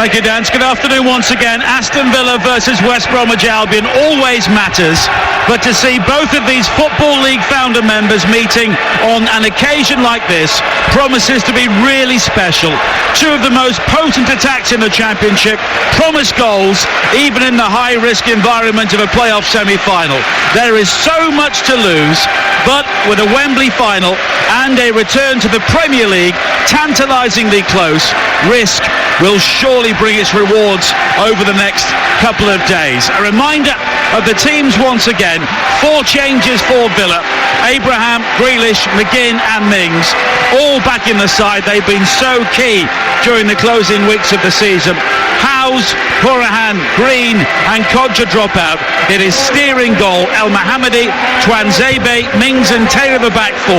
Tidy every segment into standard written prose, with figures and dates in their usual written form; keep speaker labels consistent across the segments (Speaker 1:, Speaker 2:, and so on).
Speaker 1: Thank you, Dan. Good afternoon once again. Aston Villa versus West Bromwich Albion always matters, but to see both of these Football League founder members meeting on an occasion like this promises to be really special. Two of the most potent attacks in the Championship promise goals, even in the high-risk environment of a playoff semi-final. There is so much to lose, but with a Wembley final and a return to the Premier League tantalisingly close, risk will surely bring its rewards over the next couple of days. A reminder of the teams once again. 4 changes for Villa. Abraham, Grealish, McGinn and Mings all back in the side. They've been so key during the closing weeks of the season. Howes, Hourihane, Green and Kodja drop out. It is steering goal El Mohammadi, Tuanzebe, Mings and Taylor the back 4.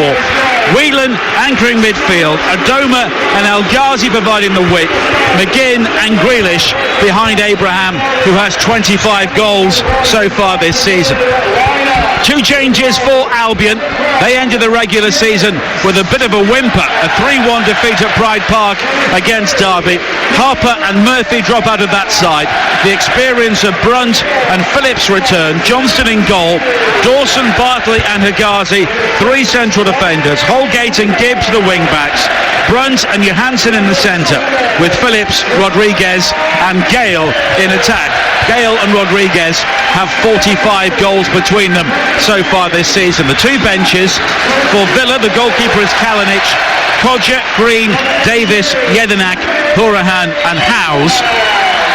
Speaker 1: Whelan anchoring midfield. Adoma and El Ghazi providing the width. McGinn and Grealish behind Abraham, who has 25 goals so far this season. 2 changes for Albion. They ended the regular season with a bit of a whimper. A 3-1 defeat at Pride Park against Derby. Harper and Murphy drop out of that side. The experience of Brunt and Phillips return. Johnston in goal. Dawson, Bartley and Higazi, 3 central defenders. Holgate and Gibbs the wing backs. Brunt and Johansson in the centre, with Phillips, Rodriguez and Gale in attack. Gale and Rodriguez have 45 goals between them so far this season. The 2 benches for Villa, the goalkeeper is Kalinic, Kodja, Green, Davis, Jedinak, Hourihane and Howes.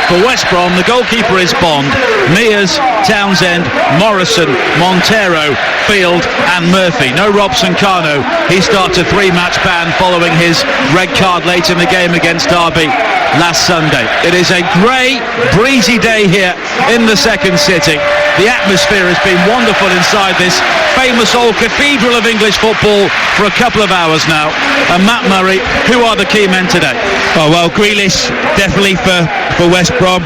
Speaker 1: For West Brom, the goalkeeper is Bond, Mears, Townsend, Morrison, Montero, Field and Murphy. No Robson Kanu. He starts a 3-match ban following his red card late in the game against Derby last Sunday. It is a grey, breezy day here in the second city. The atmosphere has been wonderful inside this famous old cathedral of English football for a couple of hours now. And Matt Murray, who are the key men today?
Speaker 2: Oh, well, Grealish definitely for West Brom.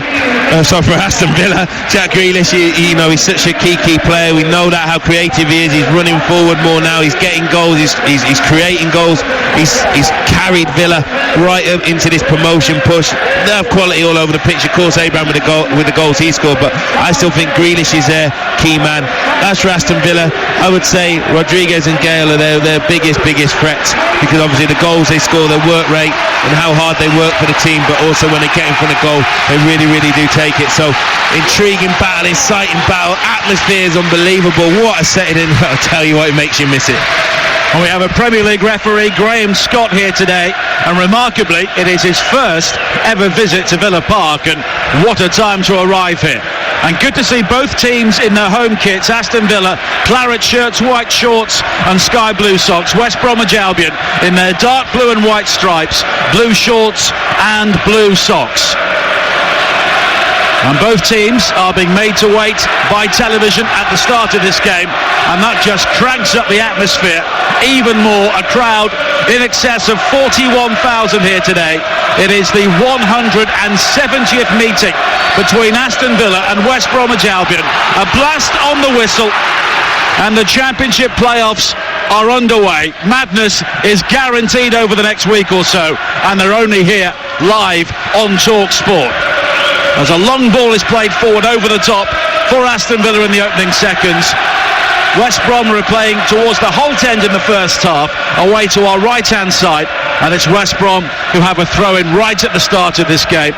Speaker 2: For Aston Villa. Jack Grealish, you know, he's such a key player. We know that, how creative he is. He's running forward more now. He's getting goals. He's creating goals. He's carried Villa right up into this promotion push. They have quality all over the pitch. Of course, Abraham with the goals he scored, but I still think Grealish is their key man. As for Aston Villa, I would say Rodriguez and Gale are their biggest threats, because obviously the goals they score, their work rate and how hard they work for the team, but also when they get in front of goal, they really do take it. So intriguing battle, exciting battle, atmosphere is unbelievable. What a setting in. I'll tell you what, it makes you miss it.
Speaker 1: And we have a Premier League referee, Graham Scott, here today, and remarkably it is his first ever visit to Villa Park, and what a time to arrive here. And good to see both teams in their home kits. Aston Villa, claret shirts, white shorts and sky blue socks. West Bromwich Albion in their dark blue and white stripes, blue shorts and blue socks. And both teams are being made to wait by television at the start of this game, and that just cranks up the atmosphere even more. A crowd in excess of 41,000 here today. It is the 170th meeting between Aston Villa and West Bromwich Albion. A blast on the whistle and the Championship playoffs are underway. Madness is guaranteed over the next week or so, and they're only here live on Talk Sport. As a long ball is played forward over the top for Aston Villa in the opening seconds. West Brom are playing towards the Holt end in the first half, away to our right-hand side, and it's West Brom who have a throw-in right at the start of this game,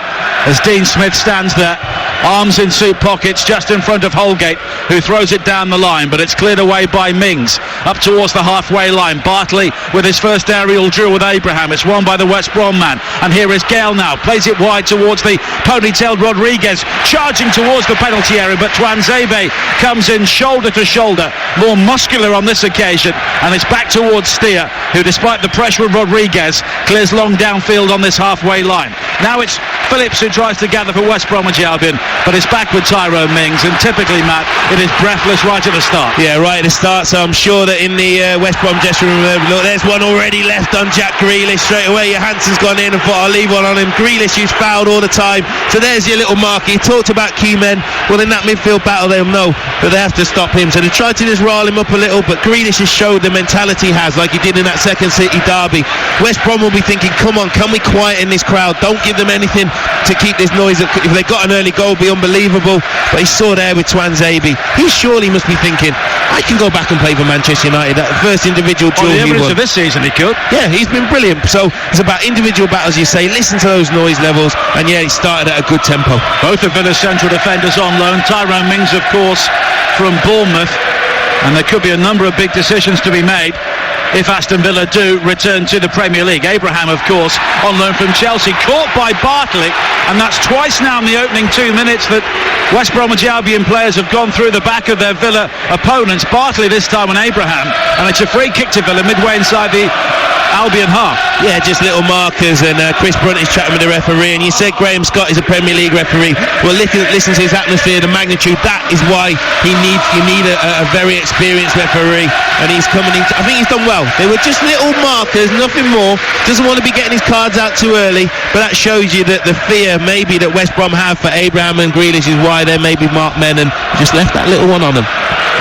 Speaker 1: as Dean Smith stands there, arms in suit pockets just in front of Holgate, who throws it down the line, but it's cleared away by Mings up towards the halfway line. Bartley with his first aerial duel with Abraham. It's won by the West Brom man, and here is Gale now, plays it wide towards the ponytailed Rodriguez, charging towards the penalty area, but Tuanzebe comes in shoulder to shoulder, more muscular on this occasion, and it's back towards Steer, who despite the pressure of Rodriguez clears long downfield on this halfway line. Now it's Phillips who tries to gather for West Bromwich Albion, but it's back with Tyrone Mings, and typically, Matt, it is breathless right at the start.
Speaker 2: Yeah, right at the start, so I'm sure that in the West Brom dressing room, look, there's one already left on Jack Grealish. Straight away, Johansson's gone in and thought, I'll leave one on him. Grealish, who's fouled all the time, so there's your little marker. You talked about key men. Well, in that midfield battle, they'll know that they have to stop him, so they tried to just rile him up a little, but Grealish has showed the mentality he has, like he did in that second City derby. West Brom will be thinking, come on, can we quieten this crowd? Don't give them anything to keep this noise up. If they got an early goal, it'd be unbelievable. But he saw there with Tuanzebe. He surely must be thinking, I can go back and play for Manchester United. That first individual duel
Speaker 1: the
Speaker 2: he
Speaker 1: evidence
Speaker 2: won.
Speaker 1: of this season he could.
Speaker 2: Yeah, he's been brilliant. So it's about individual battles, you say. Listen to those noise levels. And yeah, it started at a good tempo.
Speaker 1: Both of Villa's central defenders on loan. Tyrone Mings, of course, from Bournemouth. And there could be a number of big decisions to be made if Aston Villa do return to the Premier League. Abraham, of course, on loan from Chelsea, caught by Bartley, and that's twice now in the opening 2 minutes that West Bromwich Albion players have gone through the back of their Villa opponents. Bartley this time on Abraham, and it's a free kick to Villa midway inside the Albion half.
Speaker 2: Yeah, just little markers, and Chris Brunt is chatting with the referee, and you said Graham Scott is a Premier League referee. Well, listen to his atmosphere, the magnitude. That is why you need a very experienced referee, and he's coming in. I think he's done well. They were just little markers, nothing more. Doesn't want to be getting his cards out too early, but that shows you that the fear maybe that West Brom have for Abraham and Grealish is why they're maybe marked men, and just left that little one on them.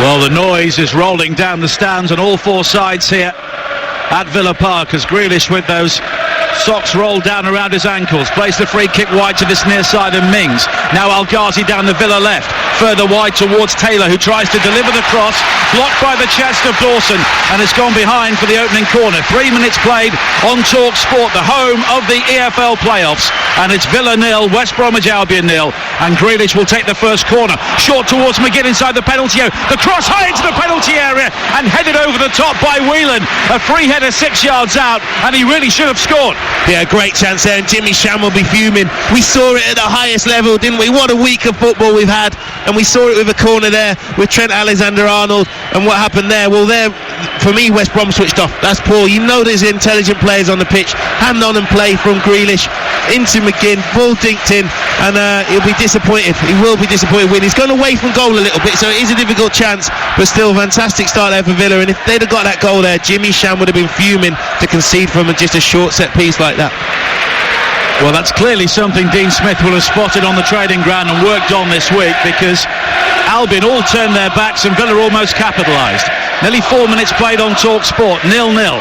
Speaker 1: Well, the noise is rolling down the stands on all four sides here at Villa Park as Grealish, with those socks rolled down around his ankles, plays the free kick wide to this near side of Mings. Now Al Ghazi down the Villa left, further wide towards Taylor, who tries to deliver the cross, blocked by the chest of Dawson, and has gone behind for the opening corner. 3 minutes played on Talk Sport, the home of the EFL playoffs, and it's Villa 0, West Bromwich Albion 0, and Grealish will take the first corner, short towards McGinn inside the penalty area, the cross high into the penalty area and headed over the top by Whelan, a free header 6 yards out, and he really should have scored.
Speaker 2: Yeah, great chance there, and Jimmy Sham will be fuming. We saw it at the highest level, didn't we? What a week of football we've had, and we saw it with a corner there with Trent Alexander-Arnold, and what happened there? Well, there, for me, West Brom switched off. That's poor. You know there's intelligent players on the pitch. Hand on and play from Grealish into McGinn, ball dinked in, and he'll be disappointed. He will be disappointed when he's gone away from goal a little bit, so it is a difficult chance, but still fantastic start there for Villa. And if they'd have got that goal there, Jimmy Sham would have been fuming to concede from just a short set piece like that.
Speaker 1: Well, that's clearly something Dean Smith will have spotted on the training ground and worked on this week, because Albion all turned their backs and Villa almost capitalised. Nearly 4 minutes played on Talk Sport, 0-0.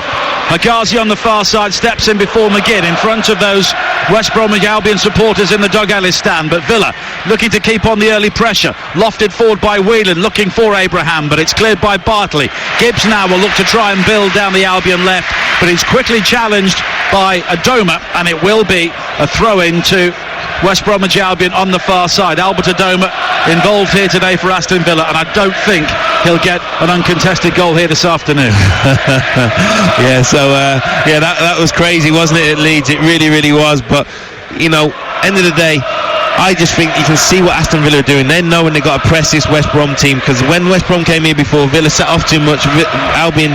Speaker 1: Ghazi on the far side steps in before McGinn in front of those West Bromwich Albion supporters in the Doug Ellis stand, but Villa looking to keep on the early pressure, lofted forward by Whelan, looking for Abraham, but it's cleared by Bartley. Gibbs now will look to try and build down the Albion left, but he's quickly challenged by Adoma, and it will be a throw-in to West Bromwich Albion on the far side. Albert Adoma involved here today for Aston Villa, and I don't think he'll get an uncontested goal here this afternoon.
Speaker 2: That was crazy, wasn't it, at Leeds? It really, really was. But, you know, end of the day, I just think you can see what Aston Villa are doing. They know when they've got to press this West Brom team, because when West Brom came here before, Villa set off too much. Albion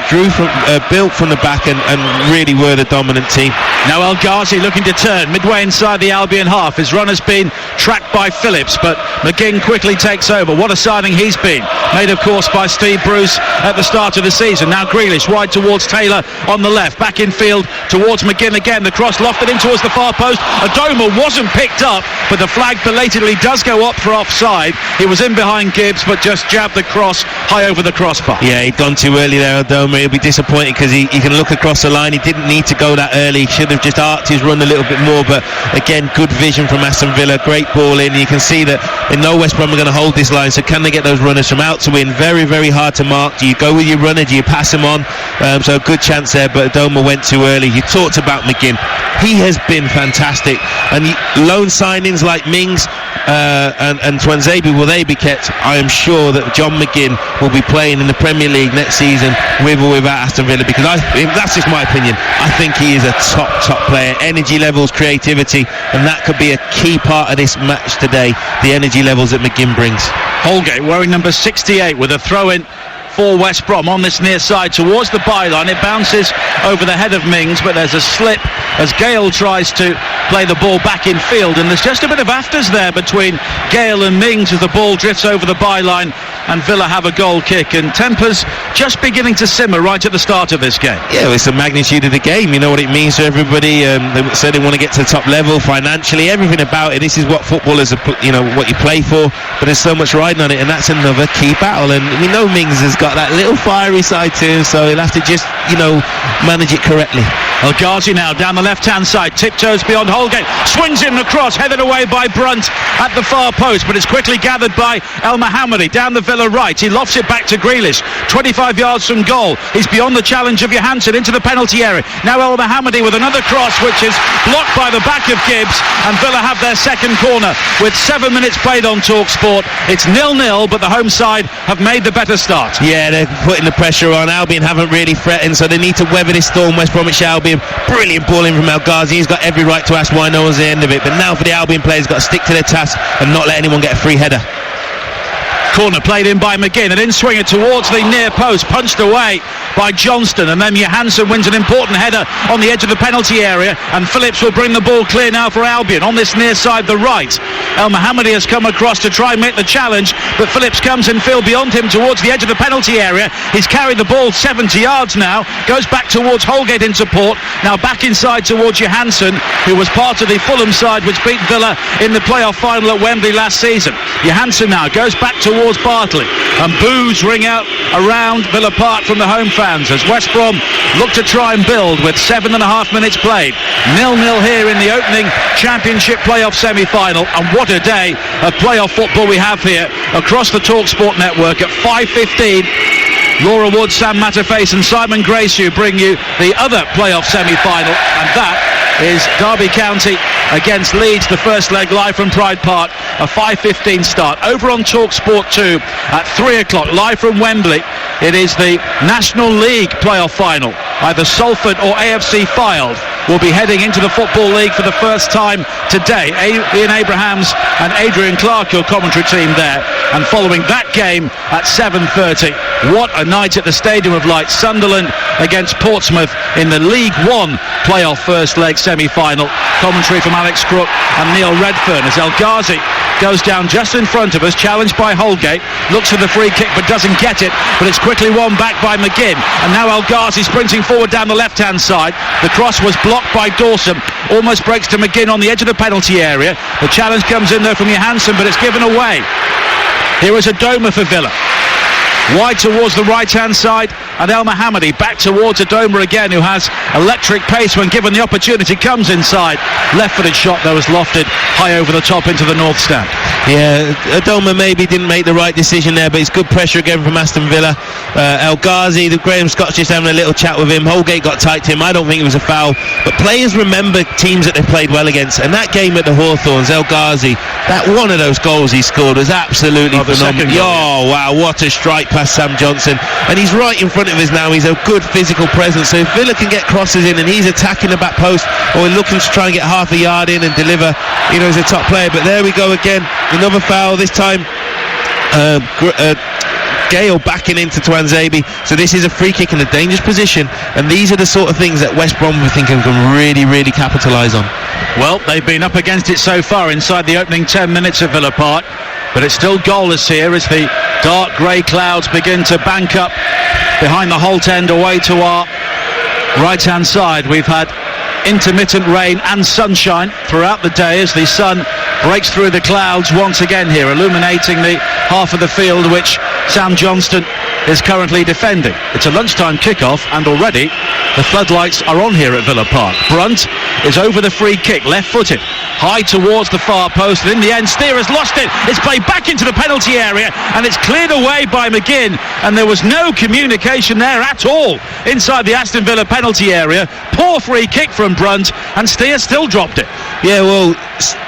Speaker 2: built from the back and really were the dominant team.
Speaker 1: Now El Ghazi looking to turn midway inside the Albion half. His run has been tracked by Phillips, but McGinn quickly takes over. What a signing he's been, made of course by Steve Bruce at the start of the season. Now Grealish wide towards Taylor on the left, back in field towards McGinn again. The cross lofted in towards the far post. Adoma wasn't picked up, but the flag belatedly does go up for offside. He was in behind Gibbs, but just jabbed the cross high over the crossbar.
Speaker 2: Yeah, he'd gone too early there, Adoma. He'll be disappointed because he can look across the line. He didn't need to go that early. He should have just arced his run a little bit more, but again, good vision from Aston Villa. Great ball in. You can see that they know West Brom are going to hold this line, so can they get those runners from out to in? Very, very hard to mark. Do you go with your runner? Do you pass him on? So a good chance there, but Adoma went too early. You talked about McGinn. He has been fantastic, and loan signings like Mings and Tuanzebe, will they be kept? I am sure that John McGinn will be playing in the Premier League next season with or without Aston Villa, because that's just my opinion. I think he is a top player. Energy levels, creativity, and that could be a key part of this match today, the energy levels that McGinn brings.
Speaker 1: Holgate wearing number 68 with a throw-in for West Brom on this near side towards the byline. It bounces over the head of Mings, but there's a slip as Gale tries to play the ball back in field, and there's just a bit of afters there between Gale and Mings as the ball drifts over the byline, and Villa have a goal kick, and tempers just beginning to simmer right at the start of this game.
Speaker 2: Yeah, it's the magnitude of the game. You know what it means to everybody. They said they want to get to the top level financially, everything about it. This is what footballers are, what you play for, but there's so much riding on it, and that's another key battle. And we know Mings has got got that little fiery side to him, so he'll have to just, manage it correctly.
Speaker 1: El Ghazi now down the left-hand side, tiptoes beyond Holgate, swings in the cross, headed away by Brunt at the far post, but it's quickly gathered by El Mohammadi down the Villa right. He lofts it back to Grealish, 25 yards from goal. He's beyond the challenge of Johansson into the penalty area. Now El Mohammadi with another cross, which is blocked by the back of Gibbs, and Villa have their second corner with 7 minutes played on TalkSport. It's 0-0, but the home side have made the better start.
Speaker 2: Yeah, they're putting the pressure on. Albion haven't really threatened, so they need to weather this storm. West Bromwich Albion, brilliant ball in from El Ghazi. He's got every right to ask why no one's at the end of it, but now for the Albion players, got to stick to their task and not let anyone get a free header.
Speaker 1: Corner played in by McGinn, an in-swinger towards the near post, punched away by Johnston, and then Johansson wins an important header on the edge of the penalty area, and Phillips will bring the ball clear now for Albion on this near side, the right. El Mohammadi has come across to try and make the challenge, but Phillips comes in field beyond him towards the edge of the penalty area. He's carried the ball 70 yards now, goes back towards Holgate in support, now back inside towards Johansson, who was part of the Fulham side which beat Villa in the playoff final at Wembley last season. Johansson now goes back towards Bartley, and boos ring out around Villa Park from the home fans as West Brom look to try and build with 7.5 minutes played. 0-0 here in the opening Championship playoff semi-final, and what a day of playoff football we have here across the TalkSport network. At 5:15, Laura Wood, Sam Matterface and Simon Graceu bring you the other playoff semi-final, and that is Derby County against Leeds, the first leg live from Pride Park, a 5:15 start. Over on TalkSport 2 at 3 o'clock, live from Wembley, it is the National League playoff final. Either Salford or AFC Fylde will be heading into the Football League for the first time today. Ian Abrahams and Adrian Clark, your commentary team there. And following that game at 7:30, what a night at the Stadium of Light. Sunderland against Portsmouth in the League One playoff first leg semi-final. Commentary from Alex Crook and Neil Redfern as El Ghazi goes down just in front of us, challenged by Holgate, looks for the free kick but doesn't get it, but it's quickly won back by McGinn, and now El Ghazi sprinting forward down the left-hand side. The cross was blocked by Dawson, almost breaks to McGinn on the edge of the penalty area. The challenge comes in there from Johansson, but it's given away. Here is a Adoma for Villa. Wide towards the right-hand side, and El Mohammadi back towards Adoma again, who has electric pace when given the opportunity, comes inside. Left-footed shot, though, was lofted high over the top into the north stand.
Speaker 2: Yeah, Adoma maybe didn't make the right decision there, but it's good pressure again from Aston Villa. El Ghazi, the Graham Scott's just having a little chat with him. Holgate got tight to him. I don't think it was a foul, but players remember teams that they played well against, and that game at the Hawthorns, El Ghazi, that one of those goals he scored was absolutely phenomenal. Oh, wow, what a strike past Sam Johnson, and he's right in front of us now. He's a good physical presence, so if Villa can get crosses in and he's attacking the back post or looking to try and get half a yard in and deliver, he's a top player. But there we go again, another foul, this time Gale backing into Tuanzebe, so this is a free kick in a dangerous position, and these are the sort of things that West Brom we think can really capitalise on.
Speaker 1: Well, they've been up against it so far inside the opening 10 minutes of Villa Park, but it's still goalless here as the dark grey clouds begin to bank up behind the Holt End away to our right-hand side. We've had intermittent rain and sunshine throughout the day as the sun breaks through the clouds once again here, illuminating the half of the field which Sam Johnston is currently defending. It's a lunchtime kickoff, and already the floodlights are on here at Villa Park. Brunt is over the free kick, left-footed, high towards the far post, and in the end Steer has lost it. It's played back into the penalty area, and it's cleared away by McGinn, and there was no communication there at all inside the Aston Villa penalty area. Poor free kick from Brunt, and Steer still dropped it.
Speaker 2: Yeah, well,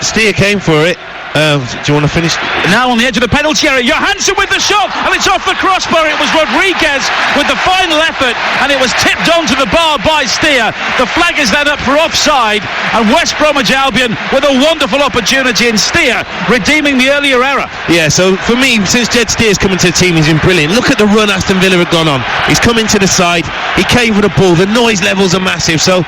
Speaker 2: Steer came for it. Do you want to finish?
Speaker 1: Now on the edge of the penalty area, Johansson with the shot, and it's off the crossbar. It was Rodriguez with the final effort, and it was tipped onto the bar by Steer. The flag is then up for offside, and West Bromwich Albion with a wonderful opportunity in Steer redeeming the earlier error.
Speaker 2: Yeah, so for me, since Jed Steer's come into the team, he's been brilliant. Look at the run Aston Villa had gone on. He's come into the side, he came for the ball, the noise levels are massive. So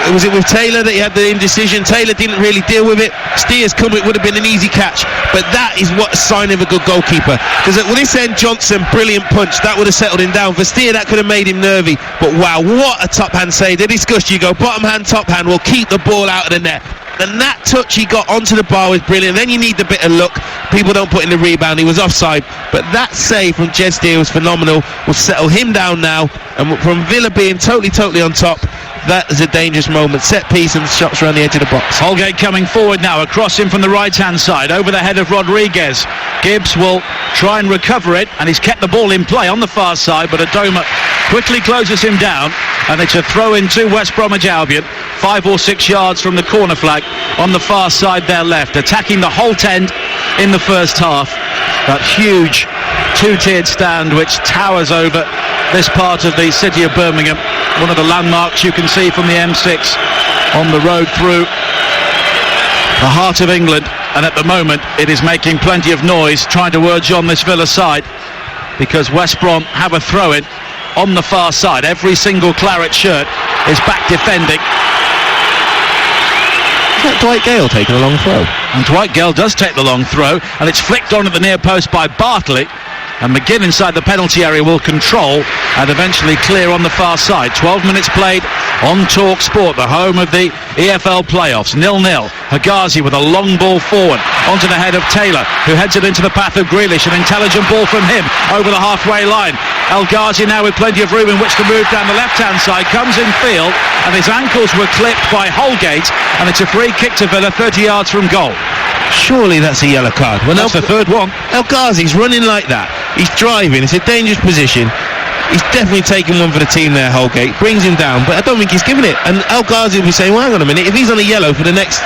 Speaker 2: was it with Taylor that he had the indecision? Taylor didn't really deal with it. Steer's come, it would have been an easy catch, but that is what a sign of a good goalkeeper, because at this end Johnson, brilliant punch, that would have settled him down. For Steer, that could have made him nervy, but wow, what a top hand save. They discussed, you go bottom hand, top hand, will keep the ball out of the net. and that touch he got onto the bar was brilliant. Then you need the bit of luck. People don't put in the rebound. He was offside, but that save from Jed Steele was phenomenal. Will settle him down now, and from Villa being totally on top, that is a dangerous moment. Set piece and shots around the edge of the box.
Speaker 1: Holgate coming forward now, across him from the right-hand side, over the head of Rodriguez. Gibbs will try and recover it, and he's kept the ball in play on the far side, but Adoma quickly closes him down, and it's a throw-in to West Bromwich Albion, 5 or 6 yards from the corner flag on the far side there left, attacking the Holt end in the first half. That huge two-tiered stand which towers over this part of the city of Birmingham, one of the landmarks you can see from the M6 on the road through the heart of England, and at the moment it is making plenty of noise trying to urge on this Villa side, because West Brom have a throw-in on the far side. Every single claret shirt is back defending.
Speaker 2: Is that Dwight Gale taking a long throw?
Speaker 1: And Dwight Gale does take the long throw, and it's flicked on at the near post by Bartley, and McGinn inside the penalty area will control and eventually clear on the far side. 12 minutes played on Talk Sport, the home of the EFL playoffs. 0-0. Hegazi with a long ball forward onto the head of Taylor, who heads it into the path of Grealish. An intelligent ball from him over the halfway line. El Ghazi now with plenty of room in which to move down the left-hand side, comes in field, and his ankles were clipped by Holgate, and it's a free kick to Villa 30 yards from goal.
Speaker 2: Surely that's a yellow card.
Speaker 1: Well, that's the third one.
Speaker 2: El Ghazi's running like that. He's driving. It's a dangerous position. He's definitely taking one for the team there, Holgate. Brings him down, but I don't think he's giving it. And El Ghazi will be saying, well, hang on a minute, if he's on a yellow for the next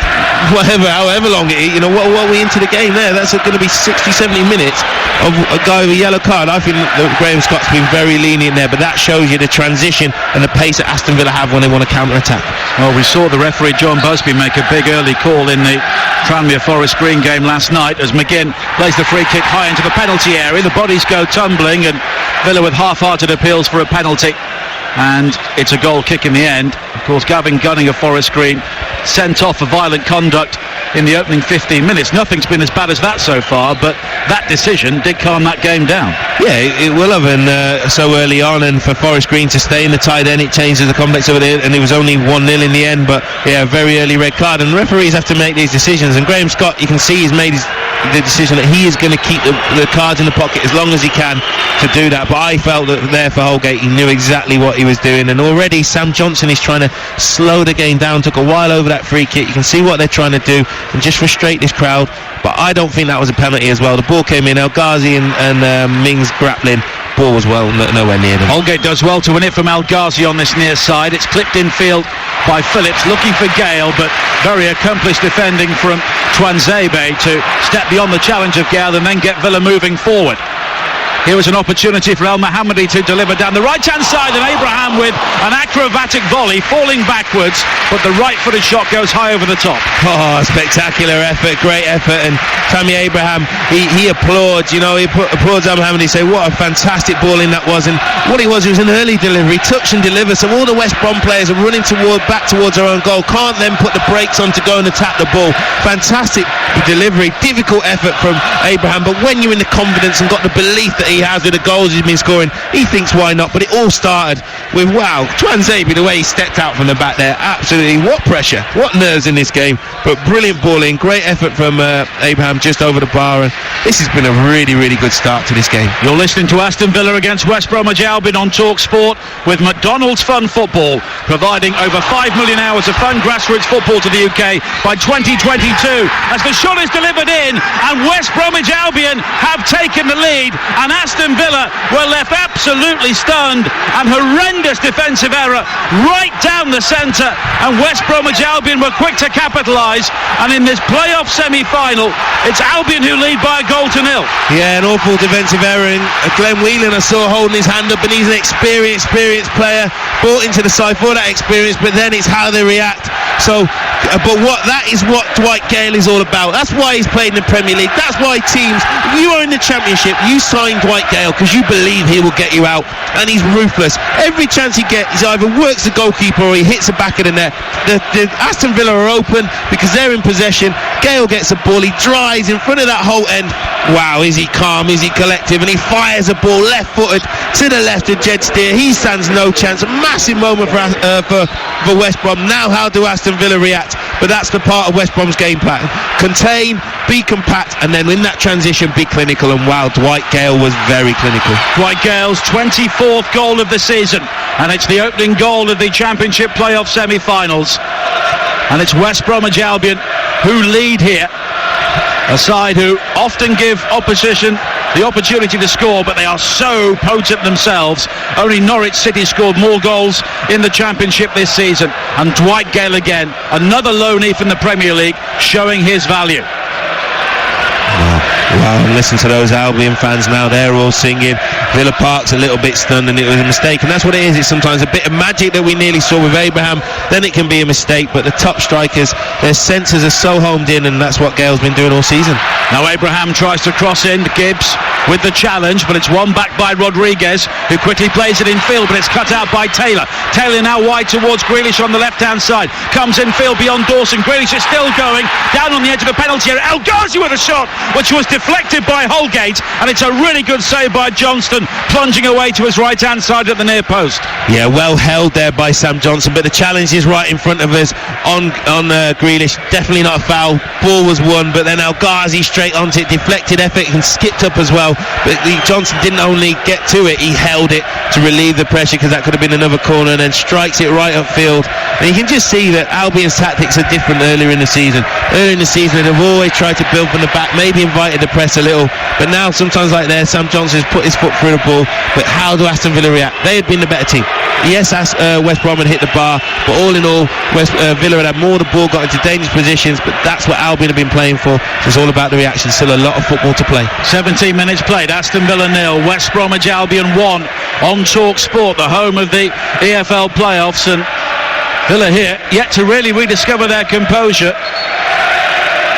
Speaker 2: however long it is, you know, what are we into the game there? That's going to be 60, 70 minutes of a guy with a yellow card. I think that Graham Scott's been very lenient there, but that shows you the transition and the pace that Aston Villa have when they want to counter-attack.
Speaker 1: Well, we saw the referee John Busby make a big early call in the Tranmere Forest Green game last night as McGinn plays the free kick high into the penalty area. The bodies go tumbling, and Villa with half-hearted appeals for a penalty, and it's a goal kick in the end. Of course, Gavin Gunning of Forest Green sent off for violent conduct in the opening 15 minutes. Nothing's been as bad as that so far, but that decision did calm that game down.
Speaker 2: Yeah, it will have, and so early on, and for Forest Green to stay in the tie, then it changes the complex over there, and it was only 1-0 in the end. But yeah, a very early red card, and the referees have to make these decisions, and Graham Scott, you can see he's made the decision that he is going to keep the cards in the pocket as long as he can to do that. But I felt that there for Holgate, he knew exactly what he was doing, and already Sam Johnson is trying to slow the game down. Took a while over that free kick. You can see what they're trying to do and just frustrate this crowd, but I don't think that was a penalty as well. The ball came in, El Ghazi and Mings grappling. Ball was well nowhere near them.
Speaker 1: Holgate does well to win it from El Ghazi on this near side. It's clipped in field by Phillips, looking for Gale, but very accomplished defending from Twanzebe to step beyond the challenge of Gale and then get Villa moving forward. Here was an opportunity for El Mohammadi to deliver down the right-hand side, and Abraham with an acrobatic volley, falling backwards, but the right-footed shot goes high over the top.
Speaker 2: Oh, spectacular effort, great effort, and Tammy Abraham, he applauds, you know, he applauds El Mohammadi, say what a fantastic ball in that was, and what it was an early delivery, touch and deliver, so all the West Brom players are running back towards their own goal, can't then put the brakes on to go and attack the ball. Fantastic delivery, difficult effort from Abraham, but when you're in the confidence and got the belief that he has with the goals he's been scoring, he thinks why not. But it all started with, wow, Twanzebe, the way he stepped out from the back there, absolutely, what pressure, what nerves in this game, but brilliant ball in, great effort from Abraham just over the bar, and this has been a really good start to this game.
Speaker 1: You're listening to Aston Villa against West Bromwich Albion on Talk Sport with McDonald's Fun Football, providing over 5 million hours of fun grassroots football to the UK by 2022, as the shot is delivered in and West Bromwich Albion have taken the lead, and Aston Villa were left absolutely stunned, and horrendous defensive error right down the centre, and West Bromwich Albion were quick to capitalise, and in this playoff semi-final it's Albion who lead by 1-0.
Speaker 2: Yeah, an awful defensive error, and Glenn Whelan I saw holding his hand up, and he's an experienced player, brought into the side for that experience, but then it's how they react. So, but that is what Dwight Gale is all about. That's why he's played in the Premier League. That's why teams, if you are in the Championship, you sign Dwight Gale because you believe he will get you out, and he's ruthless. Every chance he gets, he either works the goalkeeper or he hits the back of the net. The Aston Villa are open because they're in possession. Gale gets the ball, he drives in front of that whole end, wow, is he calm, is he collective, and he fires a ball left-footed to the left of Jed Steer. He stands no chance. A massive moment for West Brom. Now how do Aston Villa react? But that's the part of West Brom's game plan. Contain, be compact, and then in that transition be clinical. And wow, Dwight Gale was very clinical.
Speaker 1: Dwight Gale's 24th goal of the season, and it's the opening goal of the Championship playoff semi-finals. And it's West Bromwich Albion who lead here. A side who often give opposition the opportunity to score, but they are so potent themselves. Only Norwich City scored more goals in the Championship this season. And Dwight Gale again, another loanee from the Premier League, showing his value.
Speaker 2: Wow, and listen to those Albion fans now, they're all singing. Villa Park's a little bit stunned, and it was a mistake, and that's what it is. It's sometimes a bit of magic that we nearly saw with Abraham, then it can be a mistake, but the top strikers, their senses are so homed in, and that's what Gale's been doing all season.
Speaker 1: Now Abraham tries to cross in, Gibbs with the challenge, but it's won back by Rodriguez, who quickly plays it in field, but it's cut out by Taylor. Taylor now wide towards Grealish on the left-hand side, comes in field beyond Dawson. Grealish is still going, down on the edge of the penalty area. El Ghazi with a shot, which was deflected by Holgate, and it's a really good save by Johnston, plunging away to his right-hand side at the near post.
Speaker 2: Yeah, well held there by Sam Johnson, but the challenge is right in front of us on Grealish. Definitely not a foul. Ball was won, but then El Ghazi straight onto it, deflected effort and skipped up as well. But Johnson didn't only get to it, he held it to relieve the pressure, because that could have been another corner, and then strikes it right upfield. And you can just see that Albion's tactics are different earlier in the season. Earlier in the season, they've always tried to build from the back, maybe invited the press a little, but now sometimes like there, Sam Johnson's put his foot through the ball. But how do Aston Villa react? They had been the better team. Yes, West Brom had hit the bar, but all in all, Villa had more of the ball, got into dangerous positions, but that's what Albion have been playing for. So it's all about the reaction. Still a lot of football to play. 17
Speaker 1: minutes played, Aston Villa 0, West Bromwich Albion 1 on Talk Sport, the home of the EFL playoffs, and Villa here yet to really rediscover their composure.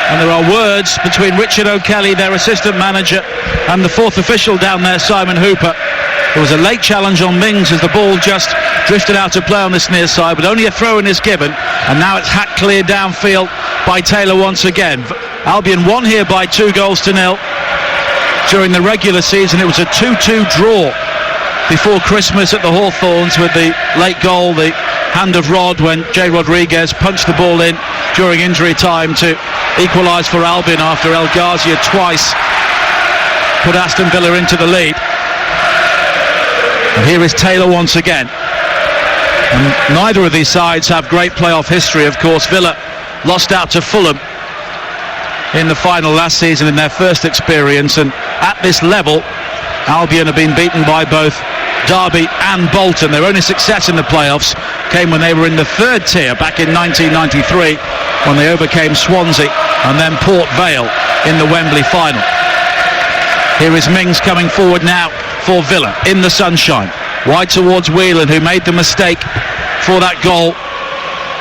Speaker 1: And there are words between Richard O'Kelly, their assistant manager, and the fourth official down there, Simon Hooper. There was a late challenge on Mings as the ball just drifted out of play on this near side, but only a throw-in is given, and now it's hacked clear downfield by Taylor once again. Albion won here by 2-0. During the regular season, it was a 2-2 draw before Christmas at the Hawthorns, with the late goal, the hand of Rod, when Jay Rodriguez punched the ball in during injury time to equalise for Albion after El Ghazi had twice put Aston Villa into the lead. And here is Taylor once again. And neither of these sides have great playoff history, of course. Villa lost out to Fulham in the final last season in their first experience, and at this level Albion have been beaten by both Derby and Bolton. Their only success in the playoffs came when they were in the third tier back in 1993, when they overcame Swansea and then Port Vale in the Wembley final. Here is Mings coming forward now for Villa in the sunshine, wide towards Whelan, who made the mistake for that goal.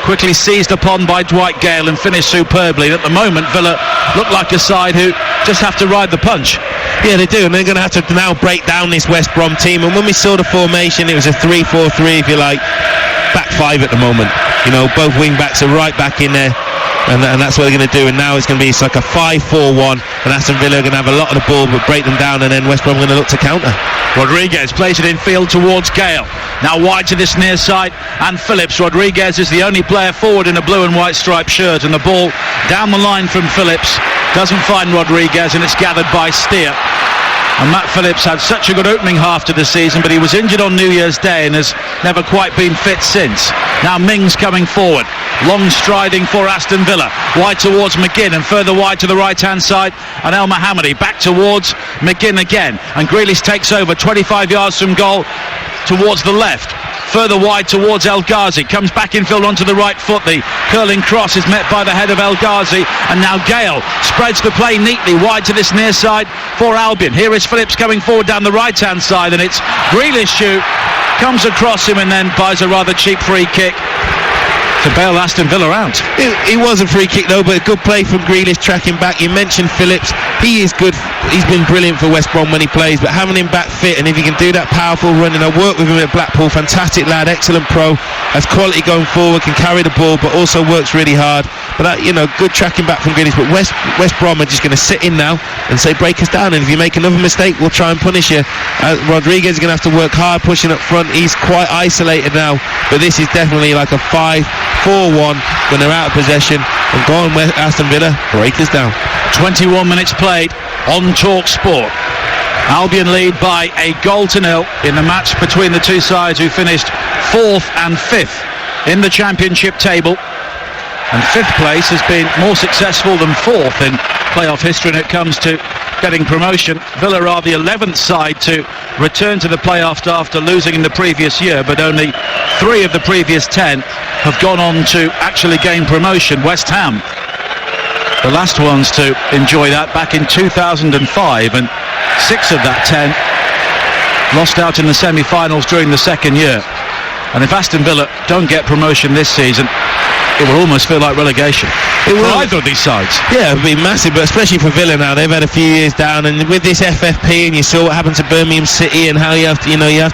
Speaker 1: Quickly seized upon by Dwight Gale and finished superbly. At the moment, Villa look like a side who just have to ride the punch.
Speaker 2: Yeah, they do, and they're going to have to now break down this West Brom team. And when we saw the formation, it was a 3-4-3, if you like, back five at the moment. You know, both wing backs are right back in there, and that's what they're going to do. And now it's going to be like a 5-4-1, and Aston Villa are going to have a lot of the ball but break them down, and then West Brom are going to look to counter.
Speaker 1: Rodriguez plays it in field towards Gale, now wide to this near side, and Phillips. Rodriguez is the only player forward in a blue and white striped shirt, and the ball down the line from Phillips doesn't find Rodriguez, and it's gathered by Steer. And Matt Phillips had such a good opening half to the season, but he was injured on New Year's Day and has never quite been fit since. Now Mings coming forward, long striding for Aston Villa, wide towards McGinn and further wide to the right hand side, and El Mohammadi back towards McGinn again, and Grealish takes over 25 yards from goal towards the left, further wide towards El Ghazi, comes back infield onto the right foot. The curling cross is met by the head of El Ghazi, and now Gale spreads the play neatly wide to this near side for Albion. Here is Phillips coming forward down the right hand side, and it's Grealish who comes across him and then buys a rather cheap free kick to bail Aston Villa out.
Speaker 2: It was a free kick though, but a good play from Grealish tracking back. You mentioned Phillips, he is good, he's been brilliant for West Brom when he plays, but having him back fit, and if he can do that powerful run, and I worked with him at Blackpool, fantastic lad, excellent pro, has quality going forward, can carry the ball but also works really hard. But good tracking back from Grealish. But West Brom are just going to sit in now and say, break us down, and if you make another mistake, we'll try and punish you. Rodriguez is going to have to work hard pushing up front. He's quite isolated now, but this is definitely like a 5-4-1 when they're out of possession. And go on, Aston Villa, break us down. 21
Speaker 1: minutes played on Talk Sport. Albion lead by a 1-0 in the match between the two sides, who finished 4th and 5th in the championship table. And 5th place has been more successful than 4th in playoff history when it comes to getting promotion. Villa are the 11th side to return to the playoffs after losing in the previous year, but only 3 of the previous 10 have gone on to actually gain promotion. West Ham, the last ones to enjoy that, back in 2005, and 6 of that 10 lost out in the semi-finals during the second year. And if Aston Villa don't get promotion this season, it will almost feel like relegation for either of these sides.
Speaker 2: Yeah, it would be massive, but especially for Villa now. They've had a few years down, and with this FFP, and you saw what happened to Birmingham City, and how you have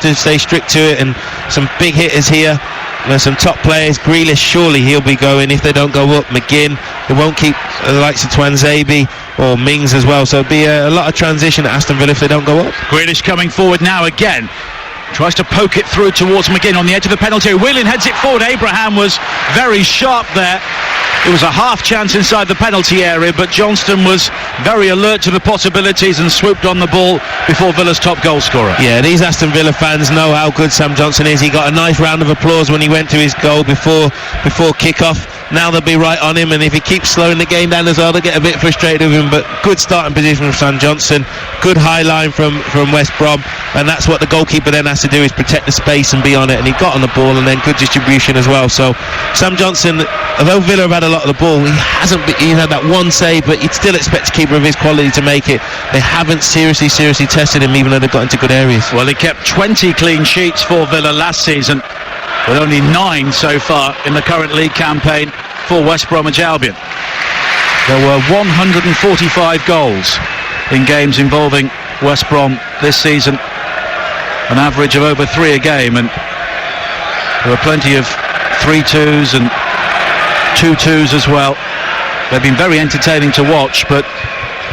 Speaker 2: to stay strict to it, and some big hitters here. There's some top players. Grealish, surely he'll be going if they don't go up. McGinn, they won't keep the likes of Twanzebe or Mings as well, so it'll be a lot of transition at Aston Villa if they don't go up.
Speaker 1: Grealish coming forward now again. Tries to poke it through towards McGinn on the edge of the penalty area. Whelan heads it forward. Abraham was very sharp there. It was a half chance inside the penalty area, but Johnston was very alert to the possibilities and swooped on the ball before Villa's top goal scorer.
Speaker 2: Yeah, these Aston Villa fans know how good Sam Johnson is. He got a nice round of applause when he went to his goal before kick-off. Now they'll be right on him, and if he keeps slowing the game down as well, they'll get a bit frustrated with him. But good starting position from Sam Johnson, good high line from West Brom, and that's what the goalkeeper then has to do, is protect the space and be on it, and he got on the ball, and then good distribution as well. So Sam Johnson, although Villa have had a lot of the ball, he had that one save, but you'd still expect a keeper of his quality to make it. They haven't seriously tested him, even though they've got into good areas.
Speaker 1: Well, he kept 20 clean sheets for Villa last season, with only 9 so far in the current league campaign for West Bromwich Albion. There were 145 goals in games involving West Brom this season, an average of over 3 a game, and there were plenty of 3-2s and 2-2s as well. They've been very entertaining to watch, but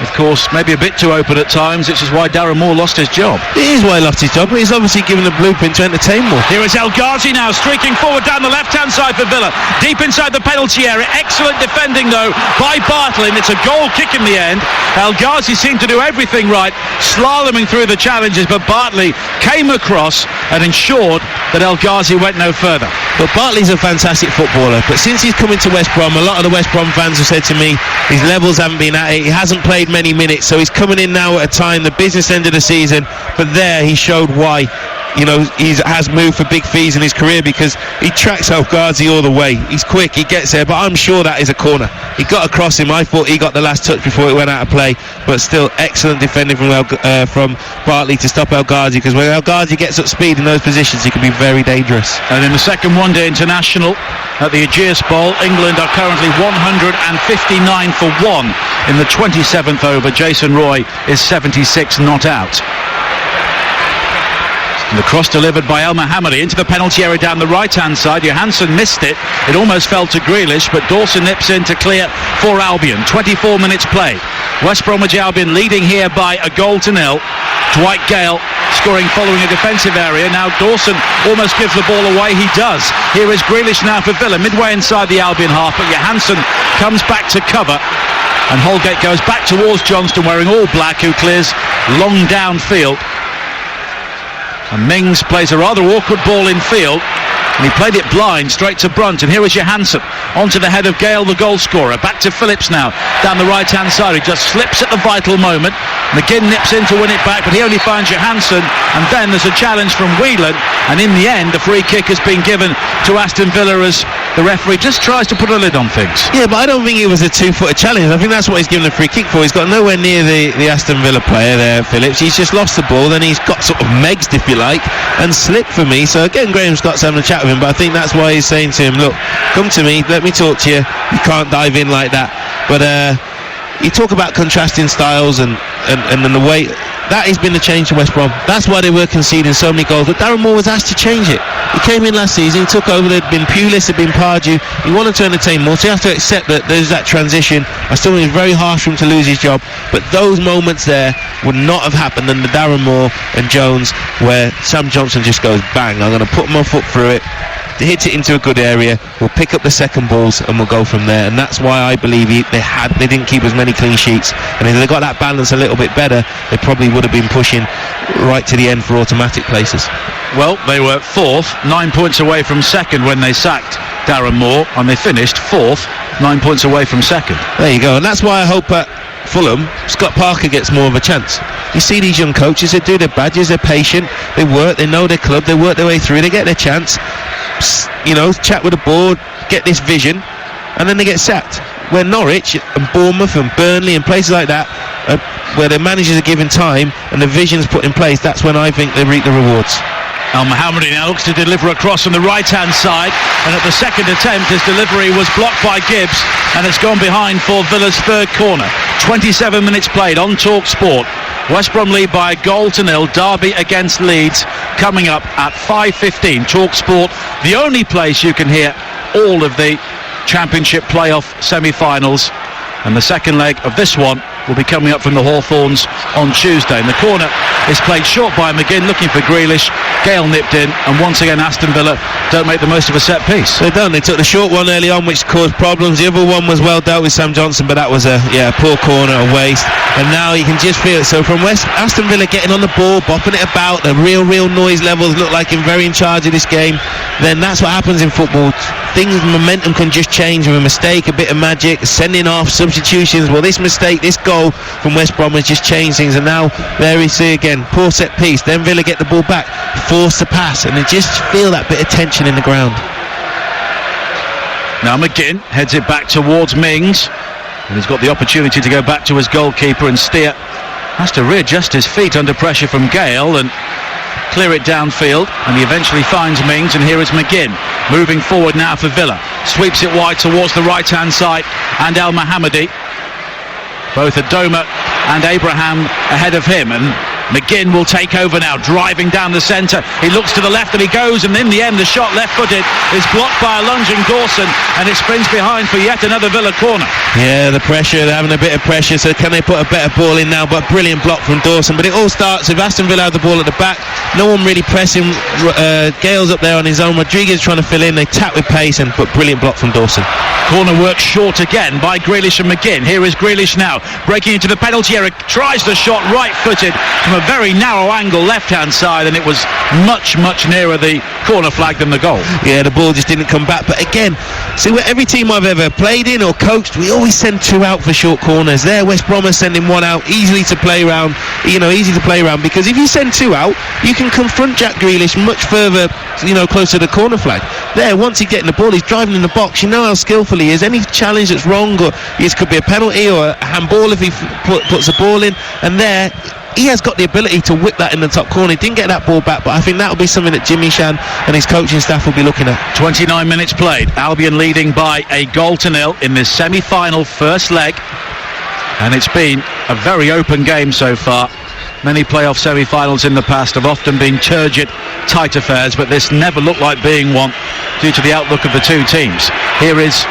Speaker 1: of course maybe a bit too open at times, which is why Darren Moore lost his job.
Speaker 2: It is why he lost his job, but he's obviously given a blueprint to entertain more.
Speaker 1: Here is El Ghazi now, streaking forward down the left-hand side for Villa, deep inside the penalty area. Excellent defending though by Bartley, and it's a goal kick in the end. El Ghazi seemed to do everything right, slaloming through the challenges, but Bartley came across and ensured that El Ghazi went no further.
Speaker 2: But Bartley's a fantastic footballer, but since he's come into West Brom, a lot of the West Brom fans have said to me his levels haven't been at it. He hasn't played many minutes, so he's coming in now at a time, the business end of the season, but there he showed why he has moved for big fees in his career, because he tracks El Ghazi all the way. He's quick, he gets there, but I'm sure that is a corner. He got across him. I thought he got the last touch before it went out of play, but still excellent defending from Bartley to stop El Ghazi, because when El Ghazi gets up speed in those positions, he can be very dangerous.
Speaker 1: And in the second one-day international at the Ageas Bowl, England are currently 159 for 1 in the 27th over. Jason Roy is 76 not out. And the cross delivered by El Mohammadi into the penalty area down the right-hand side. Johansson missed it. It almost fell to Grealish, but Dawson nips in to clear for Albion. 24 minutes played. West Bromwich Albion leading here by a 1-0. Dwight Gale scoring following a defensive area. Now Dawson almost gives the ball away. He does. Here is Grealish now for Villa, midway inside the Albion half, but Johansson comes back to cover, and Holgate goes back towards Johnston wearing all black, who clears long downfield. And Mings plays a rather awkward ball in field, and he played it blind straight to Brunt. And here is Johansson onto the head of Gale, the goal scorer. Back to Phillips now down the right hand side. He just slips at the vital moment. McGinn nips in to win it back, but he only finds Johansson, and then there's a challenge from Whelan, and in the end the free kick has been given to Aston Villa as the referee just tries to put a lid on things.
Speaker 2: Yeah, but I don't think it was a 2-footer challenge. I think that's what he's given the free kick for. He's got nowhere near the Aston Villa player there, Phillips. He's just lost the ball, then he's got sort of megged, if you like, and slipped for me. So again, Graham Scott's having a chat with him, but I think that's why he's saying to him, look, come to me, let me talk to you. You can't dive in like that. But you talk about contrasting styles and the way that has been the change to West Brom. That's why they were conceding so many goals, but Darren Moore was asked to change it. He came in last season, he took over, there'd been Pulis, there'd been Pardew. He wanted to entertain more, so you have to accept that there's that transition. I still think it's very harsh for him to lose his job, but those moments there would not have happened under Darren Moore and Jones, where Sam Johnson just goes, bang, I'm going to put my foot through it, hit it into a good area, we'll pick up the second balls and we'll go from there. And that's why I believe they didn't keep as many clean sheets, and if they got that balance a little bit better, they probably would have been pushing right to the end for automatic places.
Speaker 1: Well, they were fourth, 9 points away from second when they sacked Darren Moore, and they finished fourth, 9 points away from second.
Speaker 2: There you go, and that's why I hope at Fulham Scott Parker gets more of a chance. You see these young coaches, they do their badges, they're patient, they work, they know their club, they work their way through, they get their chance, you know, chat with the board, get this vision, and then they get sacked. Where Norwich and Bournemouth and Burnley and places like that, where their managers are given time and the vision's put in place, that's when I think they reap the rewards.
Speaker 1: Al-Mohammadi now looks to deliver across on the right-hand side, and at the second attempt his delivery was blocked by Gibbs, and it's gone behind for Villa's third corner. 27 minutes played on Talk Sport. West Brom lead by a goal to nil. Derby against Leeds coming up at 5:15. Talk Sport, the only place you can hear all of the Championship playoff semi-finals, and the second leg of this one will be coming up from the Hawthorns on Tuesday. And the corner is played short by McGinn, looking for Grealish. Gale nipped in, and once again Aston Villa don't make the most of a set piece.
Speaker 2: They don't. They took the short one early on, which caused problems. The other one was well dealt with Sam Johnson, but that was a poor corner, a waste. And now you can just feel it. So from Aston Villa getting on the ball, bopping it about, the real noise levels look like him very in charge of this game. Then that's what happens in football. Things, momentum can just change with a mistake, a bit of magic, sending off, substitutions. Well, this mistake, this goal from West Brom has just changed things, and now there we see again, poor set piece. Then Villa get the ball back, force to pass, and they just feel that bit of tension in the ground.
Speaker 1: Now McGinn heads it back towards Mings, and he's got the opportunity to go back to his goalkeeper, and Steer has to readjust his feet under pressure from Gale and clear it downfield, and he eventually finds Mings, and here is McGinn moving forward now for Villa, sweeps it wide towards the right hand side, and Al-Mohammadi, both Adoma and Abraham ahead of him, and McGinn will take over now, driving down the centre. He looks to the left and he goes, and in the end the shot left-footed is blocked by a lunging Dawson, and it spins behind for yet another Villa corner.
Speaker 2: Yeah, the pressure, they're having a bit of pressure, so can they put a better ball in now? But brilliant block from Dawson. But it all starts with Aston Villa have the ball at the back, no one really pressing. Gale's up there on his own, Rodriguez trying to fill in, they tap with pace, and but brilliant block from Dawson.
Speaker 1: Corner work short again by Grealish and McGinn. Here is Grealish now, breaking into the penalty area, tries the shot right-footed from a very narrow angle left-hand side, and it was much nearer the corner flag than the goal.
Speaker 2: Yeah, the ball just didn't come back. But again, see, with every team I've ever played in or coached, we always send two out for short corners. There, West Brom are sending one out, easy to play around, because if you send two out, you can confront Jack Grealish much further, closer to the corner flag. There, once he's getting the ball, he's driving in the box, you know how skillful he is. Any challenge that's wrong, or it could be a penalty or a handball if he puts the ball in, and there he has got the ability to whip that in the top corner. He didn't get that ball back, but I think that will be something that Jimmy Shan and his coaching staff will be looking at.
Speaker 1: 29 minutes played, Albion leading by a goal to nil in this semi-final first leg, and it's been a very open game so far. Many playoff semi-finals in the past have often been turgid, tight affairs, but this never looked like being one due to the outlook of the two teams. Here is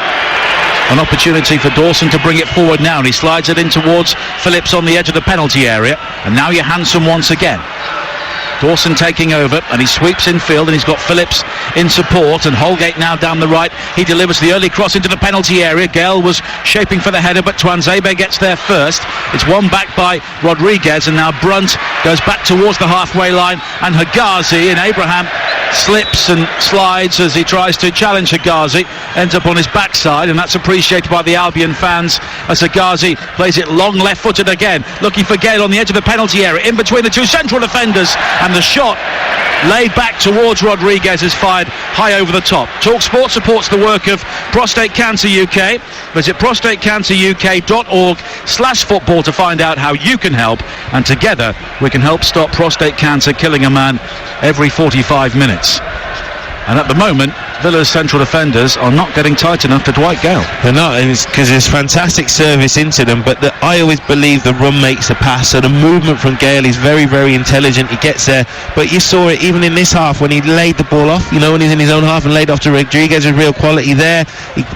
Speaker 1: an opportunity for Dawson to bring it forward now, and he slides it in towards Phillips on the edge of the penalty area, and now Johansson once again. Dawson taking over, and he sweeps in field, and he's got Phillips in support, and Holgate now down the right. He delivers the early cross into the penalty area. Gale was shaping for the header, but Tuanzebe gets there first. It's won back by Rodriguez, and now Brunt goes back towards the halfway line, and Higazi, and Abraham slips and slides as he tries to challenge Higazi, ends up on his backside, and that's appreciated by the Albion fans as Higazi plays it long left-footed again, looking for Gale on the edge of the penalty area, in between the two central defenders, and the shot laid back towards Rodriguez is fired high over the top. TalkSport supports the work of Prostate Cancer UK. Visit prostatecanceruk.org/football to find out how you can help, and together we can help stop prostate cancer killing a man every 45 minutes. And at the moment, Villa's central defenders are not getting tight enough to Dwight Gale.
Speaker 2: They're not, and it's because there's fantastic service into them, but I always believe the run makes the pass, so the movement from Gale is very, very intelligent. He gets there, but you saw it even in this half when he laid the ball off, when he's in his own half and laid off to Rodriguez with real quality there.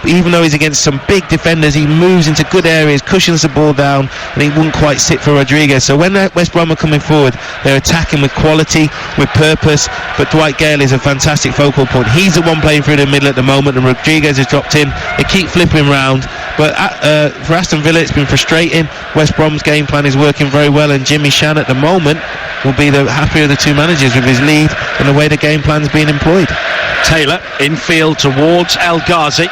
Speaker 2: Even though he's against some big defenders, he moves into good areas, cushions the ball down, and he wouldn't quite sit for Rodriguez. So when West Brom are coming forward, they're attacking with quality, with purpose, but Dwight Gale is a fantastic focal point. He's the one playing through the middle at the moment, and Rodriguez has dropped in. They keep flipping round, but for Aston Villa it's been frustrating. West Brom's game plan is working very well, and Jimmy Shan at the moment will be the happier of the two managers with his lead and the way the game plan's being employed.
Speaker 1: Taylor infield towards El Ghazi,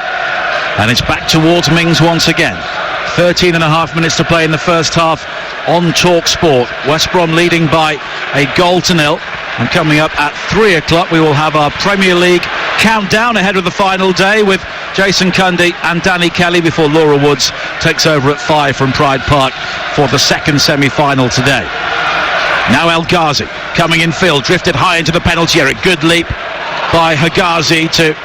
Speaker 1: and it's back towards Mings once again. 13 and a half minutes to play in the first half on Talk Sport. West Brom leading by a 0-0. And coming up at 3 o'clock we will have our Premier League countdown ahead of the final day with Jason Cundy and Danny Kelly before Laura Woods takes over at 5 from Pride Park for the second semi-final today. Now El Ghazi coming in field, drifted high into the penalty area. Good leap by Hegazi to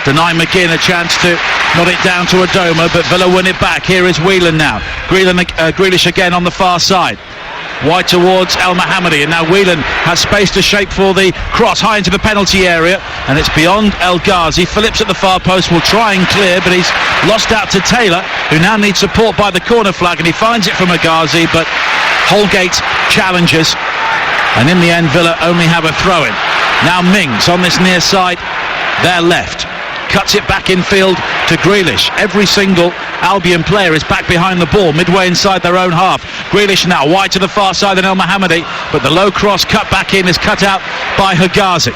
Speaker 1: deny McGinn a chance to knot it down to Adoma, but Villa win it back. Here is Whelan now. Grealish again on the far side. Wide towards El Mohammadi, and now Whelan has space to shape for the cross high into the penalty area, and it's beyond El Ghazi. Phillips at the far post will try and clear, but he's lost out to Taylor, who now needs support by the corner flag, and he finds it from El Ghazi, but Holgate challenges, and in the end Villa only have a throw-in. Now Mings on this near side, their left, cuts it back in field to Grealish. Every single Albion player is back behind the ball, midway inside their own half. Grealish now wide to the far side than El Mohammadi, but the low cross cut back in is cut out by Hegazi.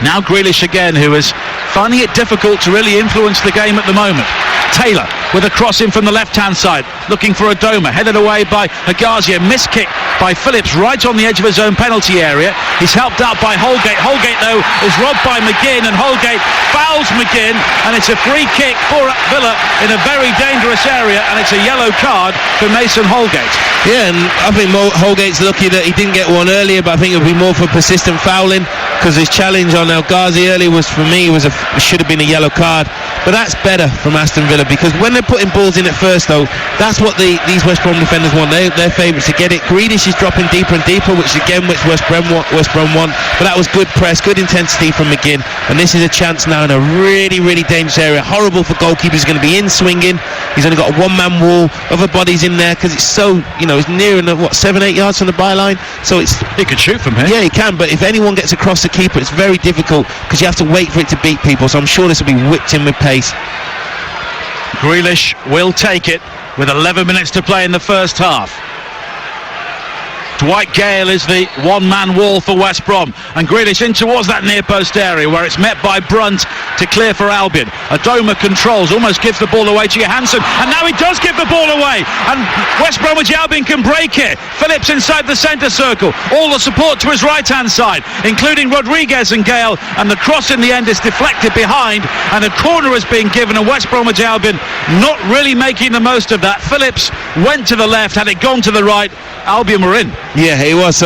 Speaker 1: Now Grealish again, who is finding it difficult to really influence the game at the moment. Taylor with a cross in from the left-hand side, looking for Adoma, headed away by Hegazi. A missed kick by Phillips right on the edge of his own penalty area. He's helped out by Holgate. Holgate, though, is robbed by McGinn, and Holgate fouls McGinn, and it's a free kick for Villa in a very dangerous area, and it's a yellow card for Mason Holgate.
Speaker 2: Yeah, and I think Holgate's lucky that he didn't get one earlier, but I think it'll be more for persistent fouling, because his challenge on El Ghazi earlier should have been a yellow card. But that's better from Aston Villa, because when they're putting balls in at first, though, that's what these West Brom defenders want. They're favourites to get it. Grealish is dropping deeper and deeper, which West Brom want. But that was good press, good intensity from McGinn, and this is a chance now in a really, really dangerous area. Horrible for goalkeepers. Going to be in swinging. He's only got a one-man wall. Other bodies in there because it's so, it's near 7-8 yards from the byline. So
Speaker 1: he could shoot from here.
Speaker 2: Yeah, he can. But if anyone gets across the keeper, it's very difficult because you have to wait for it to beat people. So I'm sure this will be whipped in with pace.
Speaker 1: Grealish will take it with 11 minutes to play in the first half. Dwight Gale is the one-man wall for West Brom, and Grealish in towards that near post area where it's met by Brunt to clear for Albion. Adoma controls, almost gives the ball away to Johansson, and now he does give the ball away, and West Bromwich Albion can break it. Phillips inside the centre circle, all the support to his right-hand side, including Rodriguez and Gale, and the cross in the end is deflected behind, and a corner has been given, and West Bromwich Albion not really making the most of that. Phillips went to the left, had it gone to the right, Albion were in.
Speaker 2: Yeah, he was.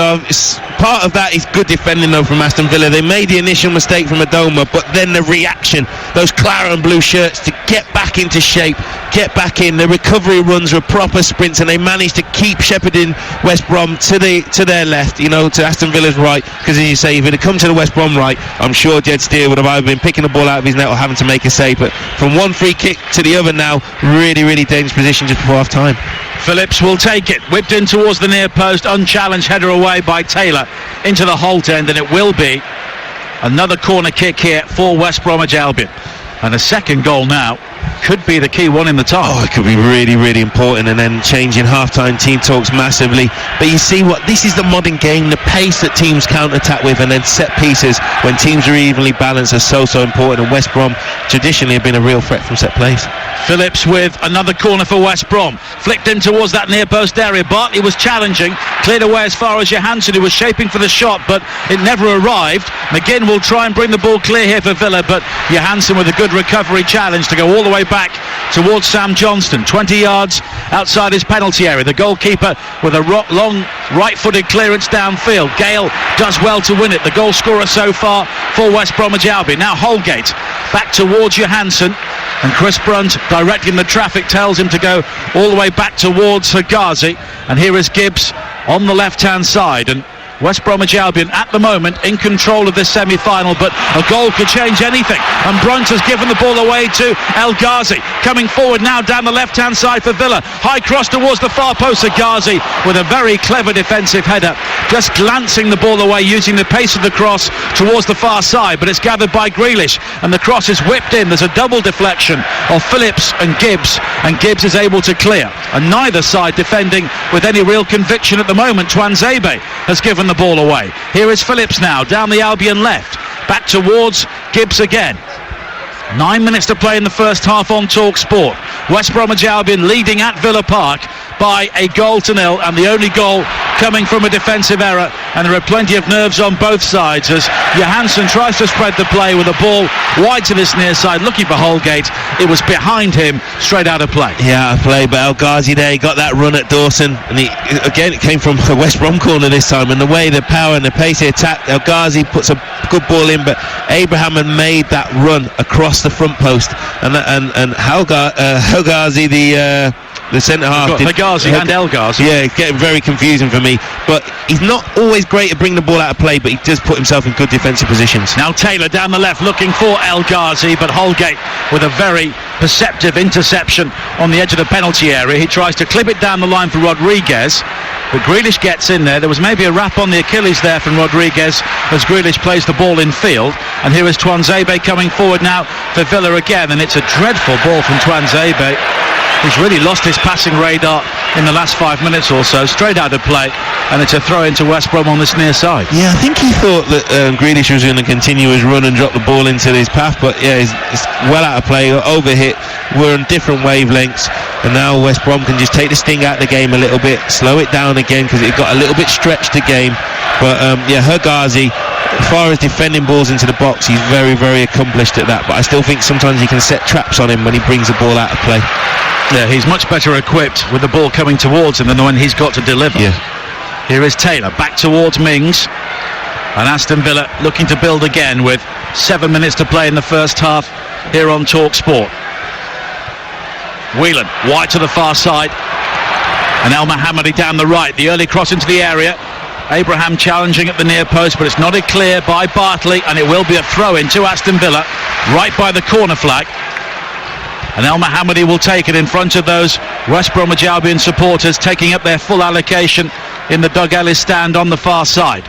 Speaker 2: Part of that is good defending, though, from Aston Villa. They made the initial mistake from Adoma, but then the reaction, those claret and blue shirts, to get back into shape, get back in. The recovery runs were proper sprints, and they managed to keep shepherding West Brom to their left, to Aston Villa's right. Because as you say, if it had come to the West Brom right, I'm sure Jed Steer would have either been picking the ball out of his net or having to make a save. But from one free kick to the other now, really, really dangerous position just before half time.
Speaker 1: Phillips will take it, whipped in towards the near post, unchallenged header away by Taylor into the Holt end, and it will be another corner kick here for West Bromwich Albion. And a second goal now could be the key one in the tie.
Speaker 2: Oh, it could be really, really important, and then changing half-time team talks massively. But you see this is the modern game, the pace that teams counter-attack with, and then set pieces when teams are evenly balanced are so important, and West Brom traditionally have been a real threat from set plays.
Speaker 1: Phillips with another corner for West Brom. Flicked in towards that near post area. Bartley was challenging, cleared away as far as Johansson, who was shaping for the shot, but it never arrived. McGinn will try and bring the ball clear here for Villa, but Johansson with a good recovery challenge to go all the way back towards Sam Johnston. 20 yards outside his penalty area. The goalkeeper with a long right-footed clearance downfield. Gale does well to win it. The goal scorer so far for West Bromwich Albion. Now Holgate back towards Johansson, and Chris Brunt directing the traffic tells him to go all the way back towards Hegazi. And here is Gibbs on the left-hand side, and West Bromwich Albion at the moment in control of this semi-final, but a goal could change anything, and Brunt has given the ball away to El Ghazi. Coming forward now down the left-hand side for Villa. High cross towards the far post. Ghazi with a very clever defensive header, just glancing the ball away using the pace of the cross towards the far side, but it's gathered by Grealish, and the cross is whipped in. There's a double deflection of Phillips and Gibbs is able to clear, and neither side defending with any real conviction at the moment. Twanzebe has given the ball away. Here is Phillips now down the Albion left, back towards Gibbs again. 9 minutes to play in the first half on Talk Sport. West Bromwich Albion leading at Villa Park by 1-0, and the only goal coming from a defensive error, and there are plenty of nerves on both sides as Johansson tries to spread the play with a ball wide to this near side, looking for Holgate. It was behind him, straight out of play.
Speaker 2: Yeah, out of play, but El Ghazi there, he got that run at Dawson, and it came from the West Brom corner this time, and the way, the power and the pace he attacked, El Ghazi puts a good ball in, but Abraham had made that run across the front post, and El Ghazi, the centre half.
Speaker 1: Hegazi and El Ghazi.
Speaker 2: Yeah, it's getting very confusing for me. But he's not always great at bringing the ball out of play, but he does put himself in good defensive positions.
Speaker 1: Now Taylor down the left looking for El Ghazi, but Holgate with a very perceptive interception on the edge of the penalty area. He tries to clip it down the line for Rodriguez, but Grealish gets in there. There was maybe a wrap on the Achilles there from Rodriguez as Grealish plays the ball in field. And here is Twanzebe coming forward now for Villa again, and it's a dreadful ball from Twanzebe. He's really lost his passing radar in the last 5 minutes or so, straight out of play, and it's a throw into West Brom on this near side.
Speaker 2: Yeah, I think he thought that Grealish was going to continue his run and drop the ball into his path, but yeah, it's well out of play, overhit. We're on different wavelengths, and now West Brom can just take the sting out of the game a little bit, slow it down again, because it got a little bit stretched the game. But yeah, Hegazi, as far as defending balls into the box, he's very, very accomplished at that, but I still think sometimes he can set traps on him when he brings the ball out of play.
Speaker 1: Yeah, he's much better equipped with the ball coming towards him than when he's got to deliver.
Speaker 2: Yeah.
Speaker 1: Here is Taylor back towards Mings, and Aston Villa looking to build again with 7 minutes to play in the first half here on Talk Sport. Whelan wide to the far side, and El Mohammadi down the right. The early cross into the area. Abraham challenging at the near post, but it's nodded clear by Bartley, and it will be a throw in to Aston Villa right by the corner flag. And El Mohammadi will take it in front of those West Bromwich Albion supporters taking up their full allocation in the Doug Ellis stand on the far side.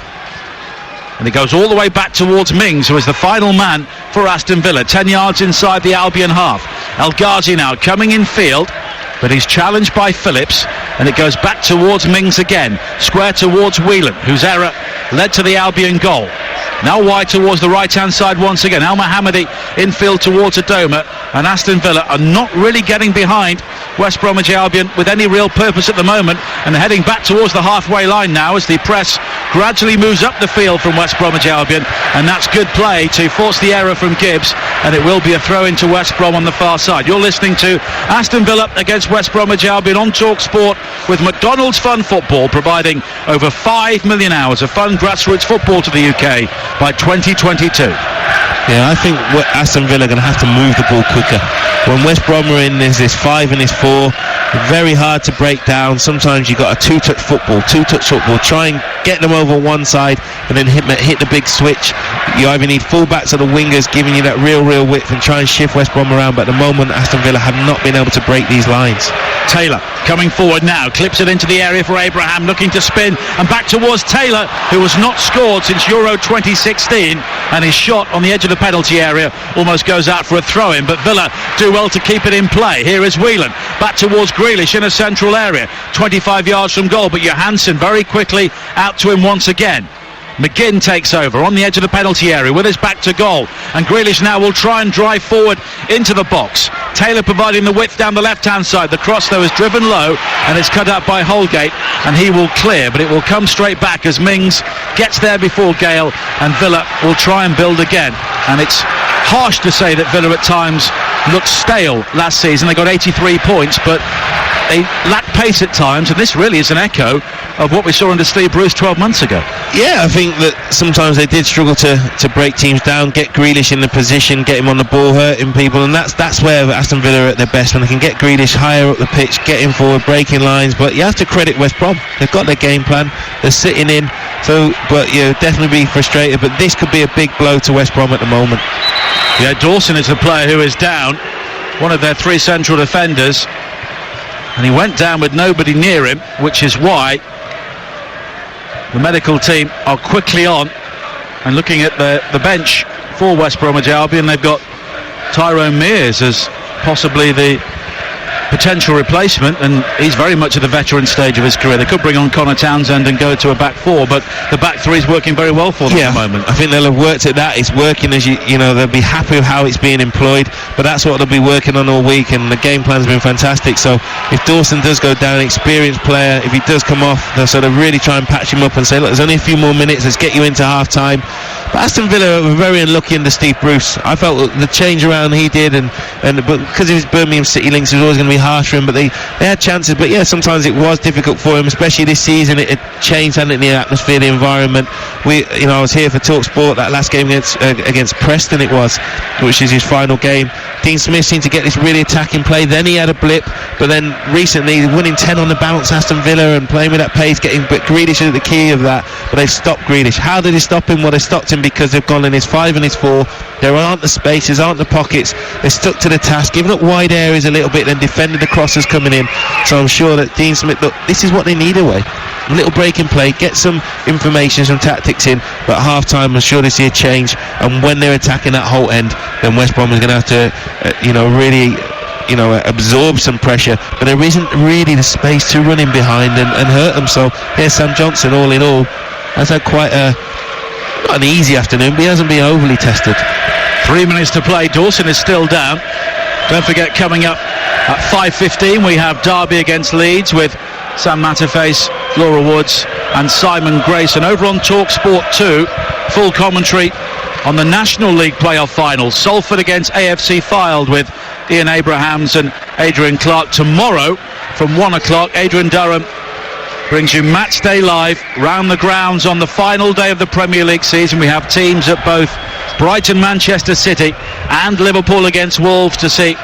Speaker 1: And it goes all the way back towards Mings, who is the final man for Aston Villa, 10 yards inside the Albion half. El Ghazi now coming in field, but he's challenged by Phillips, and it goes back towards Mings again, square towards Whelan, whose error led to the Albion goal. Now wide towards the right-hand side once again. El Mohammadi infield towards Adoma, and Aston Villa are not really getting behind West Bromwich Albion with any real purpose at the moment, and they're heading back towards the halfway line now as the press gradually moves up the field from West Bromwich Albion, and that's good play to force the error from Gibbs, and it will be a throw into West Brom on the far side. You're listening to Aston Villa against West Bromwich Albion on Talk Sport with McDonald's Fun Football, providing over 5 million hours of fun grassroots football to the UK by 2022.
Speaker 2: Yeah, I think Aston Villa are going to have to move the ball quicker. When West Brom are in, there's this 5 and this 4. Very hard to break down. Sometimes you've got a two-touch football. Try and get them over one side and then hit the big switch. You either need full-backs or the wingers giving you that real width and try and shift West Brom around. But at the moment, Aston Villa have not been able to break these lines.
Speaker 1: Taylor coming forward now, clips it into the area for Abraham, looking to spin, and back towards Taylor, who has not scored since Euro 2016, and his shot on the edge of the penalty area almost goes out for a throw-in, but Villa do well to keep it in play. Here is Whelan, back towards Grealish in a central area, 25 yards from goal, but Johansson very quickly out to him once again. McGinn takes over on the edge of the penalty area with his back to goal, and Grealish now will try and drive forward into the box. Taylor providing the width down the left-hand side. The cross, though, is driven low and it's cut out by Holgate, and he will clear, but it will come straight back as Mings gets there before Gale, and Villa will try and build again. And it's harsh to say that Villa at times looked stale last season. They got 83 points, but they lack pace at times, and this really is an echo of what we saw under Steve Bruce 12 months ago.
Speaker 2: Yeah, I think that sometimes they did struggle to break teams down, get Grealish in the position, get him on the ball, hurting people, and that's where Aston Villa are at their best, when they can get Grealish higher up the pitch, get him forward, breaking lines. But you have to credit West Brom. They've got their game plan, they're sitting in, so, but you'll definitely be frustrated, but this could be a big blow to West Brom at the moment.
Speaker 1: Yeah, Dawson is the player who is down, one of their three central defenders, and he went down with nobody near him, which is why the medical team are quickly on and looking at the bench for West Bromwich Albion. They've got Tyrone Mears as possibly the potential replacement, and he's very much at the veteran stage of his career. They could bring on Connor Townsend and go to a back four, but the back three is working very well for them at the moment.
Speaker 2: I think they'll have worked at that. It's working, as you know, they'll be happy with how it's being employed, but that's what they'll be working on all week, and the game plan's been fantastic. So if Dawson does go down, experienced player, if he does come off, they'll sort of really try and patch him up and say, look, there's only a few more minutes, let's get you into half time. But Aston Villa were very unlucky under Steve Bruce. I felt the change around he did, but because of his Birmingham City links, it was always going to be harsh for him, but they had chances. But yeah, sometimes it was difficult for him, especially this season. It changed, hadn't it, the atmosphere, the environment. I was here for TalkSport, that last game against Preston it was, which is his final game. Dean Smith seemed to get this really attacking play, then he had a blip, but then recently winning 10 on the bounce, Aston Villa, and playing with that pace, but Grealish is the key of that. But they've stopped Grealish. How did they stop him? Well, they stopped him because they've gone in his 5 and his 4. There aren't the spaces, aren't the pockets. They stuck to the task, giving up wide areas a little bit, then defended the crosses coming in. So I'm sure that Dean Smith, look, this is what they need away. A little break in play, get some information, some tactics in, but at half time I'm sure they see a change, and when they're attacking that whole end, then West Brom is going to have to really absorb some pressure, but there isn't really the space to run in behind and hurt them. So here's Sam Johnson, all in all, has had quite not an easy afternoon, but he hasn't been overly tested.
Speaker 1: 3 minutes to play. Dawson is still down. Don't forget, coming up at 5:15 we have Derby against Leeds with Sam Matterface, Laura Woods and Simon Grayson. Over on TalkSport 2, full commentary on the National League playoff final. Salford against AFC Fylde with Ian Abrahams and Adrian Clark. Tomorrow from 1 o'clock, Adrian Durham brings you Match Day Live round the grounds on the final day of the Premier League season. We have teams at both Brighton, Manchester City and Liverpool against Wolves to see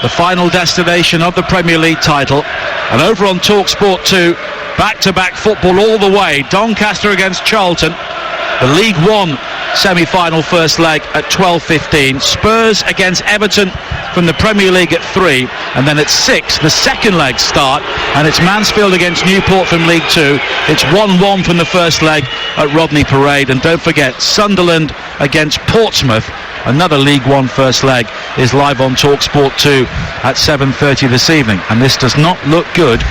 Speaker 1: the final destination of the Premier League title. And over on TalkSport 2, back-to-back football all the way. Doncaster against Charlton, the League One semi-final first leg at 12:15. Spurs against Everton from the Premier League at 3, and then at 6 the second leg start, and it's Mansfield against Newport from League 2. It's 1-1 from the first leg at Rodney Parade. And don't forget, Sunderland against Portsmouth, another League One first leg, is live on TalkSport 2 at 7:30 this evening, and this does not look good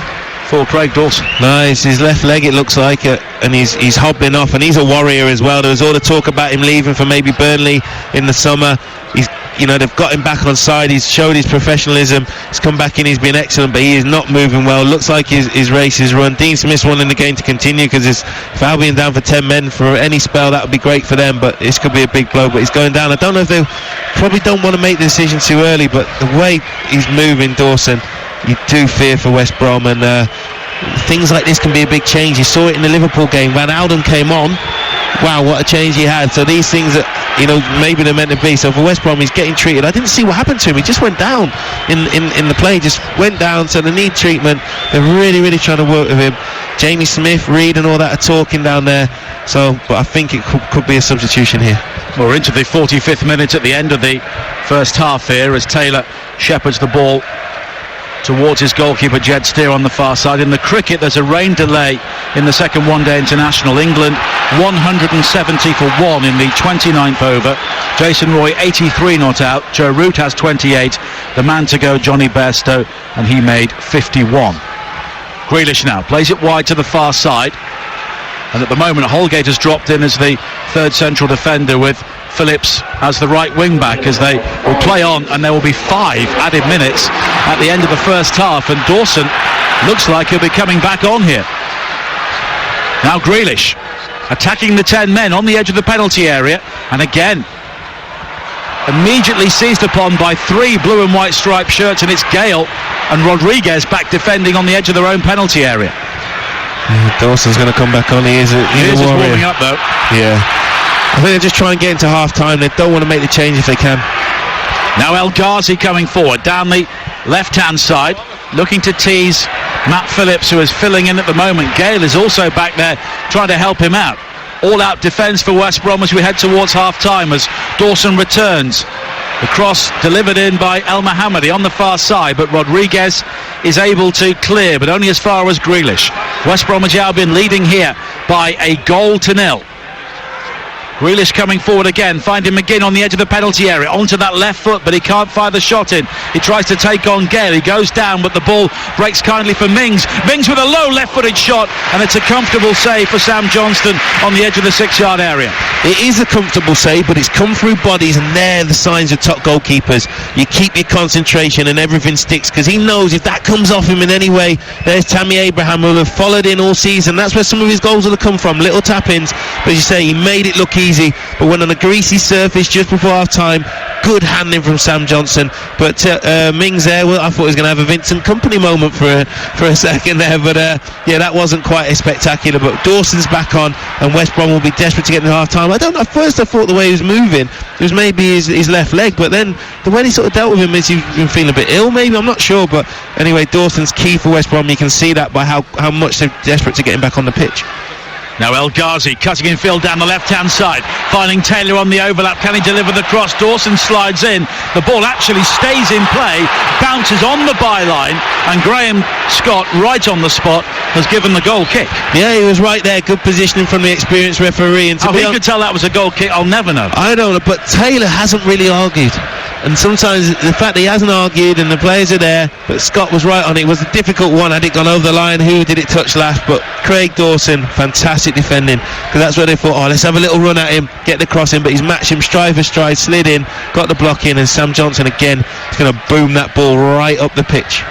Speaker 1: for Craig Dawson.
Speaker 2: No, it's his left leg, it looks like, and he's hobbling off, and he's a warrior as well. There was all the talk about him leaving for maybe Burnley in the summer. They've got him back on side. He's showed his professionalism. He's come back in. He's been excellent, but he is not moving well. Looks like his race is run. Dean Smith's wanting the game to continue, because if Albion down for 10 men for any spell, that would be great for them. But this could be a big blow. But he's going down. I don't know if they probably don't want to make the decision too early. But the way he's moving, Dawson, you do fear for West Brom, and things like this can be a big change. You saw it in the Liverpool game. Van Alden came on. Wow, what a change he had. So these things that, maybe they're meant to be. So for West Brom, he's getting treated. I didn't see what happened to him. He just went down in the play. Just went down. So they need treatment. They're really, really trying to work with him. Jamie Smith, Reed and all that are talking down there. But I think it could be a substitution here.
Speaker 1: We're into the 45th minute at the end of the first half here as Taylor shepherds the ball towards his goalkeeper Jed Steer on the far side. In the cricket, there's a rain delay in the second one-day international. England 170 for 1 in the 29th over. Jason Roy 83 not out. Joe Root has 28. The man to go, Johnny Bairstow, and he made 51. Grealish now plays it wide to the far side, and at the moment Holgate has dropped in as the third central defender with Phillips as the right wing back, as they will play on, and there will be 5 added minutes at the end of the first half, and Dawson looks like he'll be coming back on here. Now Grealish attacking the 10 men on the edge of the penalty area, and again immediately seized upon by 3 blue and white striped shirts, and it's Gale and Rodriguez back defending on the edge of their own penalty area.
Speaker 2: Dawson's going to come back on. He is
Speaker 1: warming up though.
Speaker 2: Yeah, I think they just try and get into half time. They don't want to make the change if they can.
Speaker 1: Now El Ghazi coming forward down the left hand side, looking to tease Matt Phillips, who is filling in at the moment. Gale is also back there trying to help him out. All out defence for West Brom as we head towards half time, as Dawson returns. The cross delivered in by El Mohammadi on the far side, but Rodriguez is able to clear, but only as far as Grealish. West Bromwich Albion leading here by a 1-0. Grealish coming forward again, finding McGinn on the edge of the penalty area, onto that left foot, but he can't fire the shot in. He tries to take on Gale, he goes down, but the ball breaks kindly for Mings. Mings with a low left-footed shot, and it's a comfortable save for Sam Johnston on the edge of the 6-yard area.
Speaker 2: It is a comfortable save, but it's come through bodies, and they're the signs of top goalkeepers. You keep your concentration and everything sticks, because he knows if that comes off him in any way, there's Tammy Abraham, who have followed in all season. That's where some of his goals will have come from, little tap-ins, but as you say, he made it look easy, but when on a greasy surface just before half time, good handling from Sam Johnson. But Mings there, well, I thought he was going to have a Vincent Kompany moment for a second there, but yeah, that wasn't quite as spectacular. But Dawson's back on, and West Brom will be desperate to get into half time. At first I thought the way he was moving, it was maybe his left leg, but then the way he sort of dealt with him is he's been feeling a bit ill, maybe, I'm not sure. But anyway, Dawson's key for West Brom. You can see that by how much they're desperate to get him back on the pitch.
Speaker 1: Now El Ghazi cutting in field down the left-hand side, finding Taylor on the overlap. Can he deliver the cross? Dawson slides in. The ball actually stays in play, bounces on the byline, and Graham Scott, right on the spot, has given the goal kick.
Speaker 2: Yeah, he was right there. Good positioning from the experienced referee. And
Speaker 1: he could tell that was a goal kick, I'll never know.
Speaker 2: I don't know, but Taylor hasn't really argued. And sometimes the fact that he hasn't argued and the players are there, but Scott was right on it. It was a difficult one. Had it gone over the line, who did it touch last? But Craig Dawson, fantastic defending, because that's where they thought, let's have a little run at him, get the cross in, but he's matched him stride for stride, slid in, got the block in, and Sam Johnson again is going to boom that ball right up the pitch.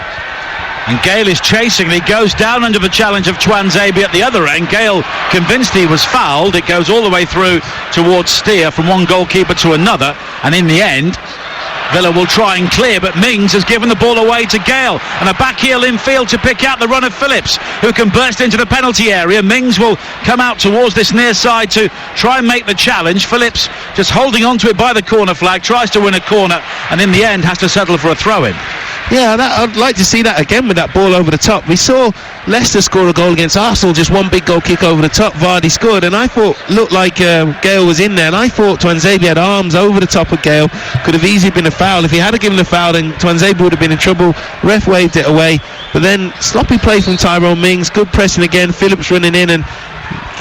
Speaker 1: And Gale is chasing, and he goes down under the challenge of Twanzebe at the other end. Gale convinced he was fouled. It goes all the way through towards Steer from one goalkeeper to another, and in the end Villa will try and clear, but Mings has given the ball away to Gale, and a back heel infield to pick out the run of Phillips, who can burst into the penalty area. Mings will come out towards this near side to try and make the challenge. Phillips just holding on to it by the corner flag, tries to win a corner, and in the end has to settle for a throw-in.
Speaker 2: Yeah, I'd like to see that again with that ball over the top. We saw Leicester score a goal against Arsenal, just one big goal kick over the top. Vardy scored, and I thought, looked like Gale was in there, and I thought Twanzebe had arms over the top of Gale. Could have easily been a foul. If he had given the foul, then Twanzebe would have been in trouble. Ref waved it away, but then sloppy play from Tyrone Mings, good pressing again, Phillips running in, and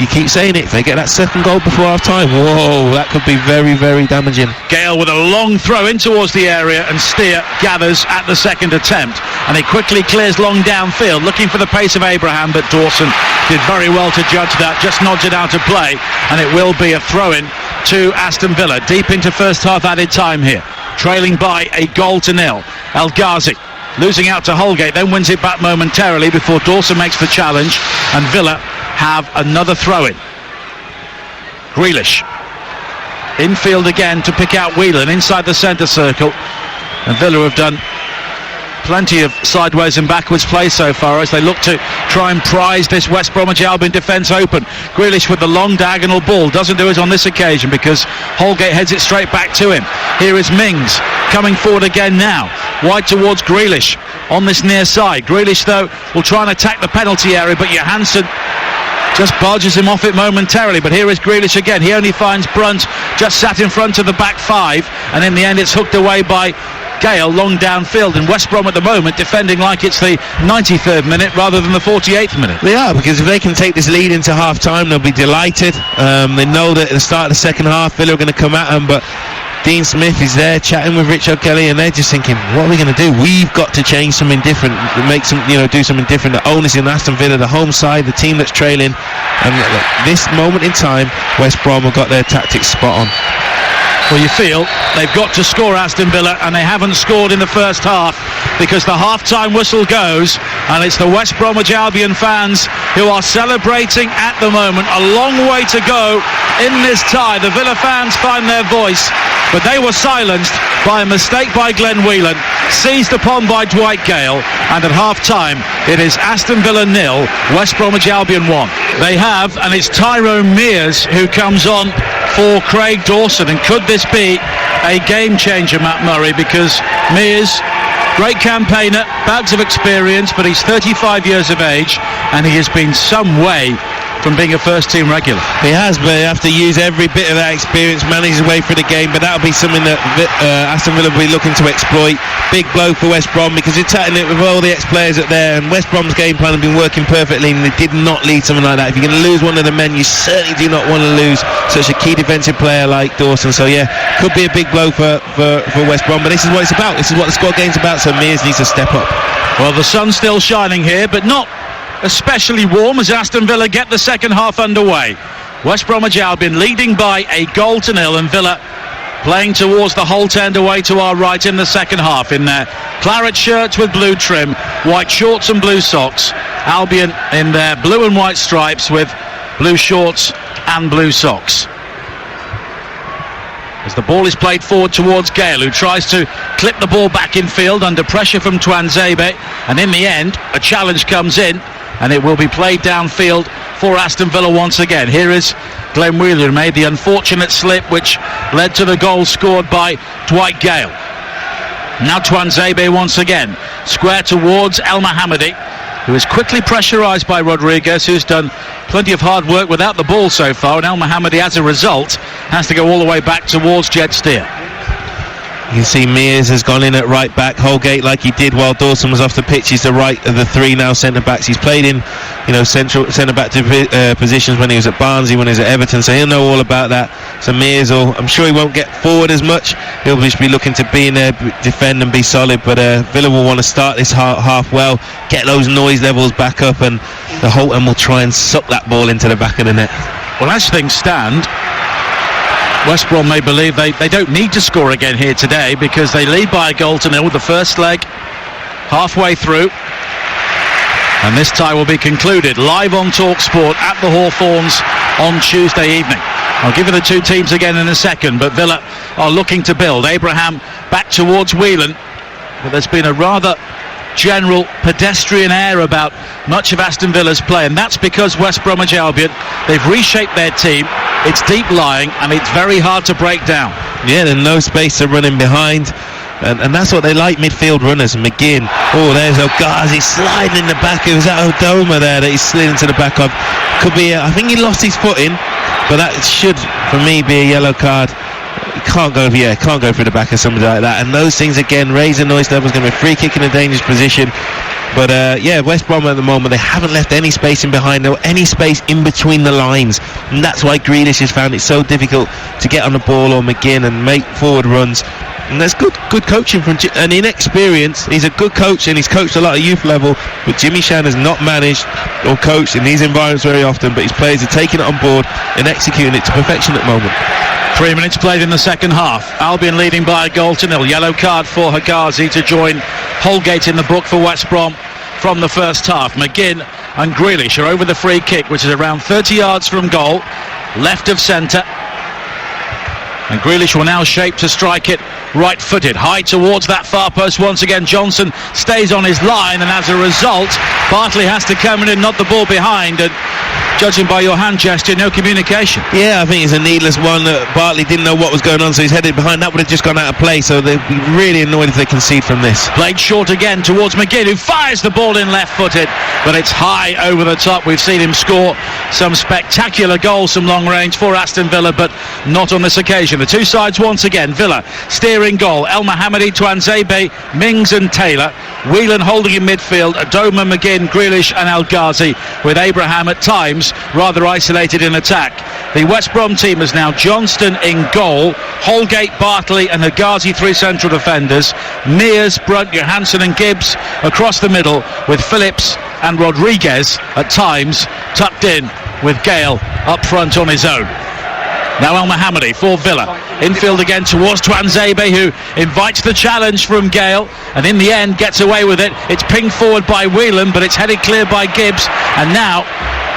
Speaker 2: you keep saying it, if they get that second goal before half time, whoa, that could be very, very damaging.
Speaker 1: Gale with a long throw in towards the area, and Steer gathers at the second attempt, and he quickly clears long downfield, looking for the pace of Abraham, but Dawson did very well to judge that, just nods it out of play, and it will be a throw-in to Aston Villa, deep into first half added time here, trailing by a 1-0. El Ghazi losing out to Holgate, then wins it back momentarily before Dawson makes the challenge, and Villa have another throw-in. Grealish infield again to pick out Whelan inside the centre circle, and Villa have done plenty of sideways and backwards play so far as they look to try and prize this West Bromwich Albion defence open. Grealish with the long diagonal ball, doesn't do it on this occasion because Holgate heads it straight back to him. Here is Mings coming forward again now, wide towards Grealish on this near side. Grealish though will try and attack the penalty area, but Johansson just barges him off it momentarily. But here is Grealish again. He only finds Brunt just sat in front of the back 5, and in the end it's hooked away by Gale long downfield, and West Brom at the moment defending like it's the 93rd minute rather than the 48th minute.
Speaker 2: They are, because if they can take this lead into half time, they'll be delighted. They know that at the start of the second half Villa are going to come at them, but Dean Smith is there chatting with Rich O'Kelly, and they're just thinking, what are we going to do? We've got to change something different, make some, do something different. The onus in Aston Villa, the home side, the team that's trailing, and at this moment in time West Brom have got their tactics spot on.
Speaker 1: Well, you feel they've got to score, Aston Villa, and they haven't scored in the first half because the half-time whistle goes, and it's the West Bromwich Albion fans who are celebrating at the moment. A long way to go in this tie. The Villa fans find their voice, but they were silenced by a mistake by Glenn Whelan, seized upon by Dwight Gale, and at half-time it is Aston Villa 0, West Bromwich Albion 1. They have, and it's Tyrone Mears who comes on for Craig Dawson, and could this be a game changer, Matt Murray, because Mears, great campaigner, bags of experience, but he's 35 years of age and he has been some way from being a first-team regular.
Speaker 2: He has, but he have to use every bit of that experience, manage his way through the game, but that'll be something that Aston Villa will be looking to exploit. Big blow for West Brom, because you're tackling it with all the ex-players up there, and West Brom's game plan has been working perfectly, and they did not lead something like that. If you're going to lose one of the men, you certainly do not want to lose such a key defensive player like Dawson. So yeah, could be a big blow for West Brom, but this is what it's about. This is what the squad game's about, so Mears needs to step up.
Speaker 1: Well, the sun's still shining here, but not especially warm as Aston Villa get the second half underway. West Bromwich Albion leading by a 1-0, and Villa playing towards the Holt end away to our right in the second half in their claret shirts with blue trim, white shorts and blue socks. Albion in their blue and white stripes with blue shorts and blue socks. As the ball is played forward towards Gale, who tries to clip the ball back in field under pressure from Tuanzebe, and in the end a challenge comes in and it will be played downfield for Aston Villa once again. Here is Glenn Whelan, who made the unfortunate slip which led to the goal scored by Dwight Gale. Now Tuanzebe once again, square towards El Mohammadi, who is quickly pressurised by Rodriguez, who's done plenty of hard work without the ball so far, and El Mohammadi as a result has to go all the way back towards Jed Steer.
Speaker 2: You can see Mears has gone in at right back. Holgate, like he did while Dawson was off the pitch, is the right of the three now centre backs. He's played in, central centre back positions when he was at Barnsley, when he was at Everton, so he'll know all about that. So Mears, I'm sure he won't get forward as much. He'll just be looking to be in there, defend and be solid. But Villa will want to start this half well, get those noise levels back up, and the Holton will try and suck that ball into the back of the net.
Speaker 1: Well, as things stand, West Brom may believe they don't need to score again here today, because they lead by 1-0 with the first leg halfway through, and this tie will be concluded live on TalkSport at the Hawthorns on Tuesday evening. I'll give you the two teams again in a second, but Villa are looking to build. Abraham back towards Whelan, but there's been a rather general pedestrian air about much of Aston Villa's play, and that's because West Bromwich Albion, they've reshaped their team. It's deep lying and it's very hard to break down.
Speaker 2: Yeah, there's no space to run in behind, and that's what they like, midfield runners. McGinn, there's O'Ghazi sliding in the back. It was that Odoma there that he slid into the back of. Could be I think he lost his footing, but that should for me be a yellow card. Can't go through the back of somebody like that, and those things again raise the noise level. Is going to be a free kick in a dangerous position. But West Brom at the moment, they haven't left any space in behind or any space in between the lines, and that's why Grealish has found it so difficult to get on the ball, or McGinn, and make forward runs. And that's good coaching from an inexperience. He's a good coach, and he's coached a lot at youth level, but Jimmy Shan has not managed or coached in these environments very often, but his players are taking it on board and executing it to perfection at the moment.
Speaker 1: 3 minutes played in the second half. Albion leading by 1-0. Yellow card for Hagazi to join Holgate in the book for West Brom from the first half. McGinn and Grealish are over the free kick, which is around 30 yards from goal, left of centre. And Grealish will now shape to strike it right-footed, high towards that far post once again. Johnson stays on his line, and as a result, Bartley has to come in and nod the ball behind, and judging by your hand gesture, no communication.
Speaker 2: Yeah, I think it's a needless one. Bartley didn't know what was going on, so he's headed behind. That would have just gone out of play, so they'd be really annoyed if they concede from this.
Speaker 1: Played short again towards McGinn, who fires the ball in left-footed, but it's high over the top. We've seen him score some spectacular goals from long range for Aston Villa, but not on this occasion. The two sides once again. Villa steering goal. El Mohammadi, Tuanzebe, Mings and Taylor. Whelan holding in midfield. Adoma, McGinn, Grealish and El Ghazi, with Abraham at times rather isolated in attack. The West Brom team is now Johnston in goal, Holgate, Bartley and Hagazi, three central defenders, Mears, Brunt, Johansson and Gibbs across the middle, with Phillips and Rodriguez at times tucked in, with Gale up front on his own. Now El Mohammadi for Villa. Infield again towards Tuanzebe, who invites the challenge from Gale, and in the end gets away with it. It's pinged forward by Whelan, but it's headed clear by Gibbs. And now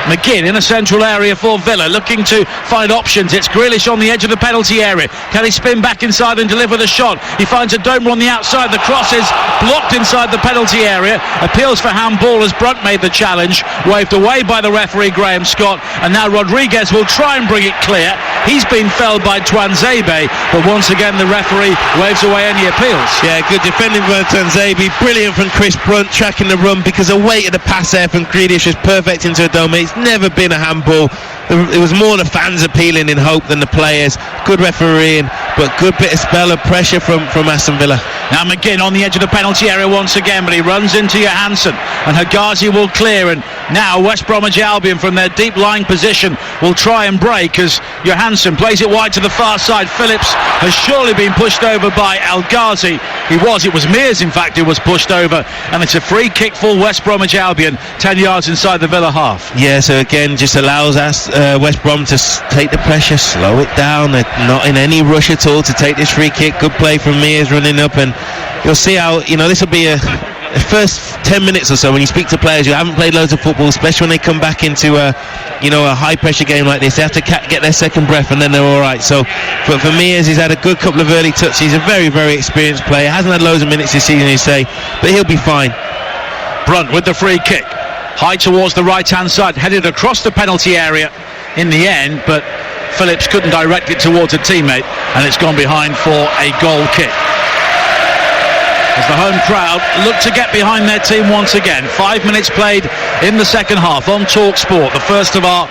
Speaker 1: McGinn in a central area for Villa, looking to find options. It's Grealish on the edge of the penalty area. Can he spin back inside and deliver the shot? He finds a Doma on the outside. The cross is blocked inside the penalty area. Appeals for handball as Brunt made the challenge, waved away by the referee Graham Scott, and now Rodriguez will try and bring it clear. He's been felled by Tuanzebe, but once again the referee waves away any appeals.
Speaker 2: Yeah, good defending by Tuanzebe. Brilliant from Chris Brunt, tracking the run, because the weight of the pass there from Grealish was perfect into a Doma. It's never been a handball. It was more the fans appealing in hope than the players. Good refereeing, but good bit of spell of pressure from Aston Villa.
Speaker 1: Now McGinn on the edge of the penalty area once again, but he runs into Johansson, and Hegazi will clear, and now West Bromwich Albion from their deep lying position will try and break as Johansson plays it wide to the far side. Phillips has surely been pushed over by El Ghazi. It was Mears in fact who was pushed over, and it's a free kick for West Bromwich Albion, 10 yards inside the Villa half.
Speaker 2: Yeah, so again just allows us West Brom to take the pressure, slow it down. They're not in any rush at all to take this free kick. Good play from Mears running up, and you'll see how, this will be a first 10 minutes or so when you speak to players who haven't played loads of football, especially when they come back into a high pressure game like this. They have to get their second breath, and then they're alright. So but for Mears, he's had a good couple of early touches. He's a very, very experienced player, hasn't had loads of minutes this season, you say, but he'll be fine.
Speaker 1: Brunt with the free kick, high towards the right hand side, headed across the penalty area in the end, but Phillips couldn't direct it towards a teammate, and it's gone behind for a goal kick. As the home crowd look to get behind their team once again. 5 minutes played in the second half on TalkSport, the first of our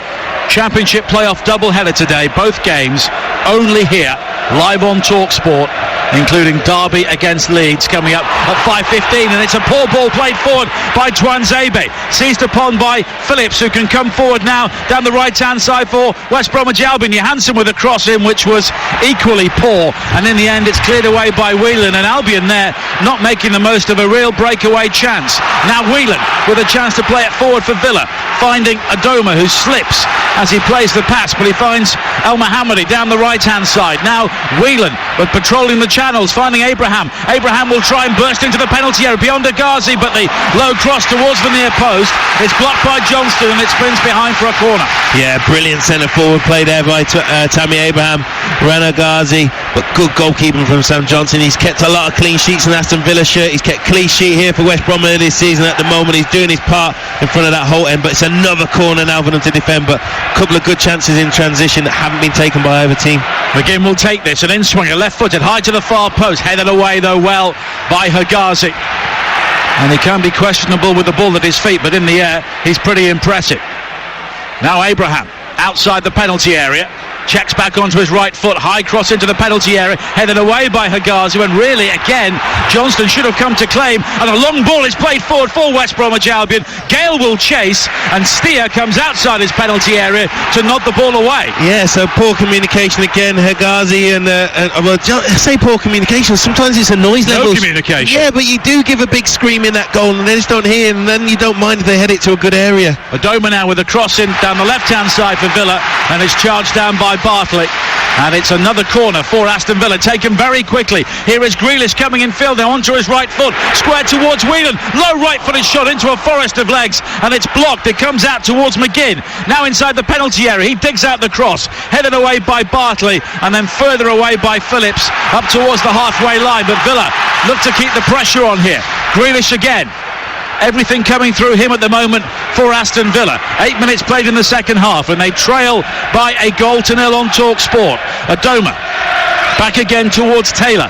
Speaker 1: Championship playoff doubleheader today. Both games only here, live on TalkSport, including Derby against Leeds coming up at 5:15, and it's a poor ball played forward by Tuanzebe, seized upon by Phillips, who can come forward now down the right hand side for West Bromwich Albion. Johansson with a cross in which was equally poor, and in the end it's cleared away by Whelan, and Albion there not making the most of a real breakaway chance. Now Whelan with a chance to play it forward for Villa, finding Adoma, who slips as he plays the pass, but he finds El Mohammadi down the right hand side. Now Whelan, but patrolling the channels, finding Abraham. Abraham will try and burst into the penalty area beyond Hegazi, but the low cross towards the near post is blocked by Johnston, and it spins behind for a corner.
Speaker 2: Yeah, brilliant centre forward play there by Tammy Abraham. Ran Hegazi, but good goalkeeping from Sam Johnson. He's kept a lot of clean sheets in Aston Villa shirt. He's kept clean sheet here for West Brom this season. At the moment he's doing his part in front of that whole end, but it's another corner now for them to defend. But a couple of good chances in transition that haven't been taken by either team.
Speaker 1: McGinn will take this, an in-swinger, left-footed, high to the far post, headed away though well by Hegazi. And he can be questionable with the ball at his feet, but in the air he's pretty impressive. Now Abraham outside the penalty area, checks back onto his right foot, high cross into the penalty area, headed away by Hegazi, and really again Johnston should have come to claim, and a long ball is played forward for West Bromwich Albion. Gale will chase, and Steer comes outside his penalty area to nod the ball away. Yeah,
Speaker 2: so poor communication again, Hegazi, and well, I say poor communication, sometimes it's a noise level.
Speaker 1: No communication.
Speaker 2: Yeah, but you do give a big scream in that goal, and they just don't hear, and then you don't mind if they head it to a good area.
Speaker 1: Adoma now with a cross in down the left hand side for Villa, and it's charged down by Bartlett, and it's another corner for Aston Villa, taken very quickly. Here is Grealish coming in field now onto his right foot, squared towards Whelan, low right footed shot into a forest of legs, and it's blocked. It comes out towards McGinn, now inside the penalty area. He digs out the cross, headed away by Bartley, and then further away by Phillips up towards the halfway line. But Villa look to keep the pressure on here. Grealish again, everything coming through him at the moment for Aston Villa. 8 minutes played in the second half, and they trail by a goal to nil on TalkSport. Adoma back again towards Taylor.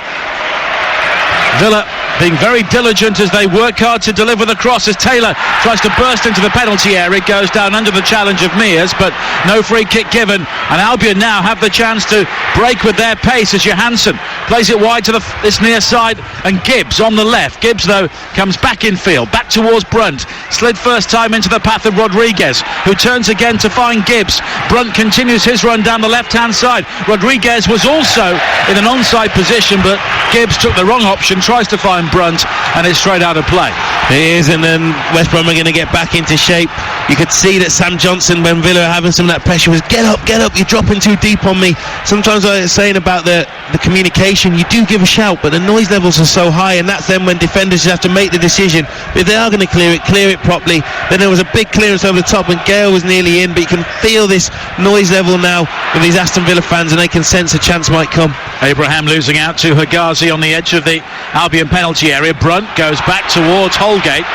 Speaker 1: Villa being very diligent as they work hard to deliver the cross, as Taylor tries to burst into the penalty area. It goes down under the challenge of Mears, but no free kick given, and Albion now have the chance to break with their pace as Johansson plays it wide to this near side, and Gibbs on the left. Gibbs though comes back in field, back towards Brunt, slid first time into the path of Rodriguez, who turns again to find Gibbs. Brunt continues his run down the left hand side. Rodriguez was also in an onside position, but Gibbs took the wrong option, tries to find behind Brunt, and it's straight out of play.
Speaker 2: It is, and then West Brom are going to get back into shape. You could see that Sam Johnson, when Villa are having some of that pressure, was get up, you're dropping too deep on me. Sometimes I was saying about the communication, you do give a shout, but the noise levels are so high, and that's then when defenders just have to make the decision. But if they are going to clear it properly. Then there was a big clearance over the top when Gale was nearly in, but you can feel this noise level now with these Aston Villa fans, and they can sense a chance might come.
Speaker 1: Abraham losing out to Higazi on the edge of the Albion penalty area. Brunt goes back towards Holgate.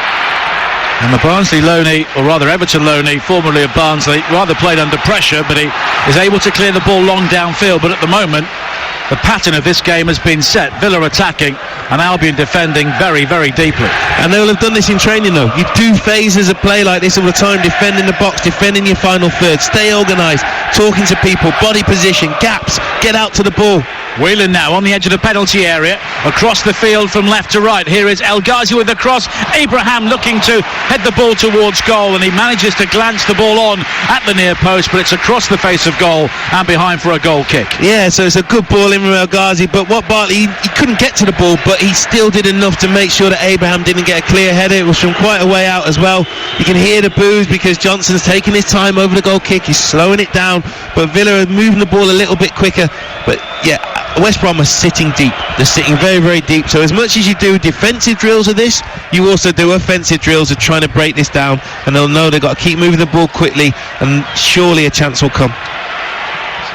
Speaker 1: And the Barnsley loanee, or rather Everton loanee, formerly of Barnsley, rather played under pressure, but he is able to clear the ball long downfield. But at the moment, the pattern of this game has been set. Villa attacking and Albion defending very, very deeply.
Speaker 2: And they will have done this in training though. You do phases of play like this all the time, defending the box, defending your final third, stay organised, talking to people, body position, gaps, get out to the ball.
Speaker 1: Whelan now on the edge of the penalty area, across the field from left to right. Here is El Ghazi with the cross. Abraham looking to head the ball towards goal, and he manages to glance the ball on at the near post, but it's across the face of goal and behind for a goal kick.
Speaker 2: Yeah, so it's a good ball in from El Ghazi, but what Bartley, he couldn't get to the ball, but he still did enough to make sure that Abraham didn't get a clear header. It was from quite a way out as well. You can hear the boos because Johnson's taking his time over the goal kick. He's slowing it down, but Villa are moving the ball a little bit quicker. But yeah, West Brom are sitting deep. They're sitting very, very deep. So as much as you do defensive drills of this, you also do offensive drills of trying to break this down, and they'll know they've got to keep moving the ball quickly, and surely a chance will come.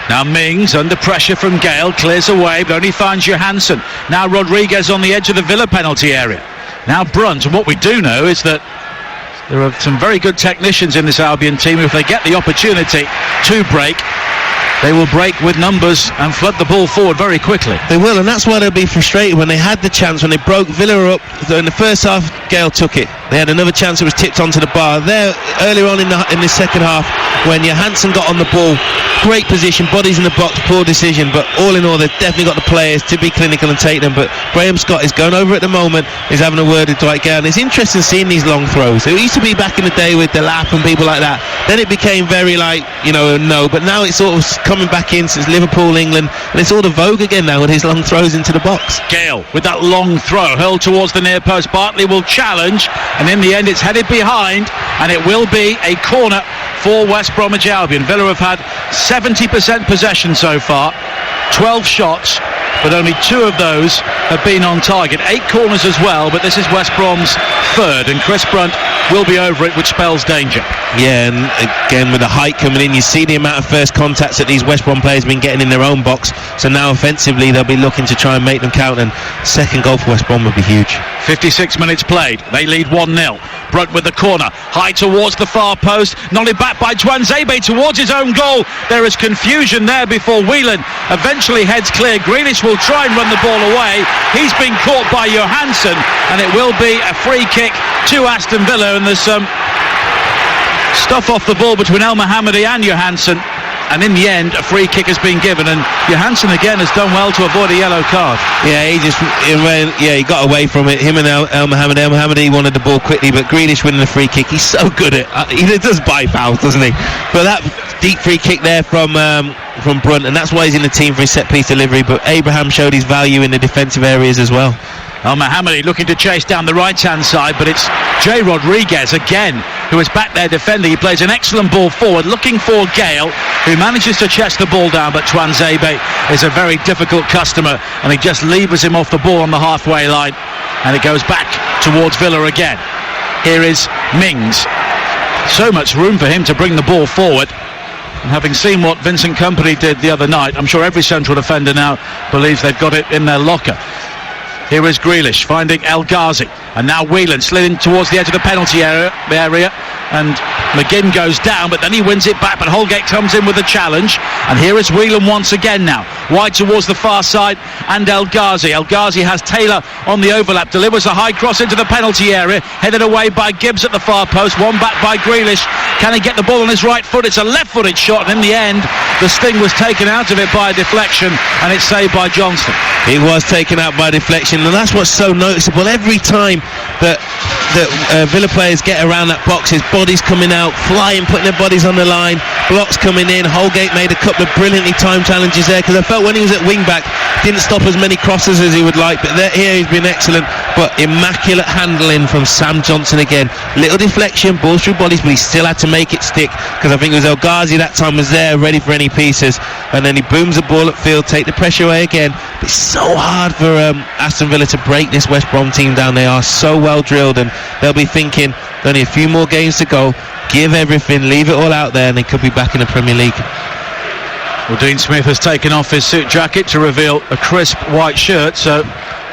Speaker 1: Now Mings under pressure from Gale, clears away but only finds Johansson. Now Rodriguez on the edge of the Villa penalty area. Now Brunt, and what we do know is that there are some very good technicians in this Albion team. If they get the opportunity to break, they will break with numbers and flood the ball forward very quickly.
Speaker 2: They will, and that's why they'll be frustrated when they had the chance, when they broke Villa up. In the first half, Gale took it. They had another chance that was tipped onto the bar. There, earlier on in the second half, when Johansson got on the ball, great position, bodies in the box, poor decision, but all in all, they've definitely got the players to be clinical and take them. But Graham Scott is going over at the moment, is having a word with Dwight Gale, and it's interesting seeing these long throws. It used to be back in the day with Delap and people like that. Then it became very no, but now it's sort of coming back in since Liverpool, England, and it's all the vogue again now with his long throws into the box.
Speaker 1: Gale with that long throw hurled towards the near post. Bartley will challenge, and in the end it's headed behind, and it will be a corner for West Bromwich Albion. Villa have had 70% possession so far, 12 shots, but only 2 of those have been on target. 8 corners as well, but this is West Brom's third, and Chris Brunt will be over it, which spells danger.
Speaker 2: Yeah, and again with the height coming in, you see the amount of first contacts that these West Brom players have been getting in their own box, so now offensively they'll be looking to try and make them count, and second goal for West Brom would be huge.
Speaker 1: 56 minutes played, they lead 1-0. Brunt with the corner, high towards the far post, nodded back by Tuanzebe towards his own goal. There is confusion there before Whelan eventually heads clear. Grealish will try and run the ball away. He's been caught by Johansson, and it will be a free kick to Aston Villa, and there's some stuff off the ball between El Mohammadi and Johansson, and in the end a free kick has been given, and Johansson again has done well to avoid a yellow card. Yeah, he got away from it. Him and El Mohammadi wanted the ball quickly, but Grealish winning the free kick, he's so good at he does buy fouls, doesn't he? But that deep free kick there from Brunt, and that's why he's in the team for his set piece delivery. But Abraham showed his value in the defensive areas as well. El Mohammadi looking to chase down the right-hand side, but it's Jay Rodriguez again who is back there defending. He plays an excellent ball forward, looking for Gale, who manages to chest the ball down, but Tuanzebe is a very difficult customer, and he just levers him off the ball on the halfway line, and it goes back towards Villa again. Here is Mings. So much room for him to bring the ball forward. And having seen what Vincent Kompany did the other night, I'm sure every central defender now believes they've got it in their locker. Here is Grealish finding El Ghazi, and now Whelan slid in towards the edge of the penalty area, and McGinn goes down, but then he wins it back, but Holgate comes in with a challenge, and here is Whelan once again now, wide towards the far side, and El Ghazi has Taylor on the overlap, delivers a high cross into the penalty area, headed away by Gibbs at the far post, one back by Grealish. Can he get the ball on his right foot? It's a left-footed shot, and in the end the sting was taken out of it by a deflection, and it's saved by Johnston. It was taken out by deflection, and that's what's so noticeable. Every time that Villa players get around that box, his body's coming out, flying, putting their bodies on the line, blocks coming in. Holgate made a couple of brilliantly timed challenges there, because I felt when he was at wing back,
Speaker 2: Didn't stop as many crosses as he would like, but here he's been excellent. But immaculate handling from Sam Johnson again. Little deflection, balls through bodies, but he still had to make it stick, because I think it was El Ghazi that time was there, ready for any pieces, and then he booms the ball upfield, take the pressure away again. But it's so hard for Aston Villa to break this West Brom team down. They are so well drilled, and they'll be thinking only a few more games to go, give everything, leave it all out there, and they could be back in the Premier League.
Speaker 1: Well, Dean Smith has taken off his suit jacket to reveal a crisp white shirt, so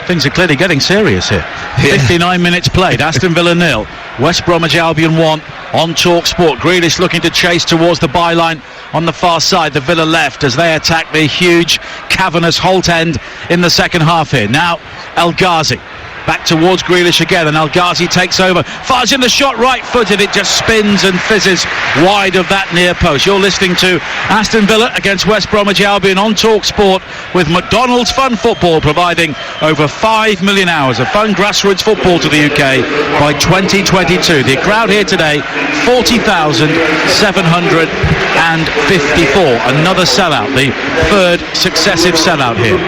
Speaker 1: things are clearly getting serious here. 59 minutes played, Aston Villa 0, West Bromwich Albion 1 on TalkSport. Grealish looking to chase towards the byline on the far side, the Villa left, as they attack the huge cavernous Holt end in the second half here. Now El Ghazi back towards Grealish again, and El Ghazi takes over, fires in the shot right-footed, it just spins and fizzes wide of that near post. You're listening to Aston Villa against West Bromwich Albion on TalkSport, with McDonald's Fun Football providing over 5 million hours of fun grassroots football to the UK by 2022. The crowd here today, 40,754. Another sellout, the third successive sellout here.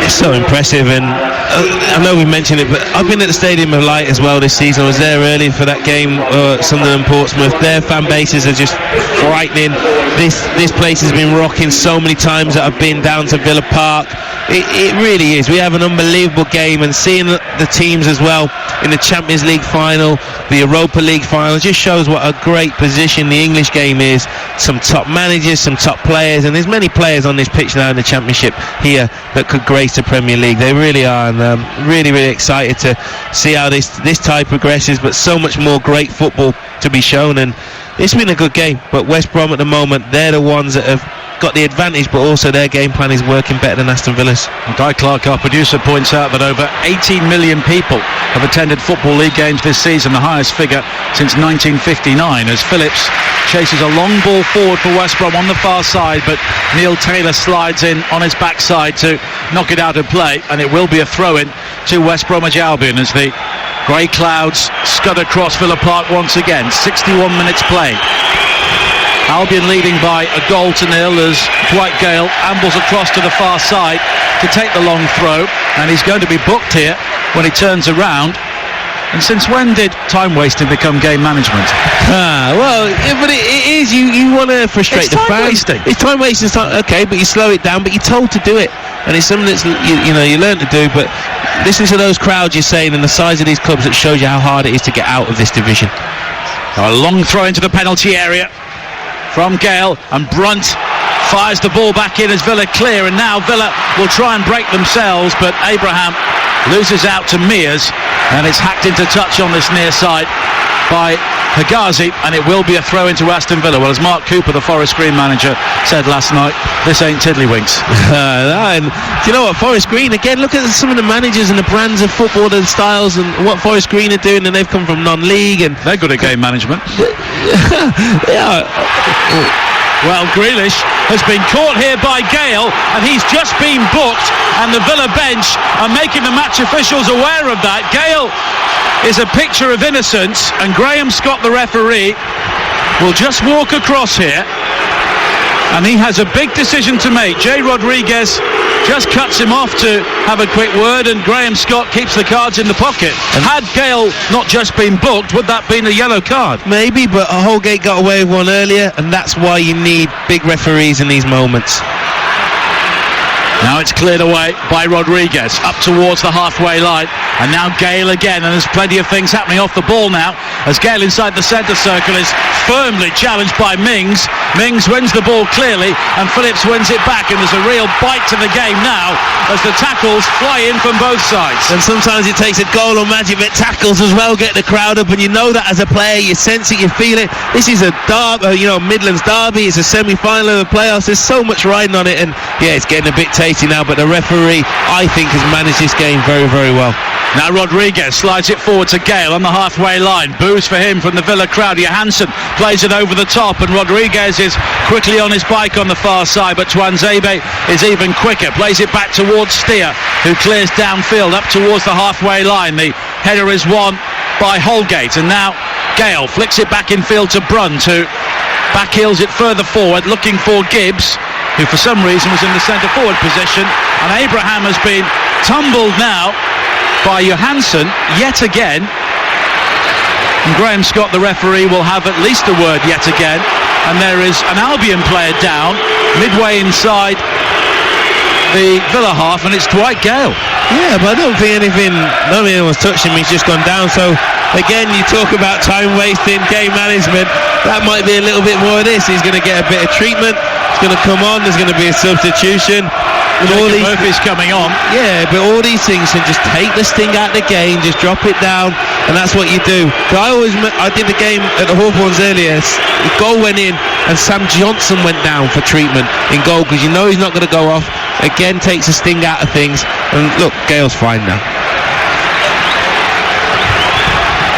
Speaker 2: It's so impressive, and I know we mentioned it, but I've been at the Stadium of Light as well this season. I was there early for that game, Sunderland Portsmouth. Their fan bases are just frightening. This place has been rocking so many times that I've been down to Villa Park. It really is. We have an unbelievable game, and seeing the teams as well in the Champions League final, the Europa League final, just shows what a great position the English game is. Some top managers, some top players, and there's many players on this pitch now in the Championship here that could grace the Premier League. They really are, and really excited to see how this tie progresses, but so much more great football to be shown, and it's been a good game. But West Brom at the moment, they're the ones that have got the advantage, but also their game plan is working better than Aston Villa's.
Speaker 1: Guy Clark, our producer, points out that over 18 million people have attended Football League games this season, the highest figure since 1959, as Phillips chases a long ball forward for West Brom on the far side, but Neil Taylor slides in on his backside to knock it out of play, and it will be a throw-in to West Bromwich Albion as the grey clouds scud across Villa Park once again. 61 minutes played. Albion leading by a goal to nil as Dwight Gale ambles across to the far side to take the long throw, and he's going to be booked here when he turns around. And since when did time wasting become game management?
Speaker 2: Well, yeah, but it is. You want to frustrate the fans. It's time wasting. Okay, but you slow it down. But you're told to do it, and it's something that's you learn to do. But listen to those crowds you're saying, and the size of these clubs. It shows you how hard it is to get out of this division.
Speaker 1: A long throw into the penalty area from Gale, and Brunt fires the ball back in as Villa clear, and now Villa will try and break themselves, but Abraham loses out to Mears, and it's hacked into touch on this near side by Higazi, and it will be a throw into Aston Villa. Well, as Mark Cooper, the Forest Green manager, said last night, this ain't tiddlywinks.
Speaker 2: And do you know what, Forest Green, again, look at some of the managers and the brands of football and styles and what Forest Green are doing, and they've come from non-league, and
Speaker 1: they're good at game management.
Speaker 2: Yeah.
Speaker 1: Well, Grealish has been caught here by Gale, and he's just been booked, and the Villa bench are making the match officials aware of that. Gale is a picture of innocence, and Graham Scott, the referee, will just walk across here, and he has a big decision to make. Jay Rodriguez just cuts him off to have a quick word, and Graham Scott keeps the cards in the pocket. And had Gale not just been booked, would that been a yellow card?
Speaker 2: Maybe, but Holgate got away with one earlier, and that's why you need big referees in these moments.
Speaker 1: Now it's cleared away by Rodriguez up towards the halfway line, and now Gale again, and there's plenty of things happening off the ball now as Gale inside the centre circle is firmly challenged by Mings. Mings wins the ball clearly, and Phillips wins it back, and there's a real bite to the game now as the tackles fly in from both sides.
Speaker 2: And sometimes it takes a goal or magic, but tackles as well get the crowd up, and you know that as a player, you sense it, you feel it. This is a derby, Midlands derby. It's a semi-final of the playoffs. There's so much riding on it, and yeah, it's getting a bit tasty now, but the referee, I think, has managed this game very, very well.
Speaker 1: Now Rodriguez slides it forward to Gale on the halfway line. Boos for him from the Villa crowd. Johansson plays it over the top, and Rodriguez is quickly on his bike on the far side, but Tuanzebe is even quicker. Plays it back towards Steer, who clears downfield up towards the halfway line. The header is won by Holgate, and now Gale flicks it back in field to Brunt, who backheels it further forward, looking for Gibbs. who for some reason was in the centre forward position, and Abraham has been tumbled now by Johansson yet again. And Graham Scott, the referee, will have at least a word yet again, and there is an Albion player down midway inside the Villa half, and it's Dwight Gale.
Speaker 2: Yeah, but I don't think anyone's touched him. He's just gone down. So again, you talk about time wasting, game management. That might be a little bit more of this. He's going to get a bit of treatment. He's going to come on. There's going to be a substitution.
Speaker 1: Murphy's coming on.
Speaker 2: Yeah, but all these things can just take the sting out of the game, just drop it down, and that's what you do. But I did the game at the Hawthorns earlier. The goal went in, and Sam Johnson went down for treatment in goal because you know he's not going to go off. Again, takes the sting out of things. And look, Gale's fine now.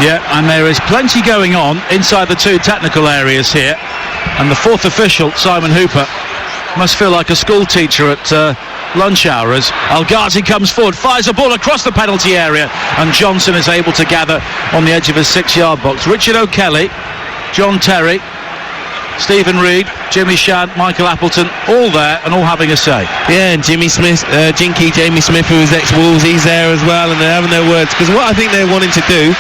Speaker 1: Yeah, and there is plenty going on inside the two technical areas here. And the fourth official, Simon Hooper, must feel like a school teacher at lunch hour as El Ghazi comes forward, fires a ball across the penalty area, and Johnson is able to gather on the edge of his 6-yard box. Richard O'Kelly, John Terry, Stephen Reid, Jimmy Shand, Michael Appleton, all there and all having a say.
Speaker 2: Yeah, and Jamie Smith, who was ex-Wolves, he's there as well, and they're having their words. Because what I think they're wanting to do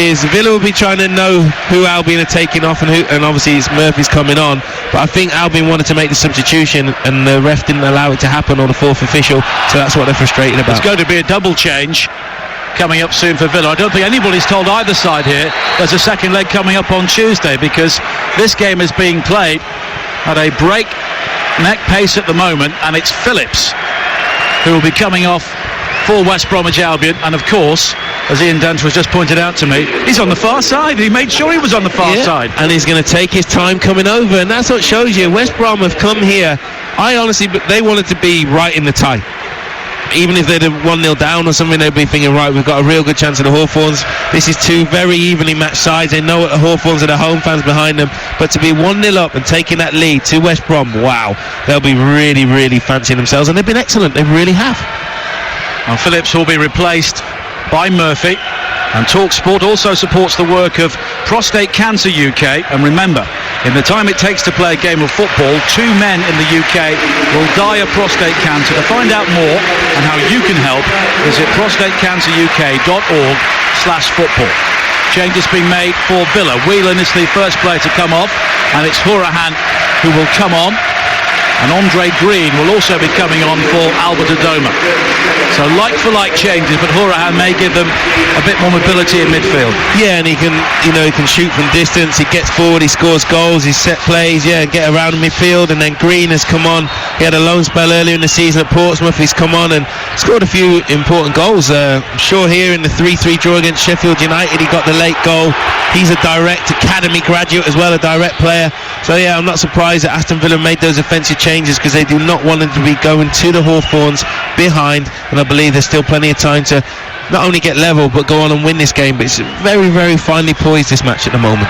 Speaker 2: is Villa will be trying to know who Albion are taking off and obviously it's Murphy's coming on. But I think Albion wanted to make the substitution and the ref didn't allow it to happen, or the fourth official, so that's what they're frustrated about.
Speaker 1: It's going to be a double change coming up soon for Villa. I don't think anybody's told either side here there's a second leg coming up on Tuesday, because this game is being played at a breakneck pace at the moment, and it's Phillips who will be coming off for West Bromwich Albion. And of course, as Ian Dent was just pointed out to me, he's on the far side. He made sure he was on the far side,
Speaker 2: and he's going to take his time coming over, and that's what shows you West Brom have come here. They wanted to be right in the tie. Even if they're 1-0 down or something, they'd be thinking, right, we've got a real good chance of the Hawthorns. This is two very evenly matched sides. They know what the Hawthorns and the home fans behind them. But to be 1-0 up and taking that lead to West Brom, wow, they'll be really, really fancying themselves. And they've been excellent. They really have.
Speaker 1: Well, Phillips will be replaced by Murphy. And TalkSport also supports the work of Prostate Cancer UK. And remember, in the time it takes to play a game of football, 2 men in the UK will die of prostate cancer. To find out more and how you can help, visit prostatecanceruk.org/football. Change has been made for Villa. Whelan is the first player to come off, and it's Hourihane who will come on. And Andre Green will also be coming on for Albert Adoma. So like-for-like changes, but Hourihane may give them a bit more mobility in midfield.
Speaker 2: Yeah, and he can shoot from distance. He gets forward, he scores goals, he set plays, and get around in midfield. And then Green has come on. He had a loan spell earlier in the season at Portsmouth. He's come on and scored a few important goals. I'm sure here in the 3-3 draw against Sheffield United, he got the late goal. He's a direct academy graduate as well, a direct player. So yeah, I'm not surprised that Aston Villa made those offensive changes, because they do not want them to be going to the Hawthorns behind, and I believe there's still plenty of time to not only get level but go on and win this game. But it's very, very finely poised, this match at the moment.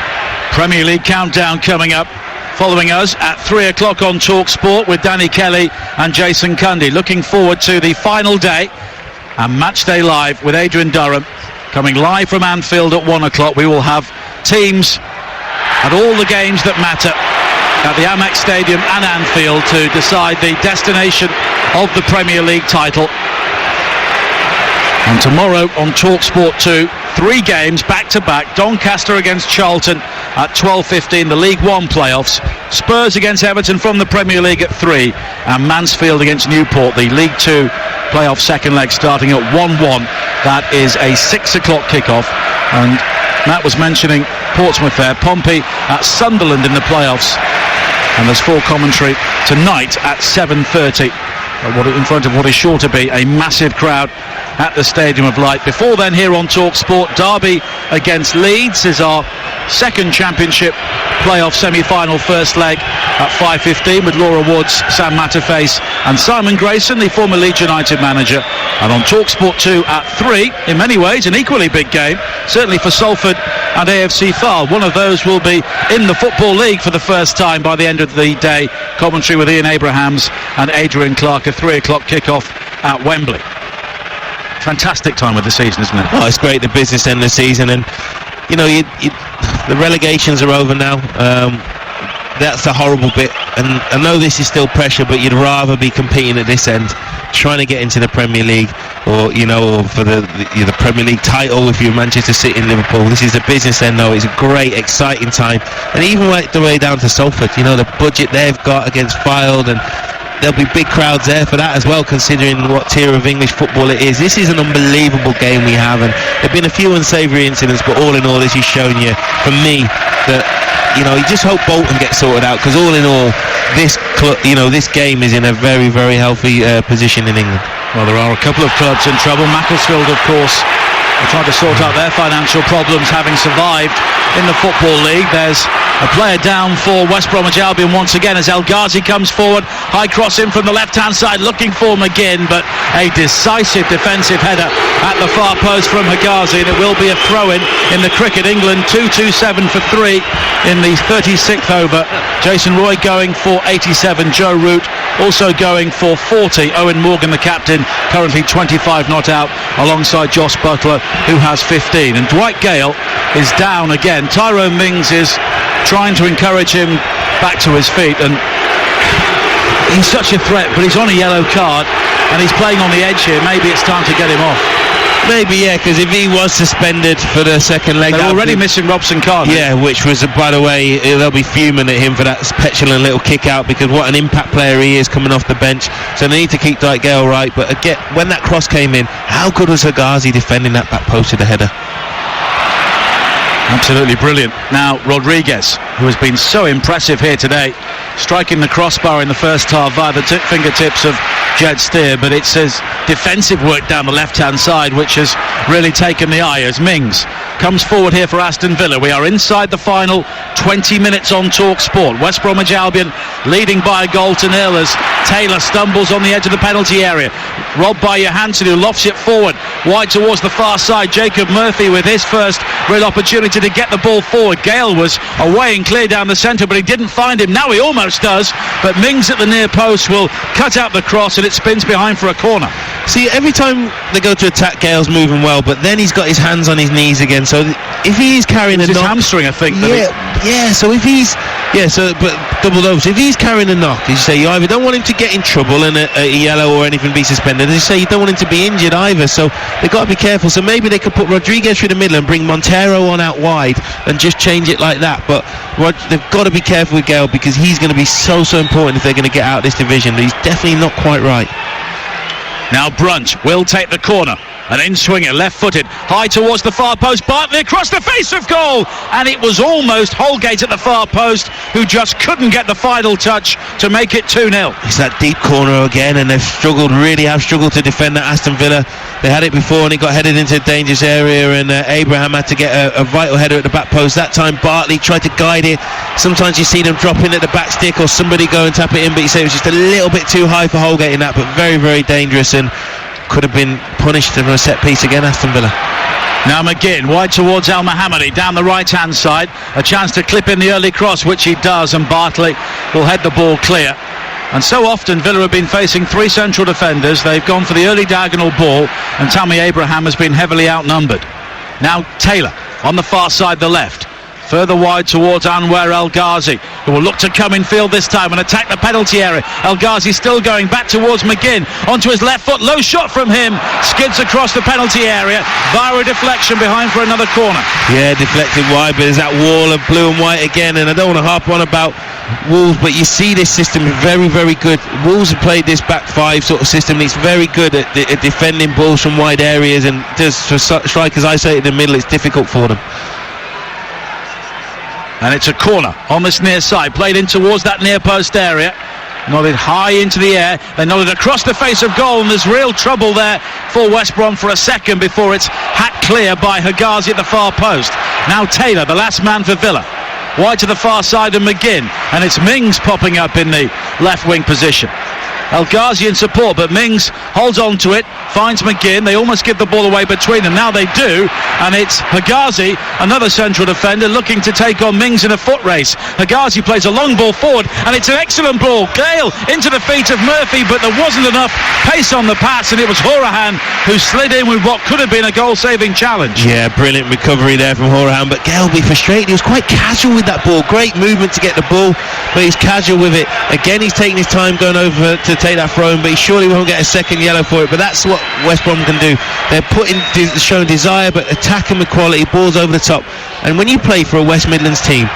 Speaker 1: Premier League countdown coming up following us at 3 o'clock on TalkSport with Danny Kelly and Jason Cundy. Looking forward to the final day and Match Day Live with Adrian Durham coming live from Anfield at 1 o'clock. We will have teams at all the games that matter at the Amex Stadium and Anfield to decide the destination of the Premier League title. And tomorrow on TalkSport 2, 3 games back-to-back. Doncaster against Charlton at 12:15, the League One playoffs. Spurs against Everton from the Premier League at 3, and Mansfield against Newport, the League Two playoff second leg, starting at 1-1. That is a 6 o'clock kickoff. And Matt was mentioning Portsmouth there. Pompey at Sunderland in the playoffs. And there's full commentary tonight at 7:30 in front of what is sure to be a massive crowd at the Stadium of Light. Before then, here on TalkSport, Derby against Leeds is our second Championship playoff semi-final first leg at 5:15 with Laura Woods, Sam Matterface and Simon Grayson, the former Leeds United manager. And on TalkSport 2 at 3, in many ways an equally big game, certainly for Salford and AFC Fylde. One of those will be in the Football League for the first time by the end of the day. Commentary with Ian Abrahams and Adrian Clark, a 3 o'clock kickoff at Wembley. Fantastic time of the season, isn't it?
Speaker 2: Oh, it's great, the business end of the season, and the relegations are over now. that's the horrible bit. And I know this is still pressure, but you'd rather be competing at this end, trying to get into the Premier League, or or for the Premier League title if you're Manchester City and Liverpool. This is the business end though. It's a great, exciting time, and even right the way down to Salford, the budget they've got against Fylde, and there'll be big crowds there for that as well, considering what tier of English football it is. This is an unbelievable game we have, and there've been a few unsavoury incidents, but all in all, this is showing you, for me, that you just hope Bolton gets sorted out, because all in all, this game is in a very, very healthy position in England.
Speaker 1: Well, there are a couple of clubs in trouble. Macclesfield, of course, are trying to sort out their financial problems, having survived in the Football League. There's a player down for West Bromwich Albion once again as El Ghazi comes forward. High cross in from the left-hand side, looking for McGinn, but a decisive defensive header at the far post from Hegazi, and it will be a throw-in in the cricket. England 2-2-7 for 3 in the 36th over. Jason Roy going for 87. Joe Root also going for 40. Owen Morgan, the captain, currently 25 not out, alongside Josh Butler, who has 15. And Dwight Gale is down again. Tyrone Mings is trying to encourage him back to his feet, and he's such a threat, but he's on a yellow card and he's playing on the edge here. Maybe it's time to get him off.
Speaker 2: Maybe, yeah, because if he was suspended for the second leg...
Speaker 1: They're already missing Robson Carter.
Speaker 2: Yeah, which was, by the way, they'll be fuming at him for that petulant little kick out, because what an impact player he is coming off the bench. So they need to keep Dwight Gale right. But again, when that cross came in, how good was Hegazi defending that back post of the header?
Speaker 1: Absolutely brilliant. Now Rodriguez, who has been so impressive here today, striking the crossbar in the first half via the fingertips of Jed Steer, but it's his defensive work down the left-hand side which has really taken the eye as Mings comes forward here for Aston Villa. We are inside the final 20 minutes on Talk Sport. West Bromwich Albion leading by a goal to nil as Taylor stumbles on the edge of the penalty area, robbed by Johansson, who lofts it forward wide towards the far side. Jacob Murphy with his first real opportunity to get the ball forward. Gale was away and clear down the centre, but he didn't find him. Now he almost does, but Mings at the near post will cut out the cross and it spins behind for a corner.
Speaker 2: See, every time they go to attack, Gale's moving well, but then he's got his hands on his knees again. So if he's carrying a knock,
Speaker 1: his hamstring, I think.
Speaker 2: So if he's but double over. So if he's carrying a knock, as you say, you either don't want him to get in trouble and a yellow or anything be suspended. As you say, you don't want him to be injured either. So they've got to be careful. So maybe they could put Rodriguez through the middle and bring Montero on out wide and just change it like that. But they've got to be careful with Gale, because he's going to be so important if they're going to get out of this division. He's definitely not quite right.
Speaker 1: Now Brunt will take the corner. An in-swinger, left-footed, high towards the far post. Bartley across the face of goal, and it was almost Holgate at the far post, who just couldn't get the final touch to make it 2-0.
Speaker 2: It's that deep corner again, and they've really have struggled to defend that Aston Villa. They had it before, and it got headed into a dangerous area, and Abraham had to get a vital header at the back post. That time Bartley tried to guide it. Sometimes you see them drop in at the back stick, or somebody go and tap it in, but you say it was just a little bit too high for Holgate in that, but very, very dangerous, and could have been punished for a set piece again, Aston Villa.
Speaker 1: Now McGinn wide towards Al Mohammadi down the right hand side, a chance to clip in the early cross, which he does, and Bartley will head the ball clear. And so often Villa have been facing three central defenders. They've gone for the early diagonal ball, and Tammy Abraham has been heavily outnumbered. Now Taylor on the far side, the left, further wide towards Anwar El Ghazi, who will look to come in field this time and attack the penalty area. El Ghazi still going back towards McGinn, onto his left foot, low shot from him, skids across the penalty area via a deflection behind for another corner.
Speaker 2: Yeah, deflected wide, but there's that wall of blue and white again, and I don't want to harp on about Wolves, but you see this system is very, very good. Wolves have played this back five sort of system, and it's very good at defending balls from wide areas, and for strikers isolated in the middle, it's difficult for them.
Speaker 1: And it's a corner on this near side, played in towards that near post area, nodded high into the air, then nodded across the face of goal, and there's real trouble there for West Brom for a second before it's hacked clear by Hegazi at the far post. Now Taylor, the last man for Villa, wide to the far side of McGinn, and it's Mings popping up in the left wing position. El Ghazi in support, but Mings holds on to it, finds McGinn. They almost give the ball away between them. Now they do, and it's Hegazi, another central defender, looking to take on Mings in a foot race. Hegazi plays a long ball forward, and it's an excellent ball. Gale into the feet of Murphy, but there wasn't enough pace on the pass, and it was Horahan who slid in with what could have been a goal-saving challenge.
Speaker 2: Yeah, brilliant recovery there from Horahan, but Gale will be frustrated. He was quite casual with that ball. Great movement to get the ball, but he's casual with it. Again, he's taking his time going over to take that throw in, but he surely won't get a second yellow for it. But that's what West Brom can do. They're showing desire, but attacking with quality, balls over the top. And when you play for a West Midlands team,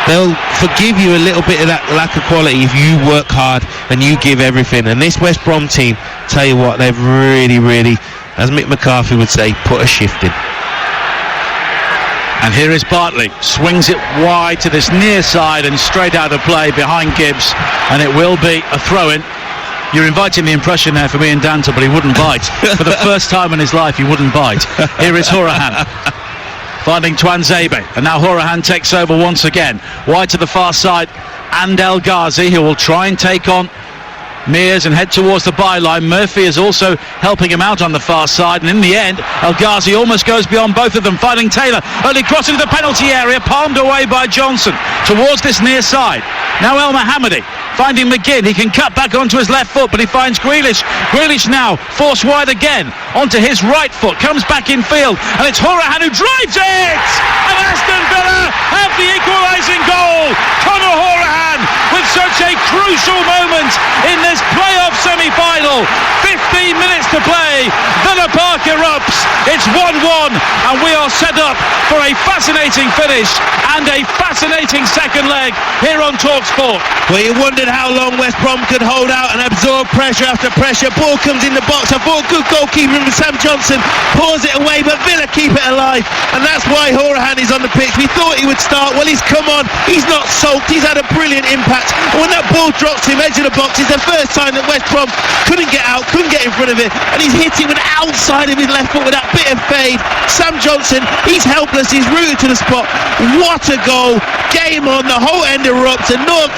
Speaker 2: they'll forgive you a little bit of that lack of quality if you work hard and you give everything. And this West Brom team, tell you what, they've really, as Mick McCarthy would say, put a shift in.
Speaker 1: And here is Bartley, swings it wide to this near side and straight out of play behind Gibbs, and it will be a throw-in. You're inviting the impression there for me and Danton, but he wouldn't bite. For the first time in his life, he wouldn't bite. Here is Horahan, finding Twanzebe, and now Horahan takes over once again. Wide to the far side, and El Ghazi, who will try and take on Mears and head towards the byline. Murphy is also helping him out on the far side, and in the end El Ghazi almost goes beyond both of them, finding Taylor, early crossing the penalty area, palmed away by Johnson towards this near side. Now El Mohammadi finding McGinn. He can cut back onto his left foot, but he finds Grealish. Grealish now forced wide again onto his right foot, comes back in field, and it's Horahan who drives it, and Aston Villa have the equalising goal. Conor Horahan with such a crucial moment in this playoff semi-final. 15 minutes to play, Villa Park erupts, it's 1-1, and we are set up for a fascinating finish and a fascinating second leg here on TalkSport.
Speaker 2: Well, you wondered how long West Brom could hold out and absorb pressure after pressure. Ball comes in the box. I thought good goalkeeping from Sam Johnson, pours it away, but Villa keep it alive, and that's why Horahan is on the pitch. We thought he would start. Well, he's come on, he's not sulked, he's had a brilliant impact, and when that ball drops him edge of the box, it's the first time that West Brom couldn't get out, couldn't get in front of it, and he's hit it with the outside of his left foot with that bit of fade. Sam Johnson, he's helpless, he's rooted to the spot. What a goal. Game on, the whole end erupts, and North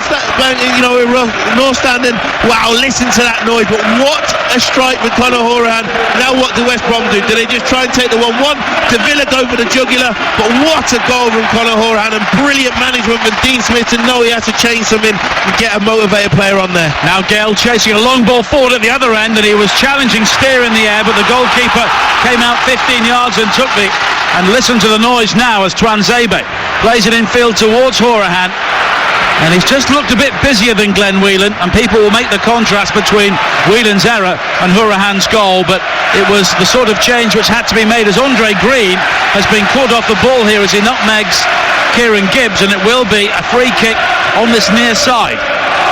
Speaker 2: Stand, and wow, listen to that noise. But what a strike with Conor Horahan. Now what do West Brom do? Do they just try and take the 1-1? Do Villa go for the jugular? But what a goal from Conor Horahan, and brilliant management from Dean Smith to know he had to change something and get a motivated player on there.
Speaker 1: Now Gale chasing a long ball forward at the other end, and he was challenging Steer in the air, but the goalkeeper came out 15 yards and took the... And listen to the noise now as Twanzebe plays it infield towards Horahan. And he's just looked a bit busier than Glenn Whelan, and people will make the contrast between Whelan's error and Horahan's goal, but it was the sort of change which had to be made, as Andre Green has been caught off the ball here as he nutmegs Kieran Gibbs, and it will be a free kick on this near side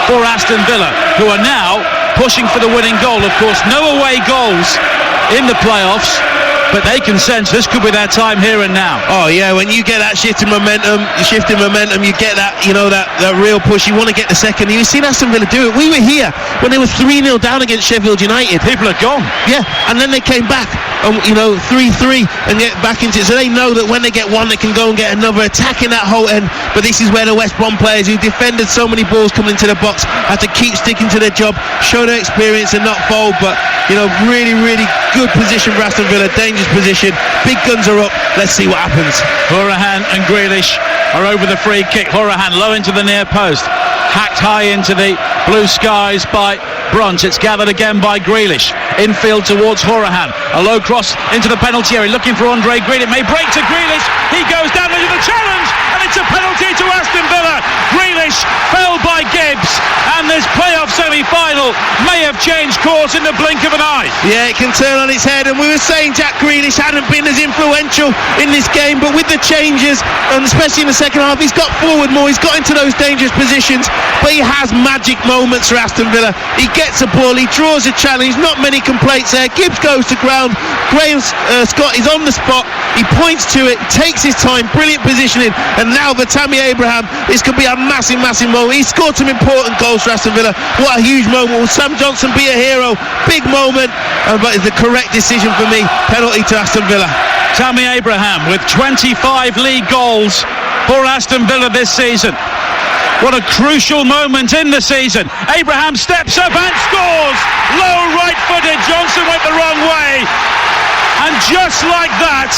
Speaker 1: for Aston Villa, who are now pushing for the winning goal. Of course, no away goals in the playoffs, but they can sense this could be their time here and now.
Speaker 2: Oh yeah, when you get that shifting momentum, you get that, that real push. You want to get the second. You've seen Aston Villa do it. We were here when they were 3-0 down against Sheffield United.
Speaker 1: People are gone.
Speaker 2: Yeah, and then they came back, 3-3 and get back into it. So they know that when they get one, they can go and get another, attacking that whole end. But this is where the West Brom players who defended so many balls coming into the box had to keep sticking to their job, show their experience and not fold. But really good position for Aston Villa, dangerous position. Big guns are up. Let's see what happens.
Speaker 1: Horahan and Grealish are over the free kick. Horahan low into the near post, hacked high into the blue skies by Brunt. It's gathered again by Grealish. Infield towards Horahan. A low cross into the penalty area, looking for Andre Green. It may break to Grealish. He goes down into the challenge, and it's a penalty to Aston Villa. Grealish fell by Gibbs, and this playoff semi-final may have changed course in the blink of an eye.
Speaker 2: Yeah, it can turn on its head, and we were saying Jack Grealish hadn't been as influential in this game, but with the changes, and especially in the second half, he's got forward more, he's got into those dangerous positions, but he has magic moments for Aston Villa. He gets a ball, he draws a challenge, not many complaints there. Gibbs goes to ground, Graham Scott is on the spot, he points to it, takes his time, brilliant positioning, and now for Tammy Abraham, this could be a massive moment. He scored some important goals for Aston Villa. What a huge moment. Will Sam Johnson be a hero? Big moment, but it's the correct decision for me. Penalty to Aston Villa.
Speaker 1: Tammy Abraham with 25 league goals for Aston Villa this season. What a crucial moment in the season. Abraham steps up and scores. Low right-footed. Johnson went the wrong way. And just like that,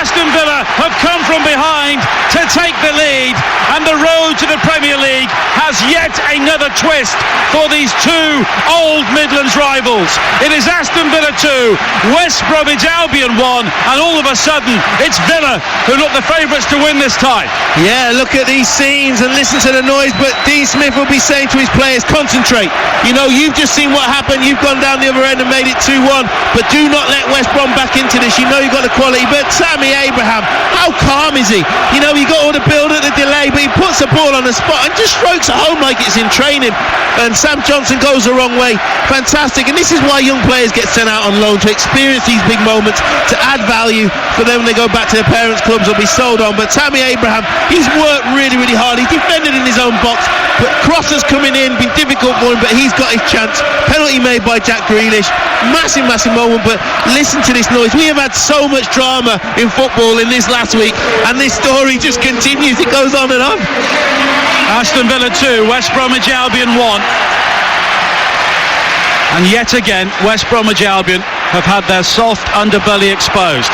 Speaker 1: Aston Villa have come from behind to take the lead, and the road to the Premier League has yet another twist for these two old Midlands rivals. It is Aston Villa 2, West Bromwich Albion 1, and all of a sudden it's Villa who look the favourites to win this tie.
Speaker 2: Yeah, look at these scenes and listen to the noise, but Dean Smith will be saying to his players, concentrate. You know, you've just seen what happened, you've gone down the other end and made it 2-1, but do not let West Brom back into this. You know you've got the quality. But Tammy Abraham, how calm is he? You know, he got all the build at the delay, but he puts the ball on the spot and just strokes it home like it's in training. And Sam Johnson goes the wrong way. Fantastic. And this is why young players get sent out on loan, to experience these big moments, to add value for them when they go back to their parents' clubs or be sold on. But Tammy Abraham, he's worked really, really hard. He's defended in his own box, but crosses coming in, been difficult for him, but he's got his chance. Penalty made by Jack Grealish. Massive moment. But listen to this noise. We have had so much drama in football in this last week, and this story just continues. It goes on and on.
Speaker 1: Aston Villa 2, West Bromwich Albion 1. And yet again, West Bromwich Albion have had their soft underbelly exposed.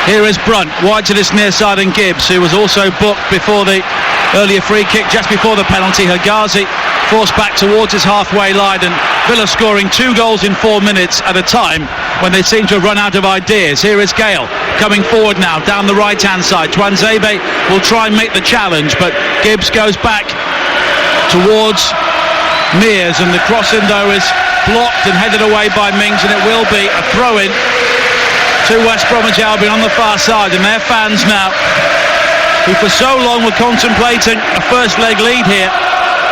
Speaker 1: Here is Brunt, wide to this near side, and Gibbs, who was also booked before the earlier free kick, just before the penalty. Higazi forced back towards his halfway line, and Villa scoring 2 goals in 4 minutes at a time when they seem to have run out of ideas. Here is Gale coming forward now down the right hand side. Tuanzebe will try and make the challenge, but Gibbs goes back towards Mears, and the crossing though is blocked and headed away by Mings, and it will be a throw-in to West Bromwich Albion on the far side. And their fans now, who for so long were contemplating a first leg lead here,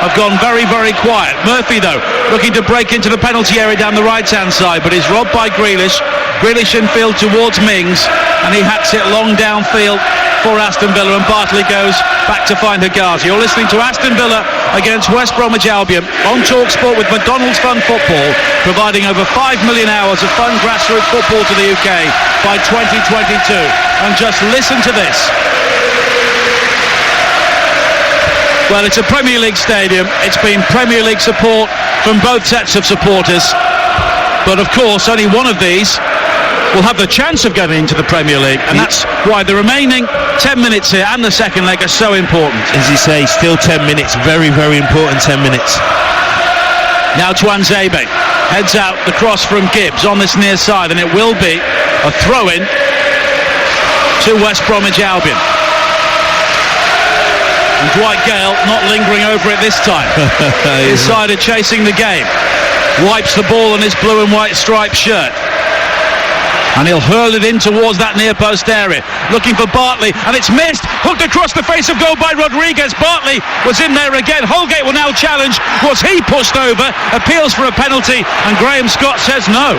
Speaker 1: have gone very, very quiet. Murphy though looking to break into the penalty area down the right hand side, but is robbed by Grealish. Grealish infield towards Mings, and he hacks it long downfield for Aston Villa, and Bartley goes back to find Higazi. You're listening to Aston Villa against West Bromwich Albion on TalkSport with McDonald's Fun Football, providing over 5 million hours of fun grassroots football to the UK by 2022. And just listen to this. Well, it's a Premier League stadium. It's been Premier League support from both sets of supporters, but of course only one of these will have the chance of getting into the Premier League, and that's why the remaining 10 minutes here and the second leg are so important.
Speaker 2: As you say, still 10 minutes, very, very important 10 minutes.
Speaker 1: Now Tuanzebe heads out the cross from Gibbs on this near side, and it will be a throw-in to West Bromwich Albion. And Dwight Gale not lingering over it this time. His side are chasing the game. Wipes the ball on his blue and white striped shirt, and he'll hurl it in towards that near post area, looking for Bartley, and it's missed. Hooked across the face of goal by Rodriguez. Bartley was in there again. Holgate will now challenge. Was he pushed over? Appeals for a penalty, and Graham Scott says no.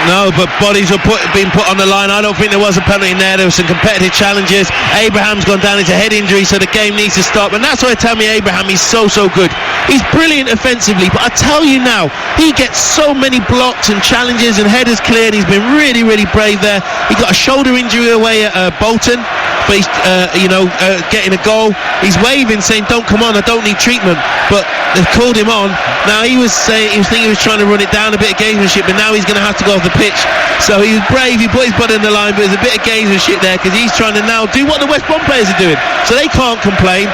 Speaker 2: No, but bodies were being put on the line. I don't think there was a penalty in there. There were some competitive challenges. Abraham's gone down into head injury, so the game needs to stop, and that's why Tammy Abraham is so good. He's brilliant offensively, but I tell you now, he gets so many blocks and challenges and headers cleared. He's been really, really brave there. He got a shoulder injury away at Bolton, but he's getting a goal. He's waving, saying don't come on, I don't need treatment, but they've called him on. Now he was thinking he was trying to run it down, a bit of gamesmanship, but now he's going to have to go off the pitch. So he was brave, he put his body in the line, but there's a bit of gamesmanship there, because he's trying to now do what the West Brom players are doing, so they can't complain.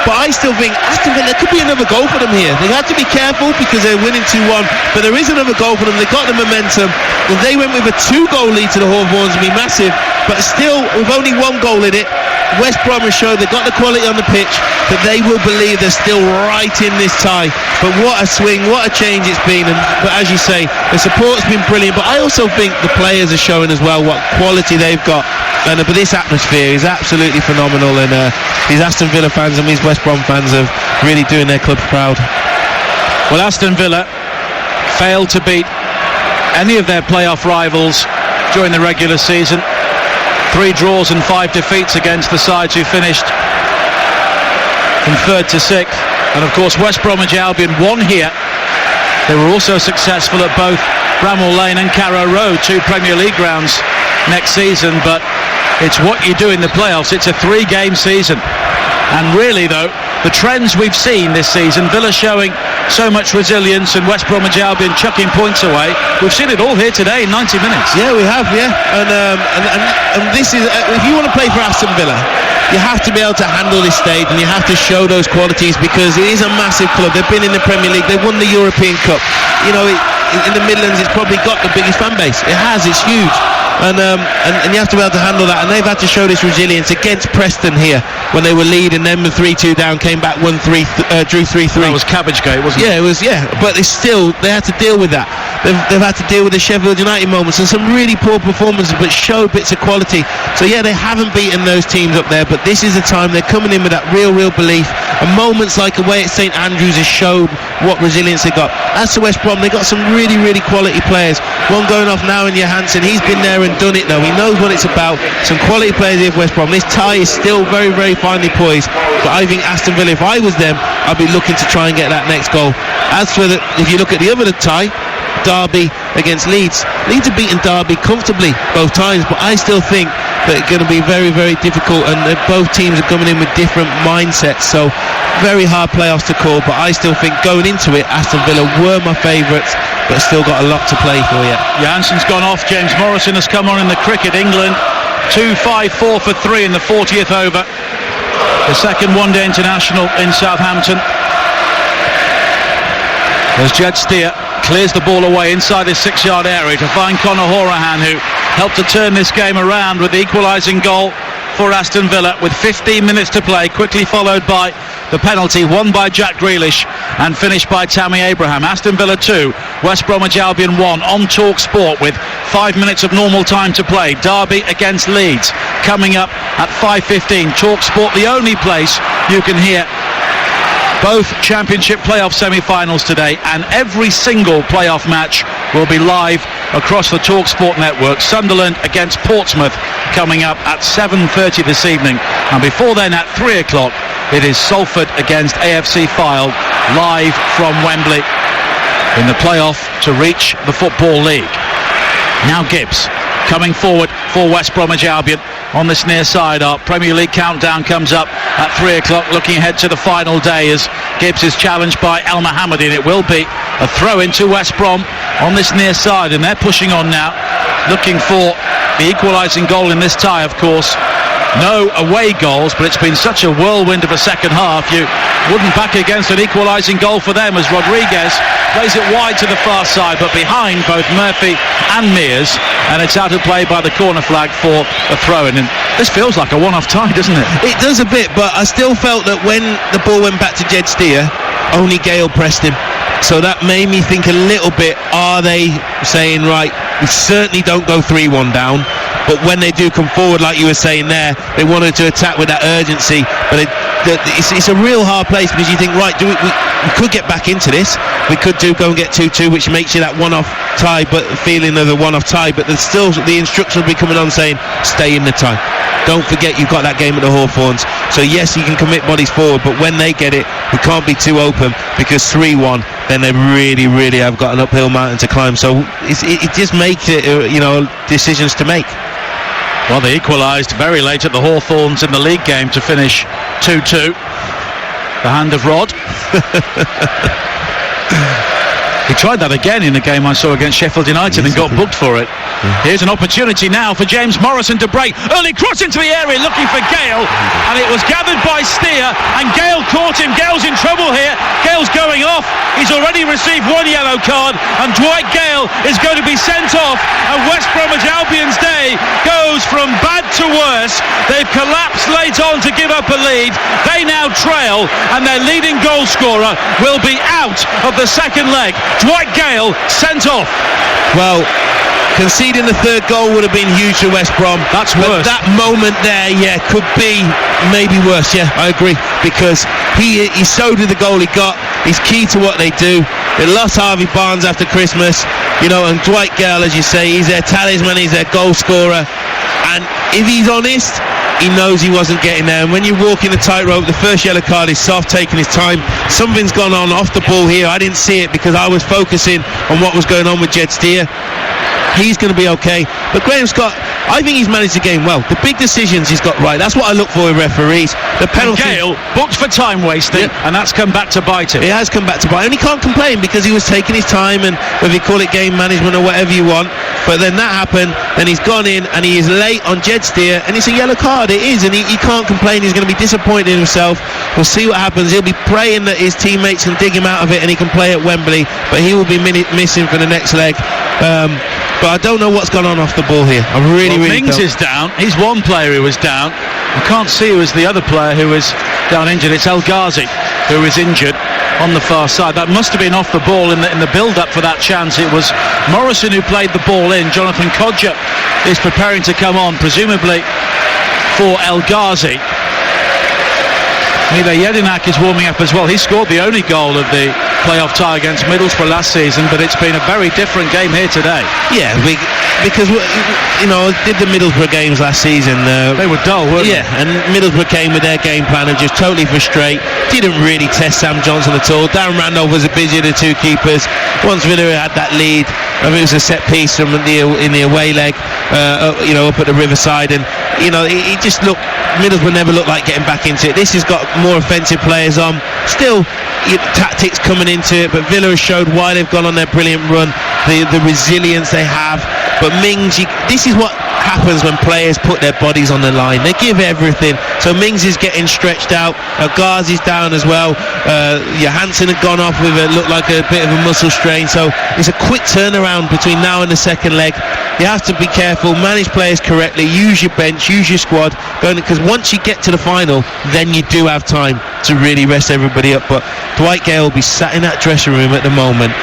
Speaker 2: But I still think Aston Villa, there could be another goal for them here. They have to be careful because they're winning 2-1, but there is another goal for them. They've got the momentum. If they went with a 2-goal lead to the Hawthorns, it would be massive, but still with only 1 goal in it, West Brom has shown they've got the quality on the pitch, that they will believe they're still right in this tie. But what a swing, what a change it's been. But as you say, the support's been brilliant, but I also think the players are showing as well what quality they've got. But this atmosphere is absolutely phenomenal, and these Aston Villa fans and these West Brom fans are really doing their clubs proud.
Speaker 1: Well, Aston Villa failed to beat any of their playoff rivals during the regular season. 3 draws and 5 defeats against the sides who finished from 3rd to 6th. And of course West Bromwich Albion won here. They were also successful at both Bramall Lane and Carrow Road, 2 Premier League grounds next season. But it's what you do in the playoffs. It's a 3-game season, and really though the trends we've seen this season, Villa showing so much resilience and West Bromwich Albion chucking points away. We've seen it all here today in 90 minutes.
Speaker 2: Yeah, we have, and this is, if you want to play for Aston Villa, you have to be able to handle this stage and you have to show those qualities, because it is a massive club. They've been in the Premier League, they've won the European Cup. You know, in the Midlands it's probably got the biggest fan base. It has, it's huge. And you have to be able to handle that, and they've had to show this resilience against Preston here when they were leading them 3-2 down, came back 1-3, drew 3-3.
Speaker 1: That was Cabbagegate, wasn't it?
Speaker 2: Yeah, it was. Yeah, but it's still, they had to deal with that. They've had to deal with the Sheffield United moments and some really poor performances, but show bits of quality. So yeah, they haven't beaten those teams up there, but this is the time they're coming in with that real belief. And moments like away at St Andrews has showed what resilience they got. As to West Brom, they got some really quality players. One going off now in Johansson. He's been there and done it though. He knows what it's about. Some quality players here for West Brom. This tie is still very finely poised, but I think Aston Villa, if I was them, I'd be looking to try and get that next goal. As for if you look at the other tie, Derby against Leeds have beaten Derby comfortably both times, but I still think that it's going to be very difficult, and both teams are coming in with different mindsets, so very hard playoffs to call. But I still think going into it, Aston Villa were my favourites, but still got a lot to play for yet.
Speaker 1: Johansson's gone off, James Morrison has come on in the cricket. England 2-5-4 for 3 in the 40th over, the second one-day international in Southampton. As Jed Steer clears the ball away inside his 6-yard area to find Conor Hourihane, who helped to turn this game around with the equalising goal for Aston Villa with 15 minutes to play, quickly followed by the penalty won by Jack Grealish and finished by Tammy Abraham. Aston Villa 2, West Bromwich Albion 1 on Talk Sport with 5 minutes of normal time to play. Derby against Leeds coming up at 5:15. Talk Sport, the only place you can hear both Championship playoff semi-finals today, and every single playoff match will be live across the TalkSport network. Sunderland against Portsmouth coming up at 7:30 this evening, and before then at 3 o'clock it is Salford against AFC Fylde, live from Wembley in the playoff to reach the Football League. Now Gibbs coming forward for West Bromwich Albion on this near side. Our Premier League countdown comes up at 3 o'clock, looking ahead to the final day as Gibbs is challenged by El Mohammadi, and it will be a throw into West Brom on this near side, and they're pushing on now, looking for the equalising goal in this tie. Of course, no away goals, but it's been such a whirlwind of a second half, you wouldn't back against an equalising goal for them, as Rodriguez plays it wide to the far side, but behind both Murphy and Mears, and it's out of play by the corner flag for a throw-in. And this feels like a one-off tie, doesn't it?
Speaker 2: It does a bit, but I still felt that when the ball went back to Jed Steer, only Gale pressed him. So that made me think a little bit, are they saying, right, we certainly don't go 3-1 down, but when they do come forward, like you were saying there, they wanted to attack with that urgency. But it's a real hard place, because you think, right, we could get back into this. We could go and get 2-2, which makes you that one-off tie, but feeling of the one-off tie. But there's still the instructions will be coming on saying, stay in the tie. Don't forget you've got that game at the Hawthorns. So yes, you can commit bodies forward, but when they get it, we can't be too open, because 3-1, then they really have got an uphill mountain to climb. So it just makes it, decisions to make.
Speaker 1: Well, they equalised very late at the Hawthorns in the league game to finish 2-2. The hand of Rod. He tried that again in a game I saw against Sheffield United and got booked for it. Here's an opportunity now for James Morrison to break. Early cross into the area, looking for Gale, and it was gathered by Steer, and Gale caught him. Gale's in trouble here. Gale's going off. He's already received one yellow card, and Dwight Gale is going to be sent off, and West Bromwich Albion's day goes from bad to worse. They've collapsed late on to give up a lead. They now trail, and their leading goal scorer will be out of the second leg. Dwight Gale sent off. Well,
Speaker 2: conceding the third goal would have been huge for West Brom.
Speaker 1: That's worse.
Speaker 2: That moment there, could be maybe worse. Yeah, I agree, because he showed with the goal he got. He's key to what they do. They lost Harvey Barnes after Christmas, and Dwight Gale, as you say, he's their talisman, he's their goal scorer. And if he's honest, he knows he wasn't getting there. And when you walk in the tightrope, the first yellow card is soft, taking his time. Something's gone on off the ball here. I didn't see it because I was focusing on what was going on with Jed Steer. He's going to be okay. But Graham Scott, I think he's managed the game well. The big decisions he's got right. That's what I look for in referees. The penalty.
Speaker 1: Gale booked for time wasting, and that's come back to bite him.
Speaker 2: It has come back to bite him, and he can't complain because he was taking his time, and whether you call it game management or whatever you want. But then that happened, then he's gone in, and he is late on Jed Steer, and it's a yellow card. It is, and he can't complain. He's going to be disappointed in himself. We'll see what happens. He'll be praying that his teammates can dig him out of it and he can play at Wembley, but he will be missing for the next leg. But I don't know what's gone on off the ball here. I really
Speaker 1: Mings is down. He's one player who was down. I can't see who was the other player who was down injured. It's El Ghazi who is injured on the far side. That must have been off the ball in the build-up for that chance. It was Morrison who played the ball in. Jonathan Kodja is preparing to come on, presumably for El Ghazi. Mile Jedinak is warming up as well. He scored the only goal of the playoff tie against Middlesbrough last season, but it's been a very different game here today.
Speaker 2: Yeah, because did the Middlesbrough games last season.
Speaker 1: They were dull, weren't they?
Speaker 2: Yeah, and Middlesbrough came with their game plan and just totally frustrate. Didn't really test Sam Johnson at all. Darren Randolph was busy with the two keepers. Once Villa had that lead, I mean, it was a set piece from in the away leg, up at the Riverside, and it just looked. Middlesbrough never looked like getting back into it. This has got more offensive players on. Still, tactics coming into it, but Villa has showed why they've gone on their brilliant run, the resilience they have. But Mings, this is what happens when players put their bodies on the line. They give everything. So Mings is getting stretched out. Ghazi's down as well. Johansson had gone off with looked like a bit of a muscle strain. So it's a quick turnaround between now and the second leg. You have to be careful, manage players correctly, use your bench, use your squad, because once you get to the final, then you do have time to really rest everybody up. But Dwight Gale will be sat in that dressing room at the moment,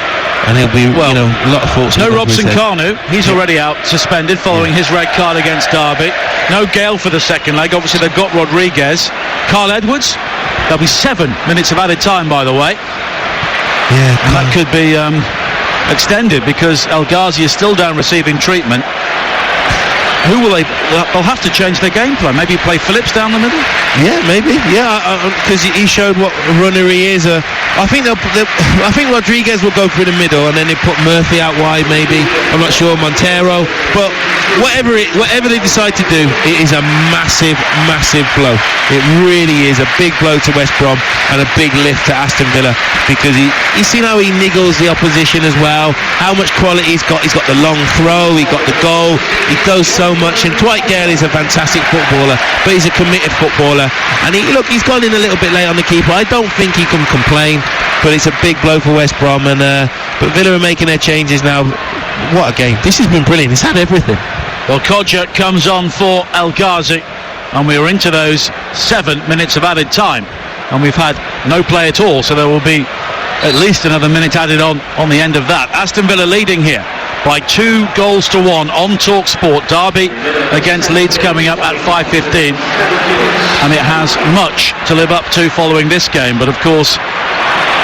Speaker 2: and he'll be, a lot of thoughts.
Speaker 1: No Robson Kanu, he's already out, suspended following his red card against Derby. No Gale for the second leg. Obviously they've got Rodriguez. Carl Edwards, there'll be 7 minutes of added time, by the way.
Speaker 2: Yeah,
Speaker 1: that could be extended because El Ghazi is still down receiving treatment. Who will they? They'll have to change their game plan. Maybe play Phillips down the middle.
Speaker 2: Yeah, maybe. Yeah, because he showed what runner he is. I think Rodriguez will go through the middle, and then they put Murphy out wide. Maybe, I'm not sure, Montero. But whatever they decide to do, it is a massive, massive blow. It really is a big blow to West Brom and a big lift to Aston Villa, because you seen how he niggles the opposition as well. How much quality he's got. He's got the long throw. He got the goal. He does so much, and Dwight Gale is a fantastic footballer, but he's a committed footballer, and he's gone in a little bit late on the keeper. I don't think he can complain, but it's a big blow for West Brom, and but Villa are making their changes now. What a game. This has been brilliant. It's had everything.
Speaker 1: Well, Kodja comes on for El Ghazi, and we are into those 7 minutes of added time, and we've had no play at all, so there will be at least another minute added on the end of that. Aston Villa leading here by 2-1 on TalkSport. Derby against Leeds coming up at 5:15, and it has much to live up to following this game, but of course,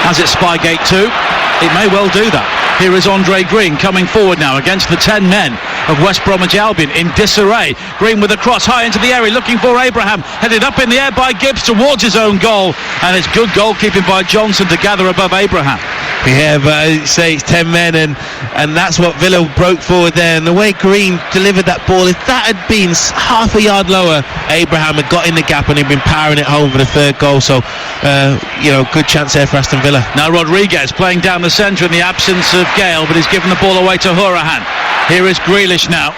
Speaker 1: has it Spygate 2? It may well do that. Here is Andre Green coming forward now against the 10 men of West Bromwich Albion in disarray. Green with a cross high into the area, looking for Abraham, headed up in the air by Gibbs towards his own goal, and it's good goalkeeping by Johnson to gather above Abraham.
Speaker 2: Yeah, but I say it's 10 men, and that's what Villa broke forward there, and the way Green delivered that ball, if that had been half a yard lower, Abraham had got in the gap and he'd been powering it home for the third goal. So good chance there for Aston Villa.
Speaker 1: Now Rodriguez playing down the centre in the absence of Gale, but he's given the ball away to Hourihane. Here is Grealish now,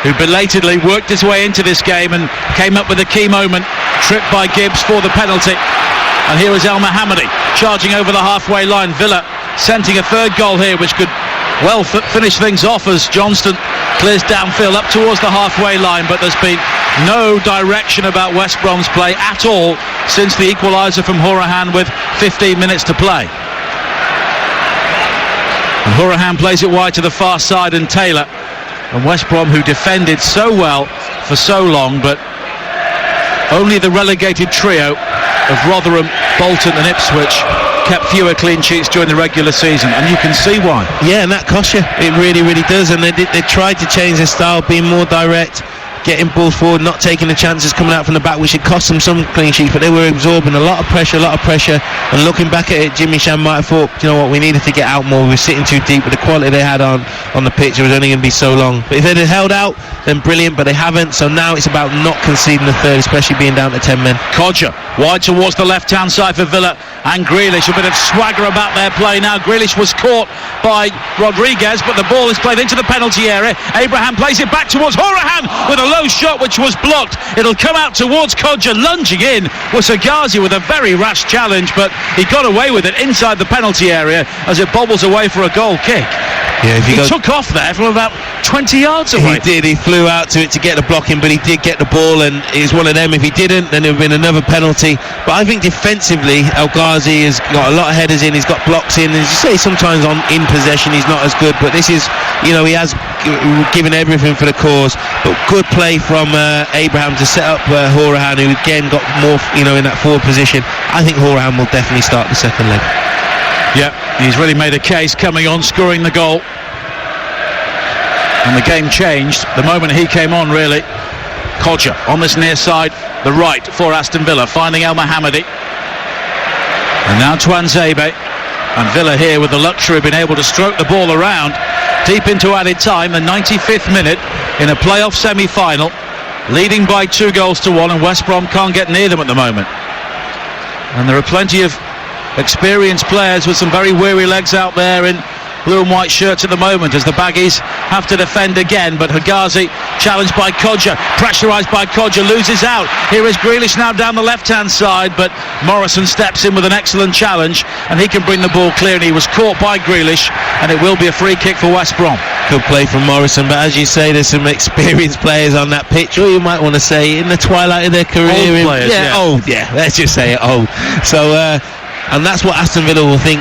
Speaker 1: who belatedly worked his way into this game and came up with a key moment, tripped by Gibbs for the penalty. And here is El Mohammadi charging over the halfway line. Villa scenting a third goal here, which could well finish things off as Johnston clears downfield up towards the halfway line, but there's been no direction about West Brom's play at all since the equaliser from Hourihane with 15 minutes to play. And Hourihane plays it wide to the far side, and Taylor, and West Brom, who defended so well for so long, but only the relegated trio of Rotherham, Bolton and Ipswich kept fewer clean sheets during the regular season, and you can see why.
Speaker 2: Yeah, and that costs you. It really, really does. And they tried to change their style, being more direct, getting balls forward, not taking the chances coming out from the back, which had cost them some clean sheets, but they were absorbing a lot of pressure, and looking back at it, Jimmy Sham might have thought, you know what, we needed to get out more, we were sitting too deep, but the quality they had on the pitch, it was only going to be so long. But if they'd have held out, then brilliant, but they haven't, so now it's about not conceding the third, especially being down to 10 men.
Speaker 1: Codger wide towards the left hand side for Villa, and Grealish, a bit of swagger about their play now. Grealish was caught by Rodriguez, but the ball is played into the penalty area. Abraham plays it back towards Horahan with a low shot which was blocked. It'll come out towards Codger. Lunging in was Sagazi with a very rash challenge, but he got away with it inside the penalty area as it bobbles away for a goal kick.
Speaker 2: Yeah,
Speaker 1: he took off there from about 20 yards away.
Speaker 2: He did, he flew out to it to get the blocking, but he did get the ball, and it's one of them. If he didn't, then it would have been another penalty. But I think defensively, El Ghazi has got a lot of headers in, he's got blocks in. As you say, sometimes in possession he's not as good, but this is, he has given everything for the cause. But good play from Abraham to set up Horahan, who again got more, in that forward position. I think Horahan will definitely start the second leg.
Speaker 1: Yeah, he's really made a case coming on, scoring the goal. And the game changed the moment he came on, really. Codger on this near side, the right for Aston Villa, finding El Mohammadi. And now Tuanzebe. And Villa here with the luxury of being able to stroke the ball around deep into added time, the 95th minute in a playoff semi-final, leading by 2-1, and West Brom can't get near them at the moment. And there are plenty of experienced players with some very weary legs out there in blue and white shirts at the moment as the Baggies have to defend again. But Higazi challenged by Codger, pressurised by Codger, loses out. Here is Grealish now down the left hand side, but Morrison steps in with an excellent challenge and he can bring the ball clear, and he was caught by Grealish, and it will be a free kick for West Brom.
Speaker 2: Good play from Morrison, but as you say, there's some experienced players on that pitch, or you might want to say in the twilight of their career.
Speaker 1: Old players,
Speaker 2: old, let's just say it, old. So and that's what Aston Villa will think.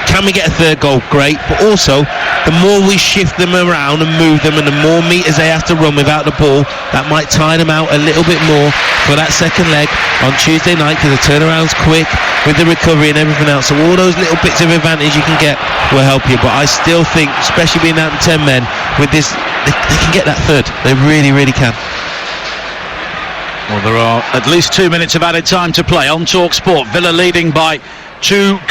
Speaker 2: Can we get a third goal? Great. But also, the more we shift them around and move them, and the more metres they have to run without the ball, that might tire them out a little bit more for that second leg on Tuesday night, because the turnaround's quick with the recovery and everything else. So all those little bits of advantage you can get will help you. But I still think, especially being out in 10 men, with this, they can get that third. They really, really can.
Speaker 1: Well, there are at least 2 minutes of added time to play on Talk Sport. Villa leading by 2-1.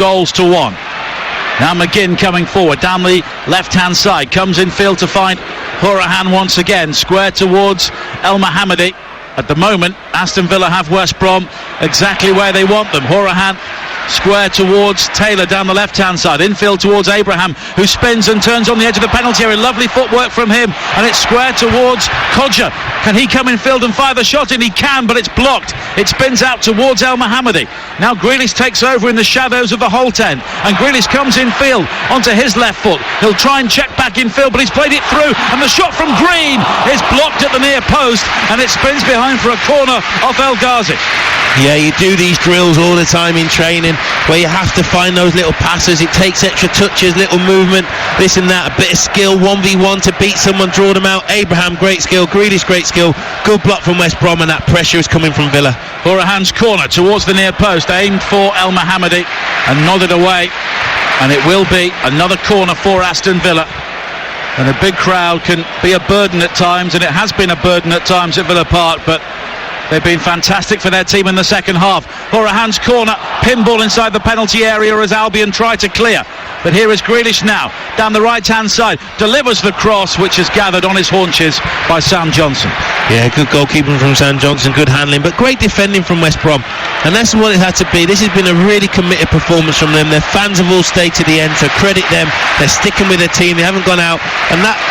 Speaker 1: Now McGinn coming forward down the left-hand side, comes in field to find Horahan once again, square towards El Mohammadi. At the moment, Aston Villa have West Brom exactly where they want them. Horahan square towards Taylor down the left-hand side, infield towards Abraham, who spins and turns on the edge of the penalty area. Lovely footwork from him, and it's square towards Codger. Can he come in field and fire the shot in? He can, but it's blocked. It spins out towards El Mohammadi. Now Grealish takes over in the shadows of the Holt end, and Grealish comes in field onto his left foot. He'll try and check back in field, but he's played it through, and the shot from Green is blocked at the near post, and it spins behind for a corner off El Ghazi.
Speaker 2: Yeah, you do these drills all the time in training where you have to find those little passes. It takes extra touches, little movement, this and that, a bit of skill, 1v1 to beat someone, draw them out. Abraham, great skill. Grealish, great skill. Good block from West Brom, and that pressure is coming from Villa.
Speaker 1: Horahan's corner towards the near post, aimed for El Mohammadi and nodded away, and it will be another corner for Aston Villa. And a big crowd can be a burden at times, and it has been a burden at times at Villa Park, but they've been fantastic for their team in the second half. Horahan's corner, pinball inside the penalty area as Albion try to clear. But here is Grealish now, down the right-hand side, delivers the cross, which is gathered on his haunches by Sam Johnson.
Speaker 2: Yeah, good goalkeeping from Sam Johnson, good handling, but great defending from West Brom. And that's what it had to be. This has been a really committed performance from them. Their fans have all stayed to the end, so credit them. They're sticking with their team, they haven't gone out. And that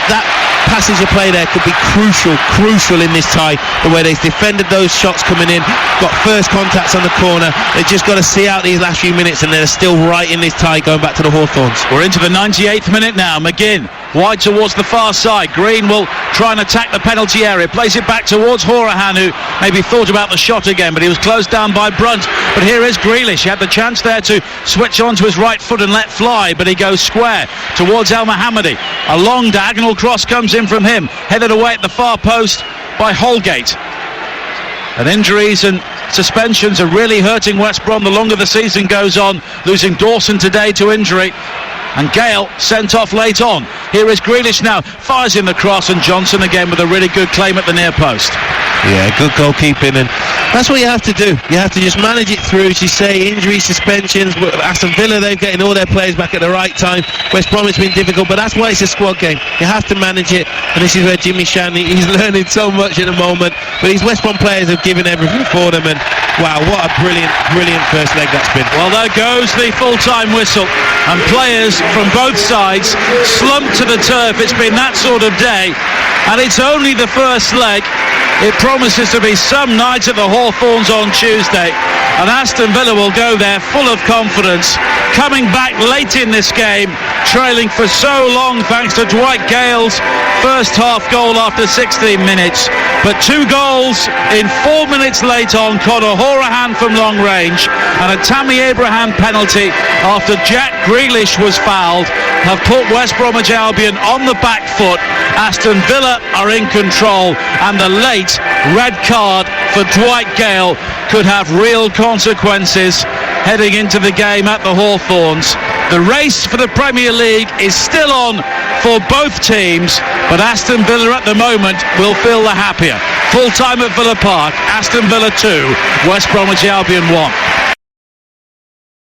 Speaker 2: passage of play there could be crucial in this tie. The way they've defended those shots coming in, got first contacts on the corner. They've just got to see out these last few minutes, and they're still right in this tie going back to the Hawthorns.
Speaker 1: We're into the 98th minute now. McGinn wide towards the far side. Green will try and attack the penalty area, plays it back towards Horahan, who maybe thought about the shot again, but he was closed down by Brunt. But here is Grealish. He had the chance there to switch on to his right foot and let fly, but he goes square towards El Mohammadi. A long diagonal cross comes in from him, headed away at the far post by Holgate. And injuries and suspensions are really hurting West Brom the longer the season goes on, losing Dawson today to injury. and Gale sent off late on. Here is Grealish now, fires in the cross, and Johnson again with a really good claim at the near post.
Speaker 2: Yeah, good goalkeeping, and that's what you have to do. You have to just manage it through, as you say, injuries, suspensions. Aston Villa, they're getting all their players back at the right time. West Brom, it's been difficult, but that's why it's a squad game. You have to manage it, and this is where Jimmy Shanley, he's learning so much at the moment, but these West Brom players have given everything for them, and wow, what a brilliant first leg that's been.
Speaker 1: Well, there goes the full-time whistle, and players from both sides slumped to the turf. It's been that sort of day, and it's only the first leg. It promises to be some night at the Hawthorns on Tuesday, and Aston Villa will go there full of confidence, coming back late in this game, trailing for so long thanks to Dwight Gale's first half goal after 16 minutes, but 2 goals in 4 minutes late on. Conor Hourihane from long range and a Tammy Abraham penalty after Jack Grealish was fouled have put West Bromwich Albion on the back foot. Aston Villa are in control, and the late red card for Dwight Gale could have real consequences heading into the game at the Hawthorns. The race for the Premier League is still on for both teams, but Aston Villa at the moment will feel the happier. Full time at Villa Park, Aston Villa 2, West Bromwich Albion 1.